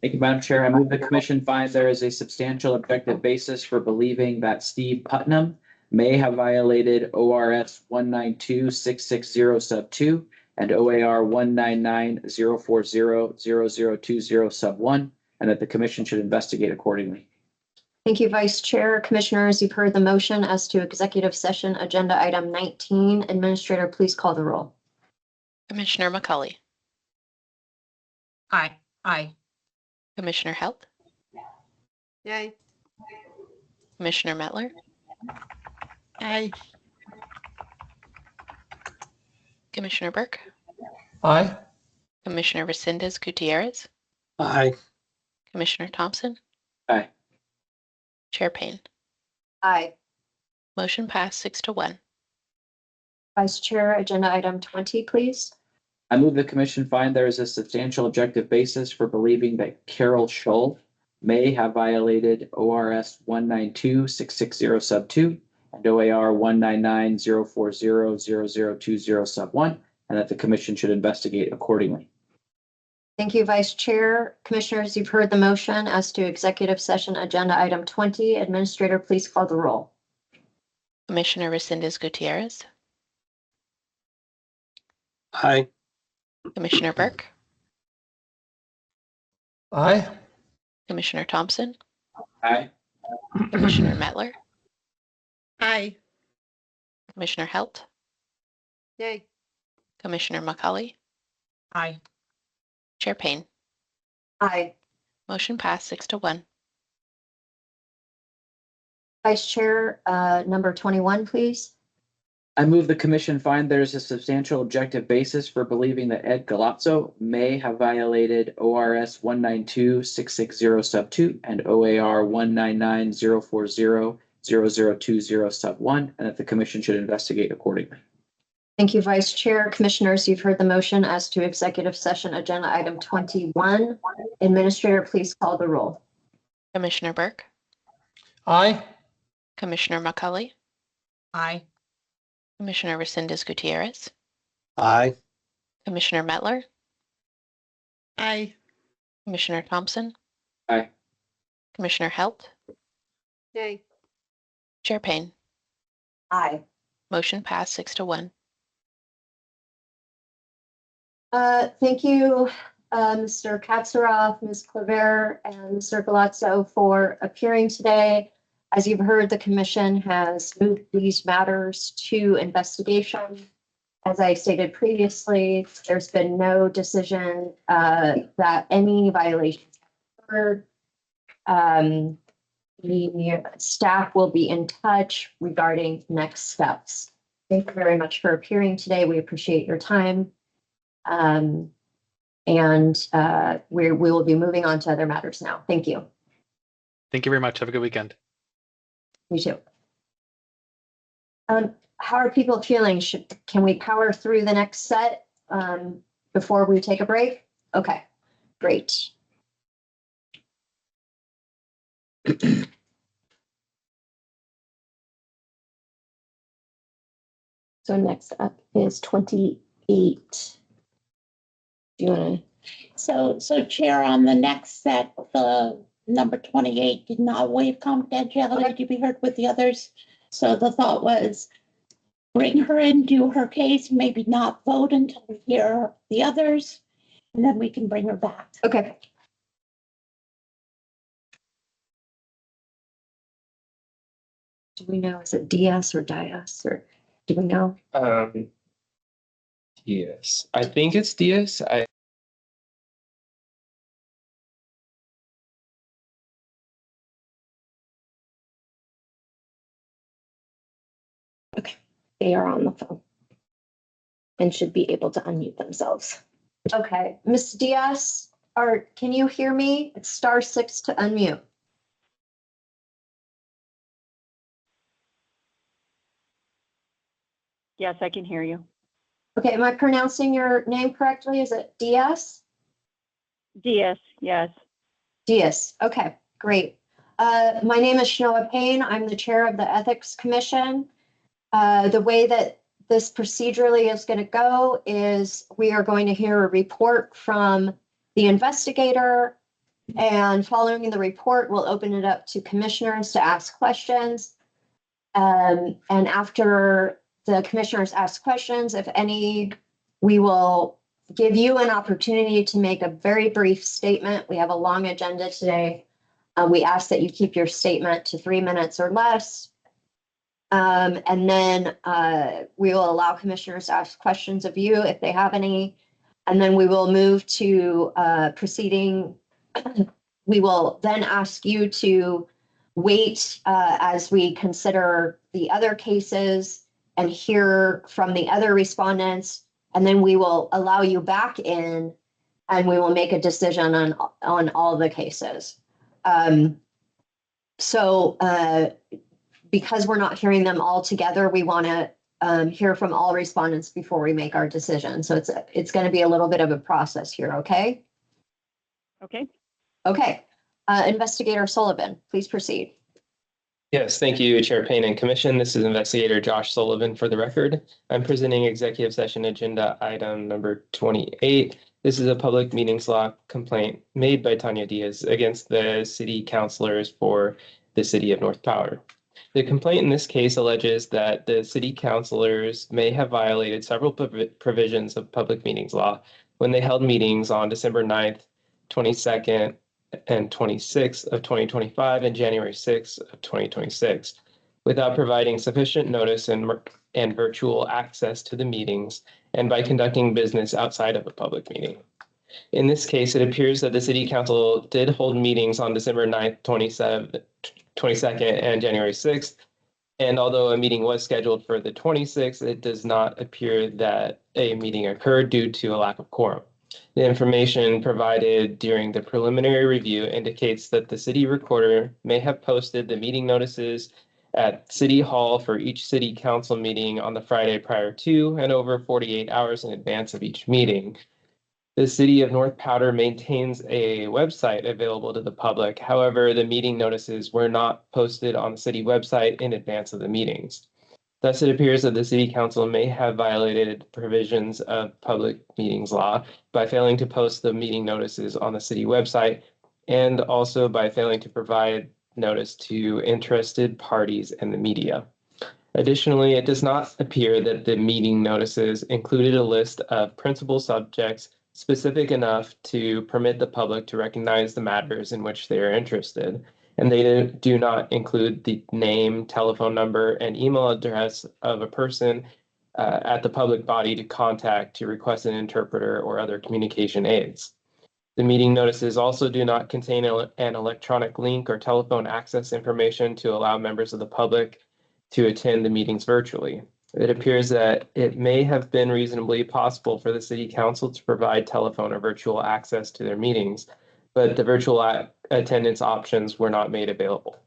Speaker 3: Thank you, Madam Chair. I move the commission finds there is a substantial objective basis for believing that Steve Putnam may have violated ORS 192.660 sub 2 and OAR 199.040.0020 sub 1, and that the commission should investigate accordingly.
Speaker 2: Thank you, Vice Chair. Commissioners, you've heard the motion as to executive session agenda item 19. Administrator, please call the roll.
Speaker 4: Commissioner McCauley,
Speaker 11: Aye. Aye.
Speaker 4: Commissioner Halt,
Speaker 8: Yay.
Speaker 4: Commissioner Mettler,
Speaker 10: Aye.
Speaker 4: Commissioner Burke,
Speaker 19: Aye.
Speaker 4: Commissioner Resendez Gutierrez,
Speaker 14: Aye.
Speaker 4: Commissioner Thompson,
Speaker 3: Aye.
Speaker 4: Chair Payne.
Speaker 2: Aye.
Speaker 4: Motion passed 6-1.
Speaker 2: Vice Chair, agenda item 20, please.
Speaker 3: I move the commission find there is a substantial objective basis for believing that Carol Schull may have violated ORS 192.660 sub 2 and OAR 199.040.0020 sub 1, and that the commission should investigate accordingly.
Speaker 2: Thank you, Vice Chair. Commissioners, you've heard the motion as to executive session agenda item 20. Administrator, please call the roll.
Speaker 4: Commissioner Resendez Gutierrez,
Speaker 14: Aye.
Speaker 4: Commissioner Burke,
Speaker 19: Aye.
Speaker 4: Commissioner Thompson,
Speaker 3: Aye.
Speaker 4: Commissioner Mettler,
Speaker 10: Aye.
Speaker 4: Commissioner Halt,
Speaker 8: Yay.
Speaker 4: Commissioner McCauley,
Speaker 11: Aye.
Speaker 4: Chair Payne.
Speaker 2: Aye.
Speaker 4: Motion passed 6-1.
Speaker 2: Vice Chair, number 21, please.
Speaker 3: I move the commission find there is a substantial objective basis for believing that Ed Galazzo may have violated ORS 192.660 sub 2 and OAR 199.040.0020 sub 1, and that the commission should investigate accordingly.
Speaker 2: Thank you, Vice Chair. Commissioners, you've heard the motion as to executive session agenda item 21. Administrator, please call the roll.
Speaker 4: Commissioner Burke,
Speaker 19: Aye.
Speaker 4: Commissioner McCauley,
Speaker 11: Aye.
Speaker 4: Commissioner Resendez Gutierrez,
Speaker 14: Aye.
Speaker 4: Commissioner Mettler,
Speaker 10: Aye.
Speaker 4: Commissioner Thompson,
Speaker 3: Aye.
Speaker 4: Commissioner Halt,
Speaker 8: Yay.
Speaker 4: Chair Payne.
Speaker 2: Aye.
Speaker 4: Motion passed 6-1.
Speaker 2: Thank you, Mr. Katsaroff, Ms. Claver, and Mr. Galazzo for appearing today. As you've heard, the commission has moved these matters to investigation. As I stated previously, there's been no decision that any violations occurred. The staff will be in touch regarding next steps. Thank you very much for appearing today. We appreciate your time. And we will be moving on to other matters now. Thank you.
Speaker 21: Thank you very much. Have a good weekend.
Speaker 2: You too. How are people feeling? Can we power through the next set before we take a break? Okay, great.
Speaker 1: So next up is 28. Do you want to?
Speaker 7: So Chair, on the next set, the number 28 did not waive confidentiality to be heard with the others. So the thought was bring her in, do her case, maybe not vote until we hear the others, and then we can bring her back.
Speaker 2: Okay. Do we know, is it DS or Dias, or do we know?
Speaker 6: Yes, I think it's Diaz.
Speaker 1: Okay, they are on the phone and should be able to unmute themselves.
Speaker 2: Okay, Ms. Diaz, can you hear me? It's *6 to unmute.
Speaker 5: Yes, I can hear you.
Speaker 2: Okay, am I pronouncing your name correctly? Is it Diaz?
Speaker 5: Diaz, yes.
Speaker 2: Diaz, okay, great. My name is Shanoa Payne. I'm the chair of the Ethics Commission. The way that this procedurally is going to go is we are going to hear a report from the investigator, and following the report, we'll open it up to commissioners to ask questions. And after the commissioners ask questions, if any, we will give you an opportunity to make a very brief statement. We have a long agenda today. We ask that you keep your statement to 3 minutes or less. And then we will allow commissioners to ask questions of you if they have any. And then we will move to proceeding. We will then ask you to wait as we consider the other cases and hear from the other respondents. And then we will allow you back in and we will make a decision on all the cases. Because we're not hearing them all together, we want to hear from all respondents before we make our decision. So it's going to be a little bit of a process here, okay?
Speaker 5: Okay.
Speaker 2: Okay. Investigator Sullivan, please proceed.
Speaker 6: Yes, thank you, Chair Payne and Commission. This is Investigator Josh Sullivan for the record. I'm presenting executive session agenda item number 28. This is a public meetings law complaint made by Tanya Diaz against the city councilors for the city of North Powder. The complaint in this case alleges that the city councilors may have violated several provisions of public meetings law when they held meetings on December 9th, 22nd, and 26th of 2025 and January 6th of 2026 without providing sufficient notice and virtual access to the meetings and by conducting business outside of a public meeting. In this case, it appears that the city council did hold meetings on December 9th, 22nd, and January 6th. And although a meeting was scheduled for the 26th, it does not appear that a meeting occurred due to a lack of quorum. The information provided during the preliminary review indicates that the city recorder may have posted the meeting notices at City Hall for each city council meeting on the Friday prior to and over 48 hours in advance of each meeting. The city of North Powder maintains a website available to the public. However, the meeting notices were not posted on the city website in advance of the meetings. Thus, it appears that the city council may have violated provisions of public meetings law by failing to post the meeting notices on the city website and also by failing to provide notice to interested parties and the media. Additionally, it does not appear that the meeting notices included a list of principal subjects specific enough to permit the public to recognize the matters in which they are interested. and they do not include the name, telephone number, and email address of a person at the public body to contact to request an interpreter or other communication aids. The meeting notices also do not contain an electronic link or telephone access information to allow members of the public to attend the meetings virtually. It appears that it may have been reasonably possible for the City Council to provide telephone or virtual access to their meetings, but the virtual attendance options were not made available.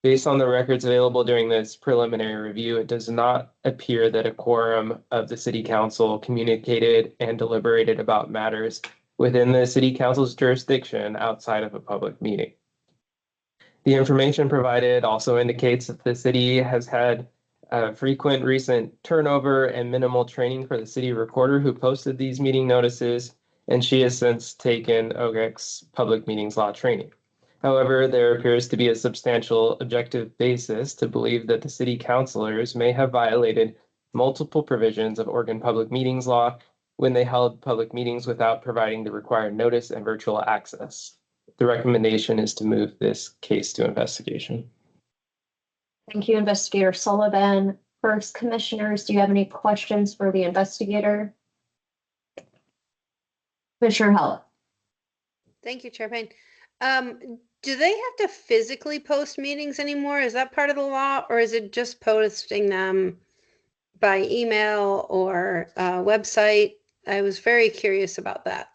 Speaker 6: Based on the records available during this preliminary review, it does not appear that a quorum of the City Council communicated and deliberated about matters within the City Council's jurisdiction outside of a public meeting. The information provided also indicates that the city has had frequent recent turnover and minimal training for the city recorder who posted these meeting notices, and she has since taken OGEC's public meetings law training. However, there appears to be a substantial objective basis to believe that the city councilors may have violated multiple provisions of Oregon Public Meetings Law when they held public meetings without providing the required notice and virtual access. The recommendation is to move this case to investigation.
Speaker 2: Thank you, Investigator Sullivan. First, commissioners, do you have any questions for the investigator? Commissioner Held.
Speaker 8: Thank you, Chair Payne. Do they have to physically post meetings anymore? Is that part of the law, or is it just posting them by email or website? I was very curious about that.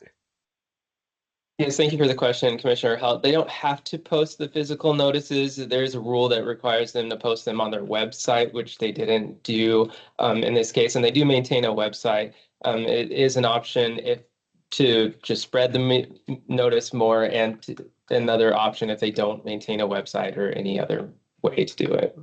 Speaker 6: Yes, thank you for the question, Commissioner Halt. They don't have to post the physical notices. There's a rule that requires them to post them on their website, which they didn't do in this case, and they do maintain a website. It is an option if to just spread the notice more, and another option if they don't maintain a website or any other way to do it.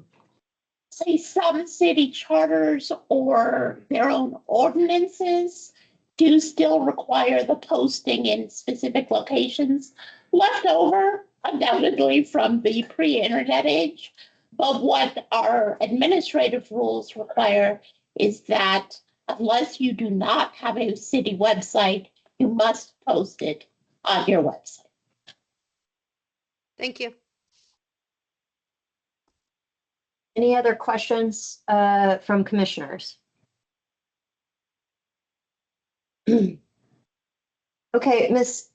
Speaker 7: Say some city charters or their own ordinances do still require the posting in specific locations, left over undoubtedly from the pre-internet age. But what our administrative rules require is that unless you do not have a city website, you must post it on your website.
Speaker 8: Thank you.
Speaker 2: Any other questions from commissioners? Okay, Ms.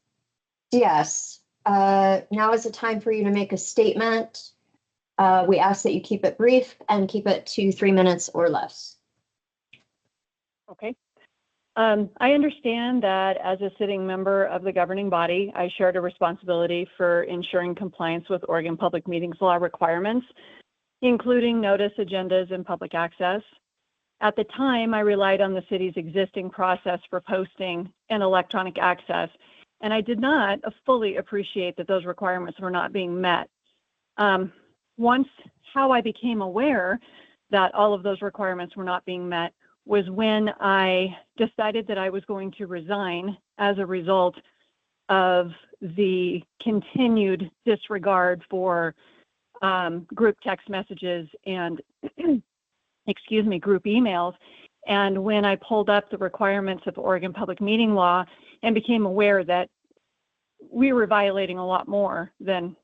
Speaker 2: Diaz, now is the time for you to make a statement. We ask that you keep it brief and keep it to 3 minutes or less.
Speaker 5: Okay. I understand that as a sitting member of the governing body, I shared a responsibility for ensuring compliance with Oregon Public Meetings Law requirements, including notice, agendas, and public access. At the time, I relied on the city's existing process for posting and electronic access, and I did not fully appreciate that those requirements were not being met. Once how I became aware that all of those requirements were not being met was when I decided that I was going to resign as a result of the continued disregard for group text messages and group emails. And when I pulled up the requirements of Oregon Public Meeting Law and became aware that we were violating a lot more than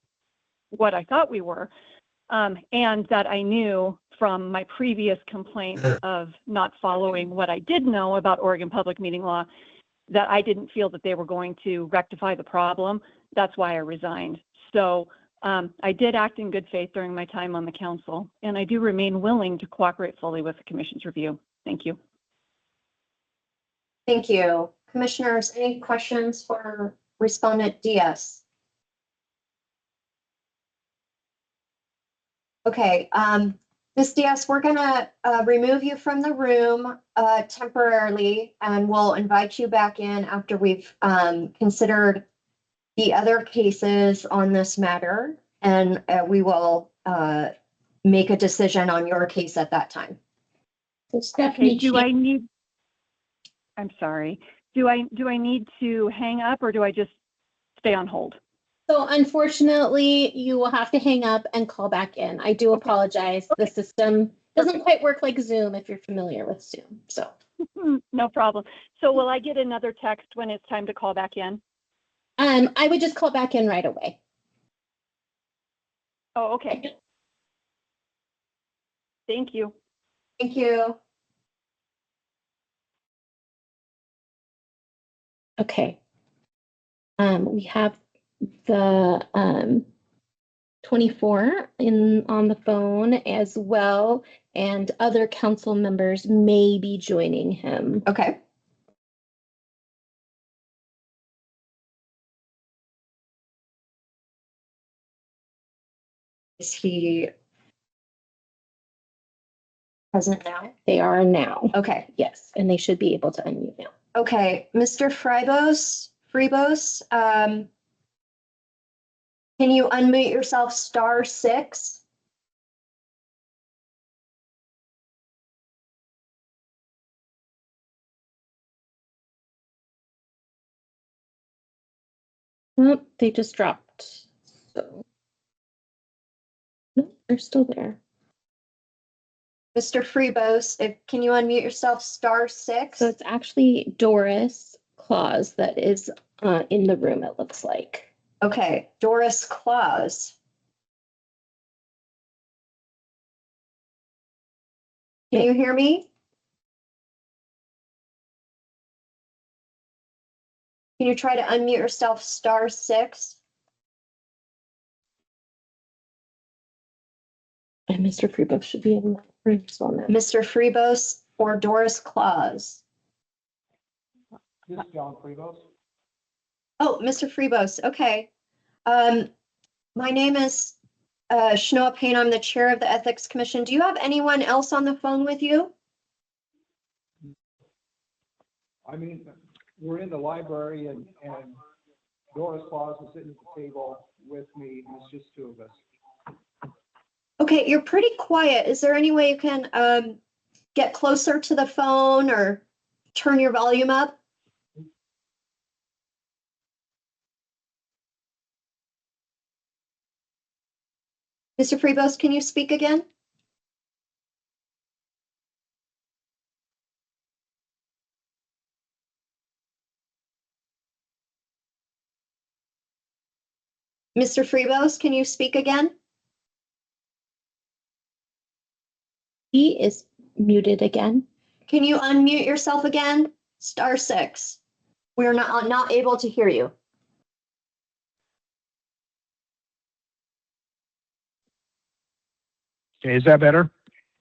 Speaker 5: what I thought we were, and that I knew from my previous complaint of not following what I did know about Oregon Public Meeting Law, that I didn't feel that they were going to rectify the problem. That's why I resigned. So I did act in good faith during my time on the council, and I do remain willing to cooperate fully with the commission's review. Thank you.
Speaker 2: Thank you. Commissioners, any questions for Respondent Diaz? Okay, Ms. Diaz, we're gonna remove you from the room temporarily, and we'll invite you back in after we've considered the other cases on this matter, and we will make a decision on your case at that time.
Speaker 7: So Stephanie,
Speaker 5: okay, I'm sorry. Do I need to hang up, or do I just stay on hold?
Speaker 1: So unfortunately, you will have to hang up and call back in. I do apologize. The system doesn't quite work like Zoom if you're familiar with Zoom. So
Speaker 5: no problem. So will I get another text when it's time to call back in?
Speaker 1: I would just call back in right away.
Speaker 5: Oh, okay. Thank you.
Speaker 2: Thank you.
Speaker 1: Okay. We have the 24 on the phone as well, and other council members may be joining him.
Speaker 2: Okay. Is he present now?
Speaker 1: They are now.
Speaker 2: Okay.
Speaker 1: Yes, and they should be able to unmute now.
Speaker 2: Okay, Mr. Freebos, can you unmute yourself *6?
Speaker 1: Oh, they just dropped. So no, they're still there.
Speaker 2: Mr. Freebos, can you unmute yourself *6?
Speaker 1: So it's actually Doris Claus that is in the room, it looks like.
Speaker 2: Okay, Doris Claus. Can you hear me? Can you try to unmute yourself *6?
Speaker 1: And Mr. Freebos should be in the room as well now.
Speaker 2: Mr. Freebos or Doris Claus?
Speaker 19: This is John Freebos.
Speaker 2: Oh, Mr. Freebos, okay. My name is Shanoa Payne. I'm the chair of the Ethics Commission. Do you have anyone else on the phone with you?
Speaker 19: I mean, we're in the library and Doris Claus is sitting at the table with me, and it's just two of us.
Speaker 2: Okay, you're pretty quiet. Is there any way you can get closer to the phone or turn your volume up? Mr. Freebos, can you speak again? Mr. Freebos, can you speak again?
Speaker 1: He is muted again.
Speaker 2: Can you unmute yourself again? *6. We're not able to hear you.
Speaker 19: Okay, is that better?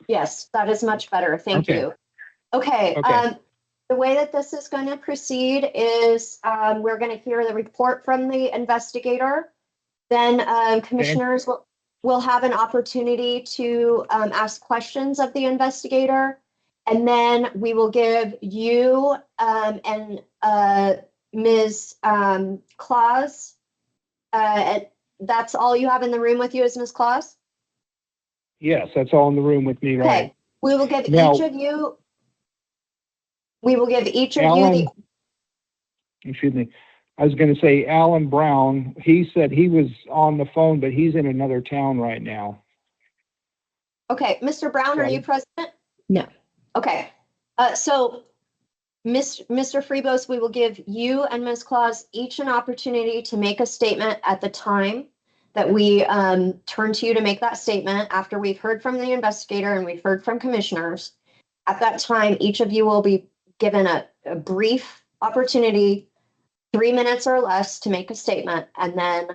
Speaker 2: Yes, that is much better. Thank
Speaker 19: Okay.
Speaker 2: you. Okay.
Speaker 19: Okay.
Speaker 2: The way that this is going to proceed is we're going to hear the report from the investigator. Then commissioners will have an opportunity to ask questions of the investigator. And then we will give you and Ms. Claus. That's all you have in the room with you is Ms. Claus?
Speaker 19: Yes, that's all in the room with me,
Speaker 2: Okay.
Speaker 19: right?
Speaker 2: We will give
Speaker 19: Now-
Speaker 2: each of you. We will give each of
Speaker 19: Alan,
Speaker 2: you
Speaker 19: excuse me, I was going to say Alan Brown, he said he was on the phone, but he's in another town right now.
Speaker 2: Okay, Mr. Brown, are you present?
Speaker 1: No.
Speaker 2: Okay, so Mr. Freebos, we will give you and Ms. Claus each an opportunity to make a statement at the time that we turn to you to make that statement after we've heard from the investigator and we've heard from commissioners. At that time, each of you will be given a brief opportunity, 3 minutes or less, to make a statement, and then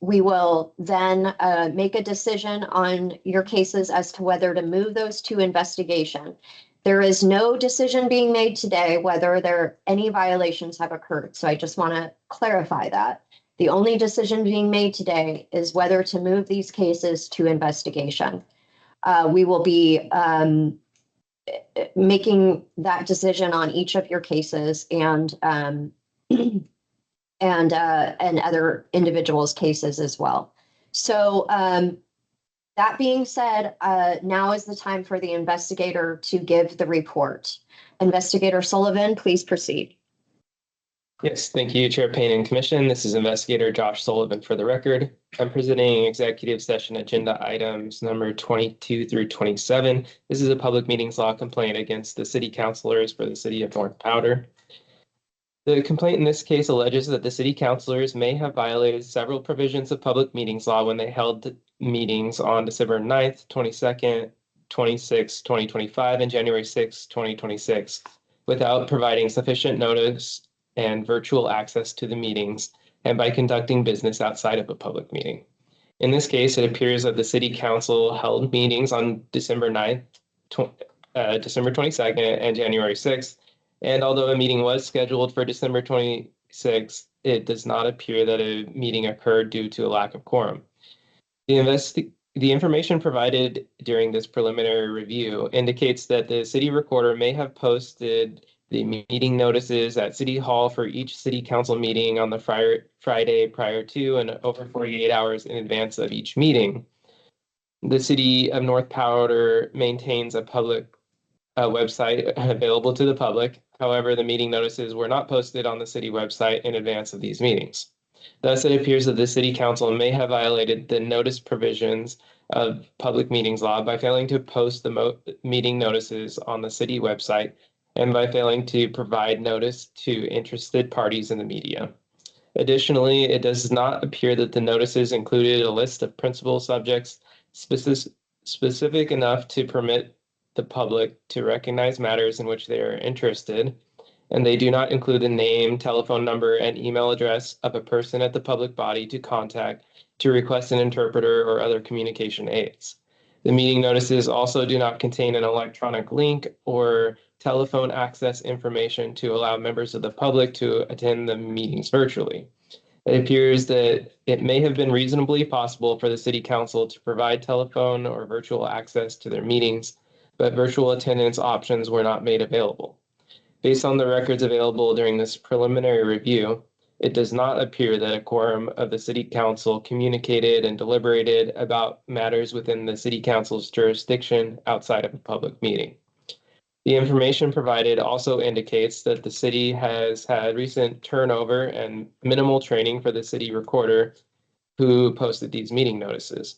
Speaker 2: we will then make a decision on your cases as to whether to move those to investigation. There is no decision being made today whether any violations have occurred. So I just want to clarify that. The only decision being made today is whether to move these cases to investigation. We will be making that decision on each of your cases and other individuals' cases as well. So that being said, now is the time for the investigator to give the report. Investigator Sullivan, please proceed.
Speaker 6: Yes, thank you, Chair Payne and Commission. This is Investigator Josh Sullivan for the record. I'm presenting executive session agenda items number 22 through 27. This is a public meetings law complaint against the city councilors for the city of North Powder. The complaint in this case alleges that the city councilors may have violated several provisions of public meetings law when they held meetings on December 9th, 22nd, 26th, 2025, and January 6th, 2026, without providing sufficient notice and virtual access to the meetings, and by conducting business outside of a public meeting. In this case, it appears that the city council held meetings on December 9th, December 22nd, and January 6th, and although a meeting was scheduled for December 26th, it does not appear that a meeting occurred due to a lack of quorum. The information provided during this preliminary review indicates that the city recorder may have posted the meeting notices at City Hall for each city council meeting on the Friday prior to and over 48 hours in advance of each meeting. The city of North Powder maintains a public website available to the public. However, the meeting notices were not posted on the city website in advance of these meetings. Thus, it appears that the city council may have violated the notice provisions of public meetings law by failing to post the meeting notices on the city website and by failing to provide notice to interested parties in the media. Additionally, it does not appear that the notices included a list of principal subjects specific enough to permit the public to recognize matters in which they are interested, and they do not include the name, telephone number, and email address of a person at the public body to contact to request an interpreter or other communication aids. The meeting notices also do not contain an electronic link or telephone access information to allow members of the public to attend the meetings virtually. It appears that it may have been reasonably possible for the city council to provide telephone or virtual access to their meetings, but virtual attendance options were not made available. Based on the records available during this preliminary review, it does not appear that a quorum of the city council communicated and deliberated about matters within the city council's jurisdiction outside of a public meeting. The information provided also indicates that the city has had recent turnover and minimal training for the city recorder who posted these meeting notices.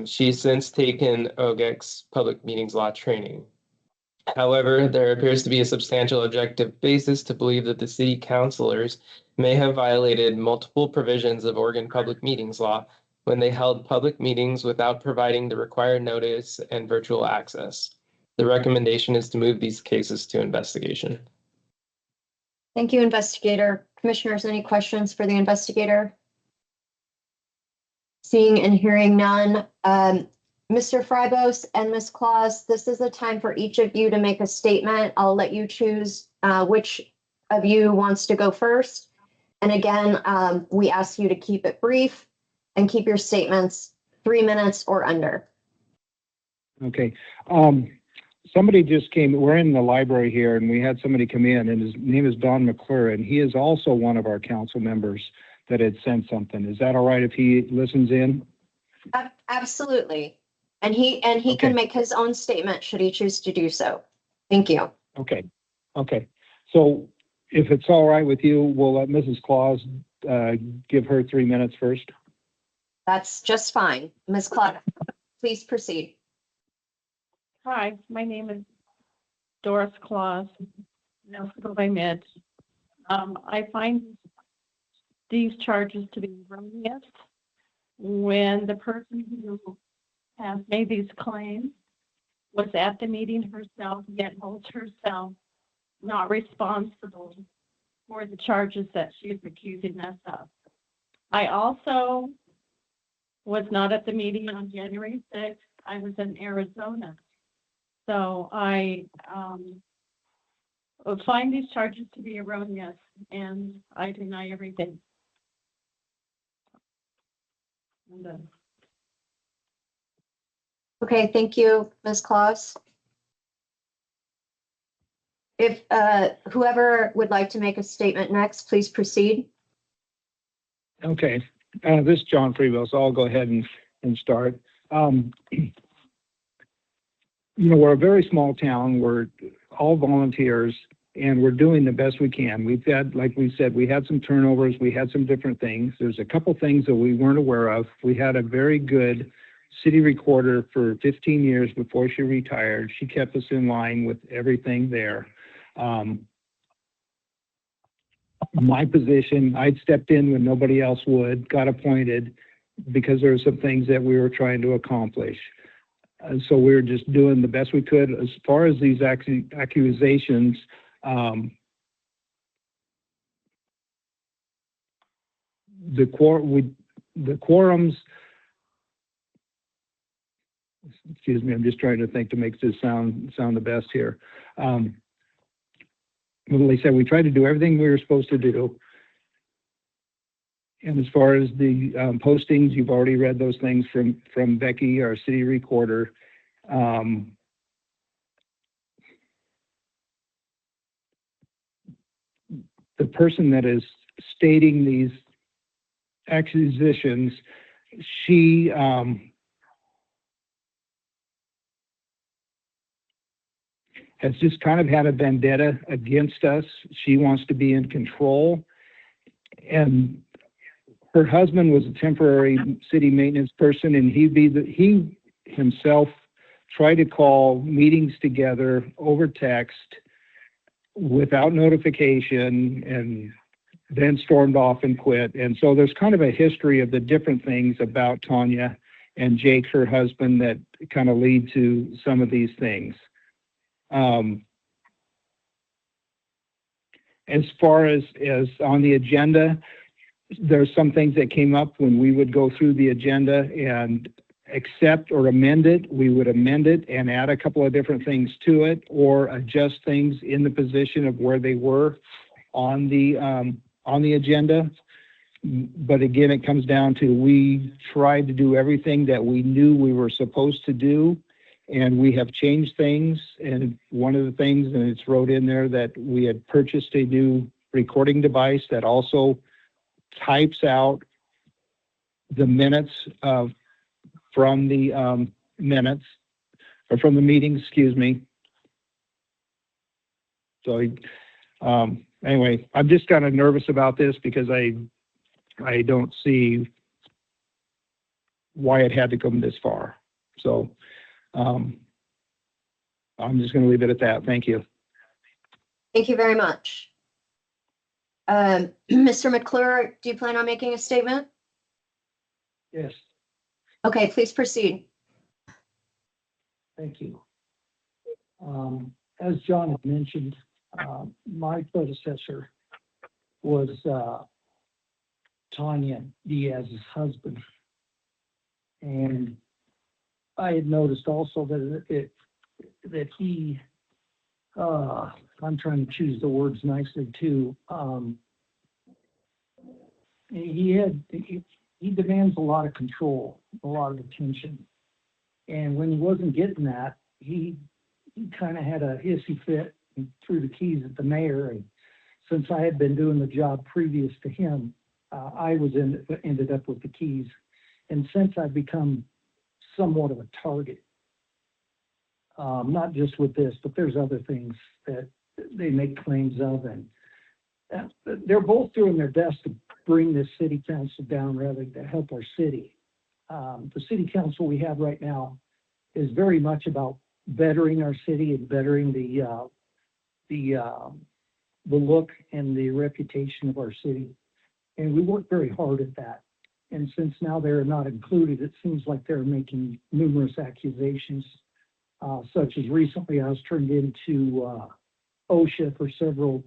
Speaker 6: She's since taken OGEC's public meetings law training. However, there appears to be a substantial objective basis to believe that the city councilors may have violated multiple provisions of Oregon public meetings law when they held public meetings without providing the required notice and virtual access. The recommendation is to move these cases to investigation.
Speaker 2: Thank you, investigator. Commissioners, any questions for the investigator? Seeing and hearing none. Mr. Frybos and Ms. Claus, this is the time for each of you to make a statement. I'll let you choose which of you wants to go first. And again, we ask you to keep it brief and keep your statements 3 minutes or under.
Speaker 19: Okay. Somebody just came, we're in the library here, and we had somebody come in, and his name is Don McClure, and he is also one of our council members that had sent something. Is that all right if he listens in?
Speaker 2: Absolutely. And he can make his own statement should he choose to do so. Thank you.
Speaker 19: Okay. So if it's all right with you, we'll let Mrs. Claus give her 3 minutes first.
Speaker 2: That's just fine. Ms. Claus, please proceed.
Speaker 5: Hi, my name is Doris Claus, Nelsonville by Mid. I find these charges to be erroneous when the person who has made these claims was at the meeting herself, yet holds herself not responsible for the charges that she is accusing us of. I also was not at the meeting on January 6th. I was in Arizona. So I find these charges to be erroneous, and I deny everything.
Speaker 2: Okay, thank you, Ms. Claus. If whoever would like to make a statement next, please proceed.
Speaker 19: Okay. This is John Freeville, so I'll go ahead and start. We're a very small town. We're all volunteers, and we're doing the best we can. We've had, like we said, we had some turnovers. We had some different things. There's a couple things that we weren't aware of. We had a very good city recorder for 15 years before she retired. She kept us in line with everything there.
Speaker 12: my position. I'd stepped in when nobody else would, got appointed because there were some things that we were trying to accomplish. So we were just doing the best we could. As far as these accusations, the quorums, excuse me, I'm just trying to think to make this sound the best here. Like I said, we tried to do everything we were supposed to do. And as far as the postings, you've already read those things from Becky, our city recorder. The person that is stating these accusations, she has just kind of had a vendetta against us. She wants to be in control. And her husband was a temporary city maintenance person, and he himself tried to call meetings together over text without notification, and then stormed off and quit. And so there's kind of a history of the different things about Tanya and Jake, her husband, that kind of lead to some of these things. As far as on the agenda, there's some things that came up when we would go through the agenda and accept or amend it. We would amend it and add a couple of different things to it, or adjust things in the position of where they were on the agenda. But again, it comes down to, we tried to do everything that we knew we were supposed to do, and we have changed things. And one of the things, and it's wrote in there, that we had purchased a new recording device that also types out the minutes from the minutes, or from the meetings, excuse me. So anyway, I'm just kind of nervous about this because I don't see why it had to come this far. So I'm just going to leave it at that. Thank you.
Speaker 2: Thank you very much. Mr. McClure, do you plan on making a statement?
Speaker 12: Yes.
Speaker 2: Okay, please proceed.
Speaker 13: Thank you. As John had mentioned, my predecessor was Tanya Diaz's husband. And I had noticed also that he, I'm trying to choose the words nicely too. He demands a lot of control, a lot of attention. And when he wasn't getting that, he kind of had a hissy fit and threw the keys at the mayor. And since I had been doing the job previous to him, I was ended up with the keys. And since I've become somewhat of a target, not just with this, but there's other things that they make claims of, and they're both doing their best to bring this city council down rather than to help our city. The city council we have right now is very much about bettering our city and bettering the look and the reputation of our city. And we work very hard at that. And since now they're not included, it seems like they're making numerous accusations, such as recently I was turned into OSHA for several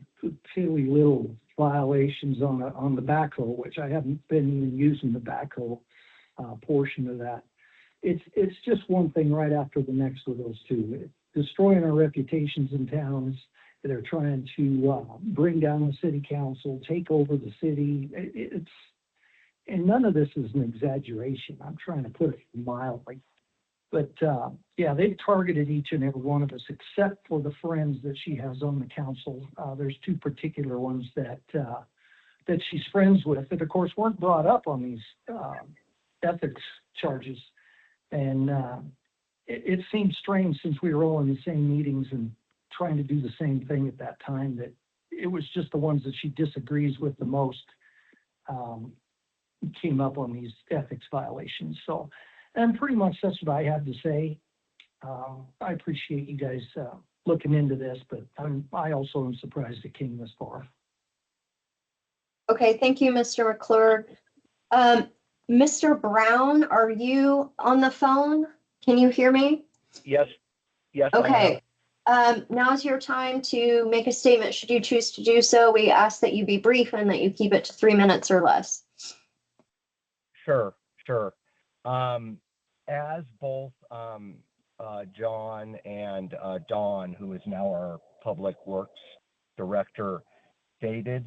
Speaker 13: fairly little violations on the backhoe, which I haven't been even using the backhoe portion of that. It's just one thing right after the next with those two. It's destroying our reputations in towns. They're trying to bring down the city council, take over the city. And none of this is an exaggeration. I'm trying to put it mildly. But yeah, they've targeted each and every one of us, except for the friends that she has on the council. There's two particular ones that she's friends with that, of course, weren't brought up on these ethics charges. And it seemed strange, since we were all in the same meetings and trying to do the same thing at that time, that it was just the ones that she disagrees with the most came up on these ethics violations. So, and pretty much that's what I have to say. I appreciate you guys looking into this, but I also am surprised it came this far.
Speaker 2: Okay, thank you, Mr. McClure. Mr. Brown, are you on the phone? Can you hear me?
Speaker 15: Yes, yes. I am.
Speaker 2: Okay. Now's your time to make a statement. Should you choose to do so, we ask that you be brief and that you keep it to 3 minutes or less.
Speaker 15: Sure, sure. As both John and Dawn, who is now our Public Works Director, stated,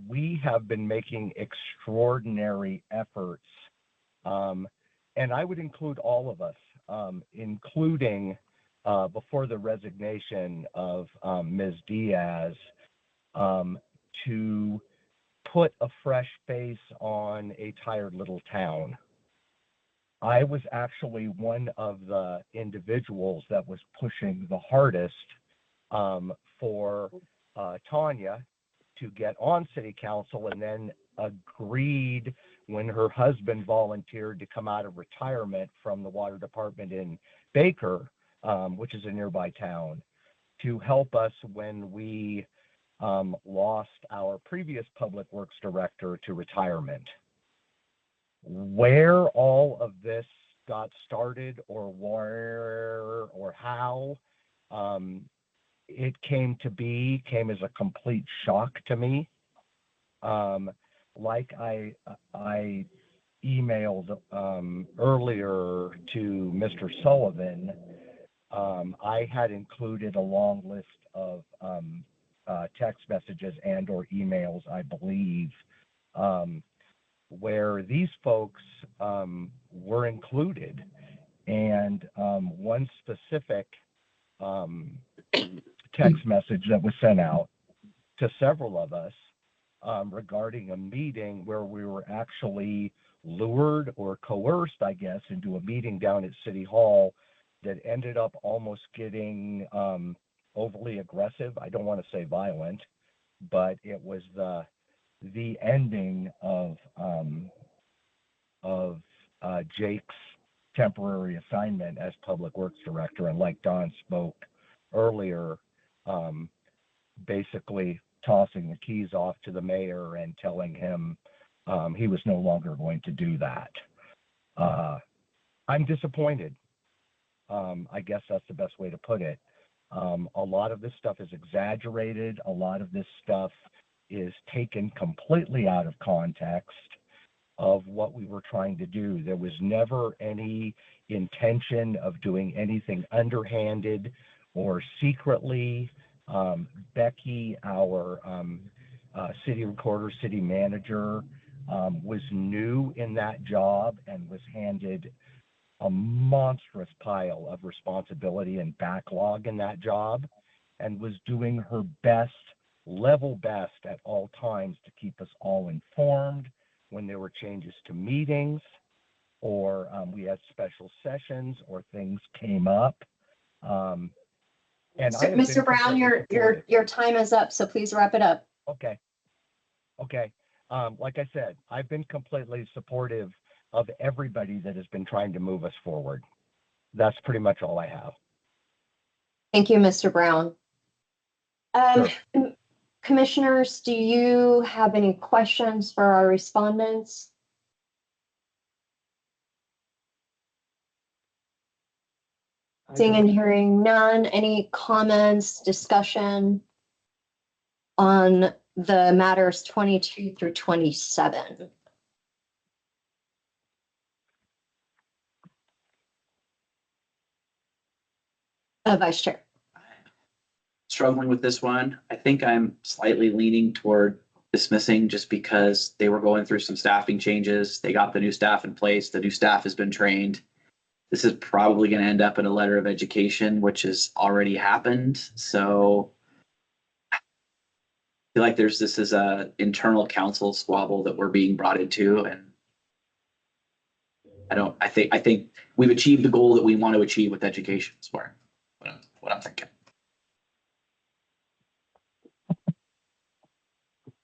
Speaker 15: we have been making extraordinary efforts, and I would include all of us, including before the resignation of Ms. Diaz, to put a fresh face on a tired little town. I was actually one of the individuals that was pushing the hardest for Tanya to get on city council, and then agreed when her husband volunteered to come out of retirement from the water department in Baker, which is a nearby town, to help us when we lost our previous public works director to retirement. Where all of this got started, or where or how it came as a complete shock to me. Like I emailed earlier to Mr. Sullivan, I had included a long list of text messages and or emails, I believe, where these folks were included. And one specific text message that was sent out to several of us regarding a meeting where we were actually lured or coerced, I guess, into a meeting down at City Hall that ended up almost getting overly aggressive. I don't want to say violent, but it was the ending of Jake's temporary assignment as Public Works Director. And like Don spoke earlier, basically tossing the keys off to the mayor and telling him he was no longer going to do that. I'm disappointed. I guess that's the best way to put it. A lot of this stuff is exaggerated. A lot of this stuff is taken completely out of context of what we were trying to do. There was never any intention of doing anything underhanded or secretly. Becky, our city recorder, city manager, was new in that job and was handed a monstrous pile of responsibility and backlog in that job, and was doing her best, level best at all times to keep us all informed when there were changes to meetings, or we had special sessions, or things came up. And
Speaker 2: So, Mr. Brown, your time is up, so please wrap it up.
Speaker 15: Okay. Like I said, I've been completely supportive of everybody that has been trying to move us forward. That's pretty much all I have.
Speaker 2: Thank you, Mr. Brown. Sure. Commissioners, do you have any questions for our respondents? Seeing and hearing none, any comments, discussion on the matters 22 through 27? Vice Chair.
Speaker 3: Struggling with this one. I think I'm slightly leaning toward dismissing, just because they were going through some staffing changes. They got the new staff in place. The new staff has been trained. This is probably going to end up in a letter of education, which has already happened. So I feel like this is a internal council squabble that we're being brought into, and I think we've achieved the goal that we want to achieve with education. Is what I'm thinking.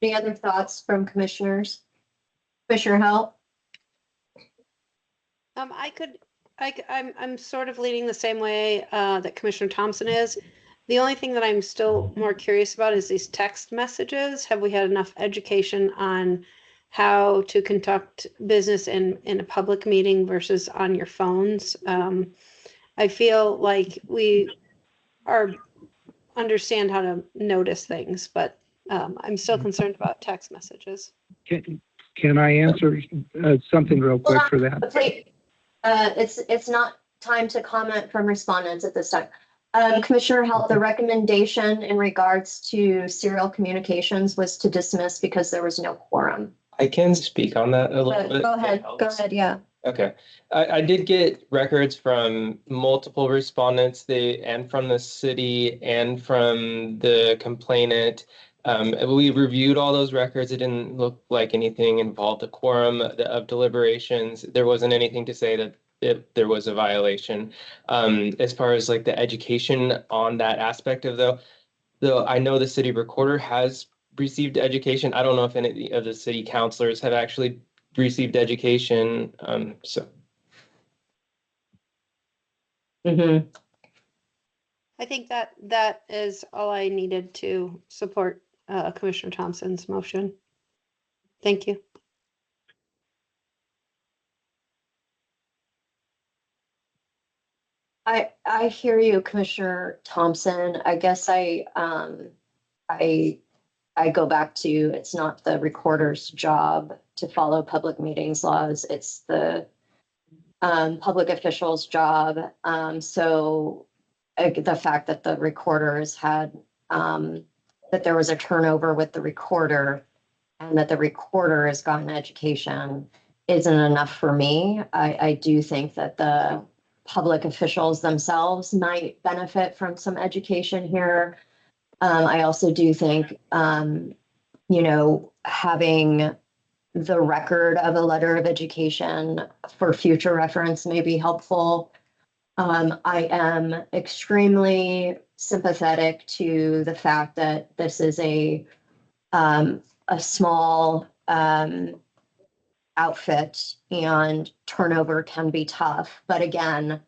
Speaker 2: Any other thoughts from commissioners? Commissioner Halt?
Speaker 8: I'm sort of leaning the same way that Commissioner Thompson is. The only thing that I'm still more curious about is these text messages. Have we had enough education on how to conduct business in a public meeting versus on your phones? I feel like we understand how to notice things, but I'm still concerned about text messages.
Speaker 12: Can I answer something real quick for that?
Speaker 2: Okay, it's not time to comment from respondents at this time. Commissioner Halt, the recommendation in regards to serial communications was to dismiss because there was no quorum.
Speaker 6: I can speak on that a little
Speaker 2: But
Speaker 6: bit.
Speaker 2: go ahead, yeah.
Speaker 6: Okay. I did get records from multiple respondents, and from the city and from the complainant. We reviewed all those records. It didn't look like anything involved a quorum of deliberations. There wasn't anything to say that there was a violation. As far as like the education on that aspect of though I know the city recorder has received education. I don't know if any of the city councilors have actually received education. So.
Speaker 8: I think that is all I needed to support Commissioner Thompson's motion. Thank you.
Speaker 2: I hear you, Commissioner Thompson. I guess I go back to, it's not the recorder's job to follow public meetings laws. It's the public official's job. So the fact that the recorders had, that there was a turnover with the recorder and that the recorder has gotten education isn't enough for me. I do think that the public officials themselves might benefit from some education here. I also do think, having the record of a letter of education for future reference may be helpful. I am extremely sympathetic to the fact that this is a small outfit and turnover can be tough. But again,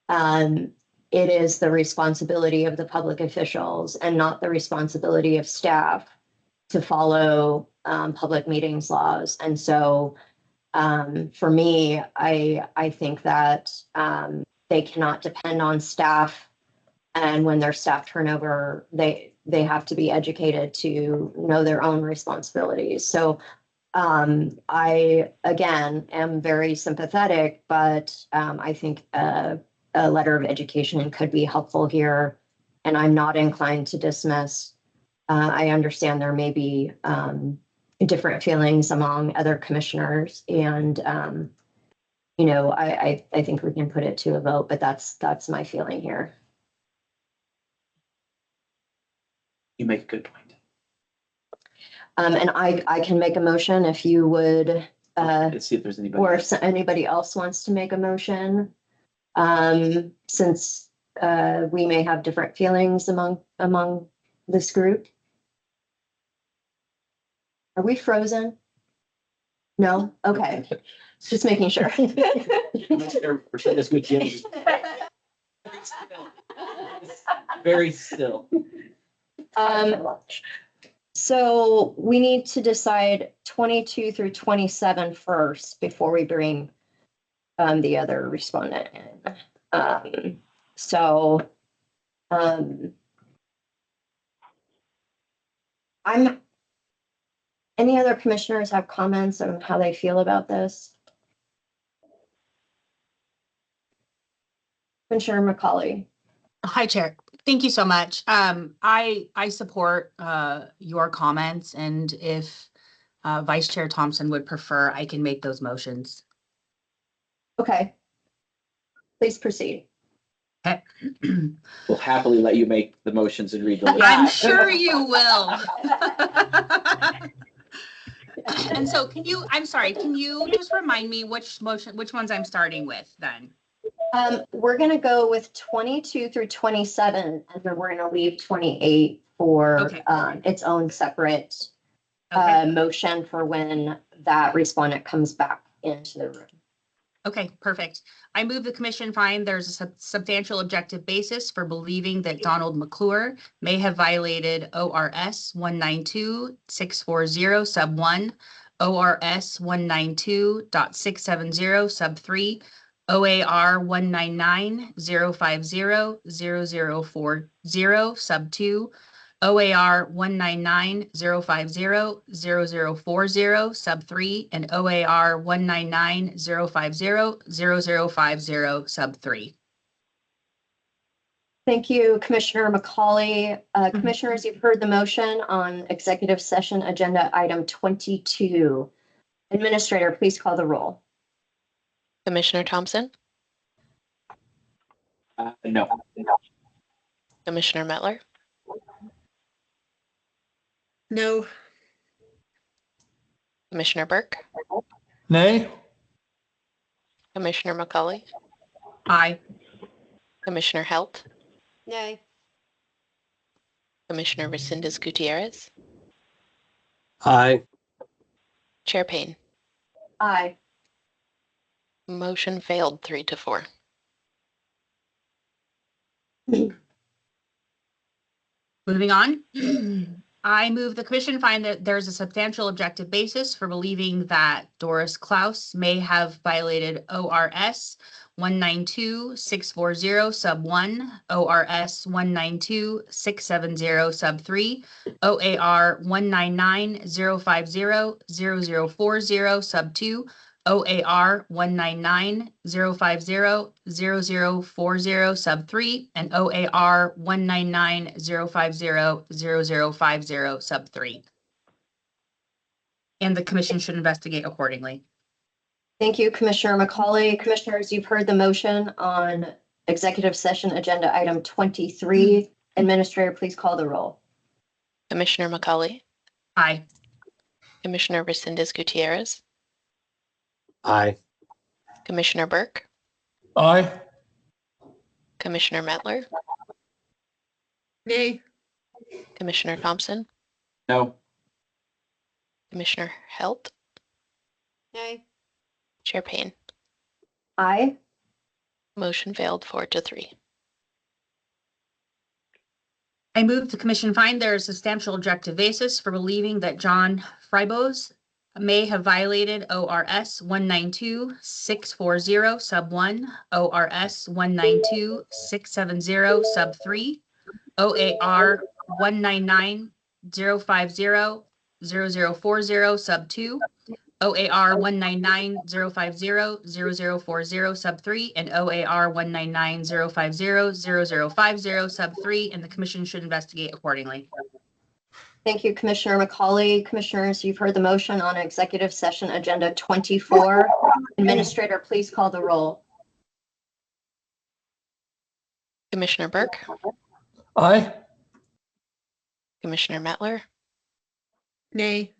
Speaker 2: it is the responsibility of the public officials and not the responsibility of staff to follow public meetings laws. And so for me, I think that they cannot depend on staff. And when there's staff turnover, they have to be educated to know their own responsibilities. So I, again, am very sympathetic, but I think a letter of education could be helpful here. And I'm not inclined to dismiss. I understand there may be different feelings among other commissioners. And, I think we can put it to a vote, but that's my feeling here.
Speaker 3: You make a good point.
Speaker 2: And I can make a motion if you would,
Speaker 3: Let's see if there's anybody.
Speaker 2: or if anybody else wants to make a motion. Since we may have different feelings among this group. Are we frozen? No? Okay. Just making sure.
Speaker 3: Very still.
Speaker 2: So we need to decide 22 through 27 first before we bring the other respondent in. Any other commissioners have comments on how they feel about this? Commissioner McCauley.
Speaker 11: Hi, Chair. Thank you so much. I support your comments, and if Vice Chair Thompson would prefer, I can make those motions.
Speaker 2: Okay. Please proceed.
Speaker 11: Okay.
Speaker 3: We'll happily let you make the motions and read the list.
Speaker 11: I'm sure you will. And so I'm sorry, can you just remind me which ones I'm starting with then?
Speaker 2: We're going to go with 22 through 27, and then we're going to leave 28 for its own separate motion for when that respondent comes back into the room.
Speaker 11: Okay, perfect. I move the commission find there's a substantial objective basis for believing that Donald McClure may have violated ORS 192.640 sub 1, ORS 192.670 sub 3, OAR 199.050.0040 sub 2, OAR 199.050.0040 sub 3, and OAR 199.050.0050 sub 3.
Speaker 2: Thank you, Commissioner McCauley. Commissioners, you've heard the motion on executive session agenda item 22. Administrator, please call the roll.
Speaker 4: Commissioner Thompson,
Speaker 3: No.
Speaker 4: Commissioner Mettler,
Speaker 10: No.
Speaker 4: Commissioner Burke,
Speaker 19: Nay.
Speaker 4: Commissioner McCauley,
Speaker 11: Aye.
Speaker 4: Commissioner Halt,
Speaker 8: Nay.
Speaker 4: Commissioner Resendez Gutierrez,
Speaker 14: Aye.
Speaker 4: Chair Payne.
Speaker 2: Aye.
Speaker 4: Motion failed 3-4.
Speaker 11: Moving on. I move the commission find that there's a substantial objective basis for believing that Doris Klaus may have violated ORS 192.640 sub 1, ORS 192.670 sub 3, OAR 199.050.0040 sub 2, OAR 199.050.0040 sub 3, and OAR 199.050.0050 sub 3. And the commission should investigate accordingly.
Speaker 2: Thank you, Commissioner McCauley. Commissioners, you've heard the motion on executive session agenda item 23. Administrator, please call the roll.
Speaker 4: Commissioner McCauley,
Speaker 11: Aye.
Speaker 4: Commissioner Resendez Gutierrez,
Speaker 14: Aye.
Speaker 4: Commissioner Burke,
Speaker 19: Aye.
Speaker 4: Commissioner Mettler,
Speaker 10: Nay.
Speaker 4: Commissioner Thompson,
Speaker 3: No.
Speaker 4: Commissioner Halt,
Speaker 8: Nay.
Speaker 4: Chair Payne.
Speaker 2: Aye.
Speaker 4: Motion failed 4-3.
Speaker 11: I move the commission find there is substantial objective basis for believing that John Frybos may have violated ORS 192.640 sub 1, ORS 192.670 sub 3, OAR 199.050.0040 sub 2, OAR 199.050.0040 sub 3, and OAR 199.050.0050 sub 3, and the commission should investigate accordingly.
Speaker 2: Thank you, Commissioner McCauley. Commissioners, you've heard the motion on executive session agenda 24. Administrator, please call the roll.
Speaker 4: Commissioner Burke,
Speaker 19: Aye.
Speaker 4: Commissioner Mettler,
Speaker 10: Nay.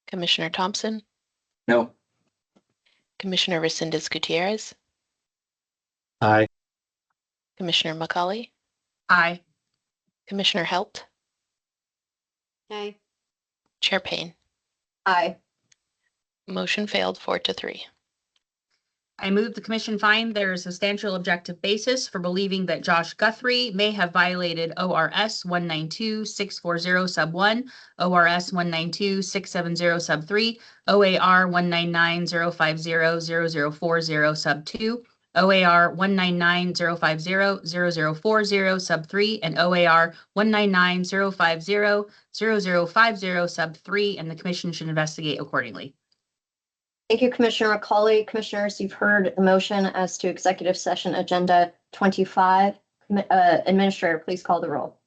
Speaker 4: Commissioner Thompson,
Speaker 3: No.
Speaker 4: Commissioner Resendez Gutierrez,
Speaker 14: Aye.
Speaker 4: Commissioner McCauley,
Speaker 11: Aye.
Speaker 4: Commissioner Halt,
Speaker 8: Nay.
Speaker 4: Chair Payne.
Speaker 2: Aye.
Speaker 4: Motion failed 4-3.
Speaker 11: I move the commission find there is substantial objective basis for believing that Josh Guthrie may have violated ORS 192.640 sub 1, ORS 192.670 sub 3, OAR 199.050.0040 sub 2, OAR 199.050.0040 sub 3, and OAR 199.050.0050 sub 3, and the commission should investigate accordingly.
Speaker 2: Thank you, Commissioner McCauley. Commissioners, you've heard the motion as to executive session agenda 25. Administrator, please call the roll.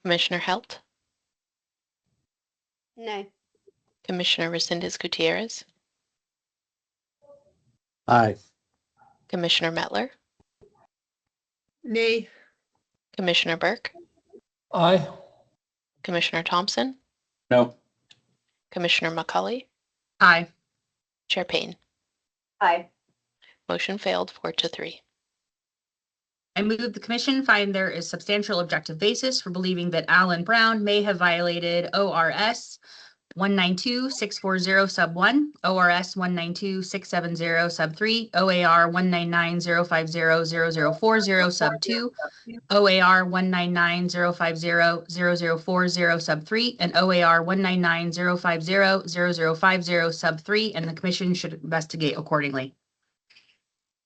Speaker 4: Commissioner Halt,
Speaker 8: Nay.
Speaker 4: Commissioner Resendez Gutierrez,
Speaker 14: Aye.
Speaker 4: Commissioner Mettler,
Speaker 10: Nay.
Speaker 4: Commissioner Burke,
Speaker 19: Aye.
Speaker 4: Commissioner Thompson,
Speaker 3: No.
Speaker 4: Commissioner McCauley,
Speaker 11: Aye.
Speaker 4: Chair Payne.
Speaker 2: Aye.
Speaker 4: Motion failed 4-3.
Speaker 11: I move the commission find there is substantial objective basis for believing that Alan Brown may have violated ORS 192-640 sub 1, ORS 192-670 sub 3, OAR 199-050-0040 sub 2, OAR 199-050-0040 sub 3, and OAR 199-050-0050 sub 3, and the commission should investigate accordingly.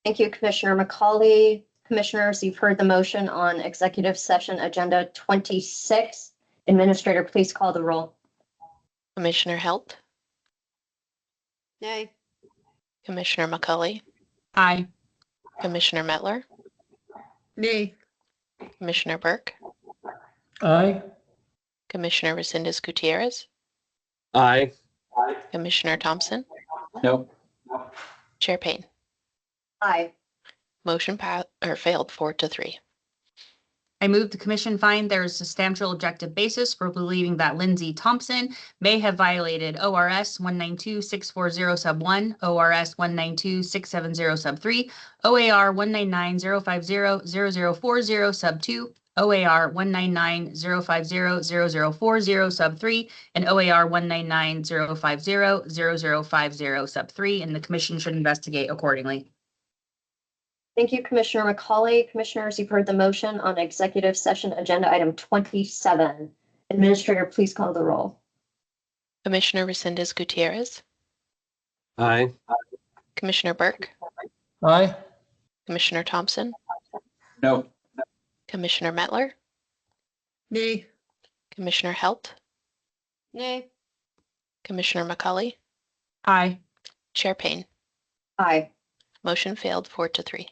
Speaker 2: Thank you, Commissioner McCauley. Commissioners, you've heard the motion on executive session agenda 26. Administrator, please call the roll.
Speaker 4: Commissioner Halt,
Speaker 8: Nay.
Speaker 4: Commissioner McCully,
Speaker 11: Aye.
Speaker 4: Commissioner Mettler,
Speaker 10: Nay.
Speaker 4: Commissioner Burke,
Speaker 14: Aye.
Speaker 4: Commissioner Resendez Gutierrez,
Speaker 14: Aye.
Speaker 4: Commissioner Thompson,
Speaker 3: No.
Speaker 4: Chair Payne.
Speaker 2: Aye.
Speaker 4: Motion failed 4-3.
Speaker 11: I move the commission find there is substantial objective basis for believing that Lindsay Thompson may have violated ORS 192-640 sub 1, ORS 192-670 sub 3, OAR 199-050-0040 sub 2, OAR 199-050-0040 sub 3, and OAR 199-050-0050 sub 3, and the commission should investigate accordingly.
Speaker 2: Thank you, Commissioner McCauley. Commissioners, you've heard the motion on executive session agenda item 27. Administrator, please call the roll.
Speaker 4: Commissioner Resendez Gutierrez,
Speaker 14: Aye.
Speaker 4: Commissioner Burke,
Speaker 14: Aye.
Speaker 4: Commissioner Thompson,
Speaker 3: No.
Speaker 4: Commissioner Mettler,
Speaker 10: Nay.
Speaker 4: Commissioner Halt,
Speaker 8: Nay.
Speaker 4: Commissioner McCully,
Speaker 11: Aye.
Speaker 4: Chair Payne.
Speaker 2: Aye.
Speaker 4: Motion failed 4-3.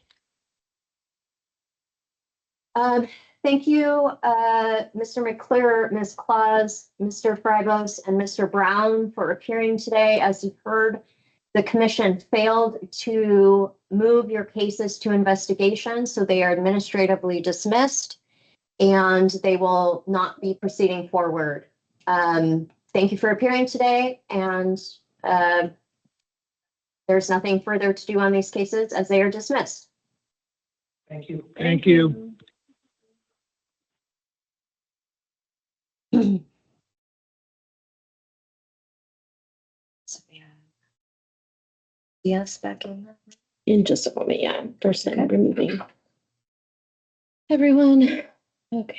Speaker 2: Thank you, Mr. McClure, Ms. Claus, Mr. Frybos, and Mr. Brown for appearing today. As you've heard, the commission failed to move your cases to investigation, so they are administratively dismissed and they will not be proceeding forward. Thank you for appearing today, and there's nothing further to do on these cases as they are dismissed.
Speaker 13: Thank you.
Speaker 12: Thank you.
Speaker 2: Yes, back in.
Speaker 1: In just a moment, yeah. First, I'm removing everyone. Okay.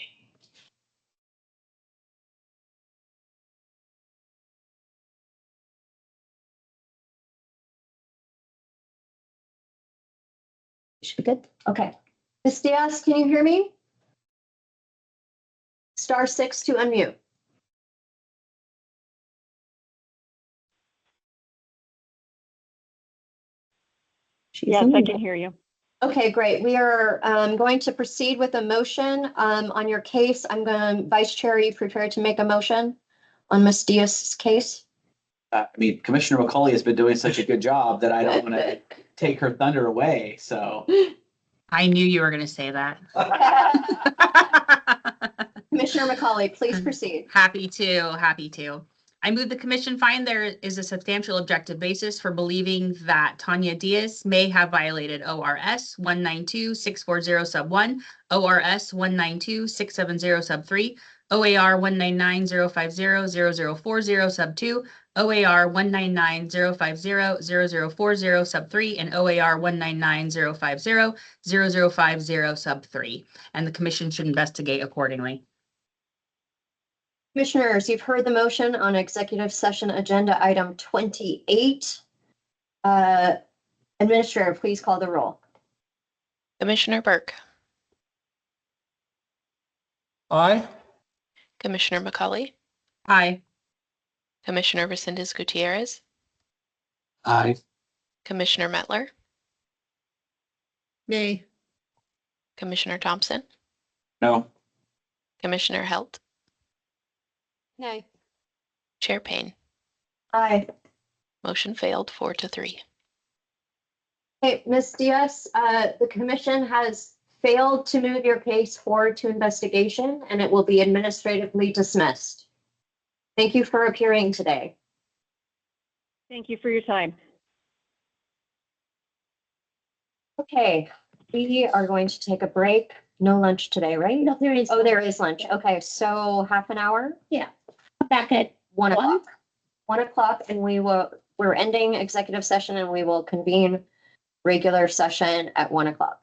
Speaker 2: Should be good. Okay. Ms. Diaz, can you hear me? *6 to unmute.
Speaker 5: Yes, I can hear you.
Speaker 2: Okay, great. We are going to proceed with a motion on your case. I'm going to, Vice Chair, are you prepared to make a motion on Ms. Diaz's case?
Speaker 3: I mean, Commissioner McCauley has been doing such a good job that I don't want to take her thunder away, so.
Speaker 11: I knew you were going to say that.
Speaker 2: Commissioner McCauley, please proceed.
Speaker 11: Happy to. I move the commission find there is a substantial objective basis for believing that Tanya Diaz may have violated ORS 192-640 sub 1, ORS 192-670 sub 3, OAR 199-050-0040 sub 2, OAR 199-050-0040 sub 3, and OAR 199-050-0050 sub 3, and the commission should investigate accordingly.
Speaker 2: Commissioners, you've heard the motion on executive session agenda item 28. Administrator, please call the roll.
Speaker 4: Commissioner Burke,
Speaker 14: Aye.
Speaker 4: Commissioner McCully,
Speaker 11: Aye.
Speaker 4: Commissioner Resendez Gutierrez,
Speaker 14: Aye.
Speaker 4: Commissioner Mettler,
Speaker 10: Nay.
Speaker 4: Commissioner Thompson,
Speaker 3: No.
Speaker 4: Commissioner Halt,
Speaker 8: Nay.
Speaker 4: Chair Payne.
Speaker 2: Aye.
Speaker 4: Motion failed 4-3.
Speaker 2: Hey, Ms. Diaz, the commission has failed to move your case forward to investigation, and it will be administratively dismissed. Thank you for appearing today.
Speaker 5: Thank you for your time.
Speaker 2: Okay, we are going to take a break. No lunch today, right?
Speaker 7: No, there is.
Speaker 2: Oh, there is lunch. Okay, so half an hour?
Speaker 7: Yeah. Back at
Speaker 2: 1 o'clock. 1 o'clock, and we're ending executive session and we will convene regular session at 1 o'clock.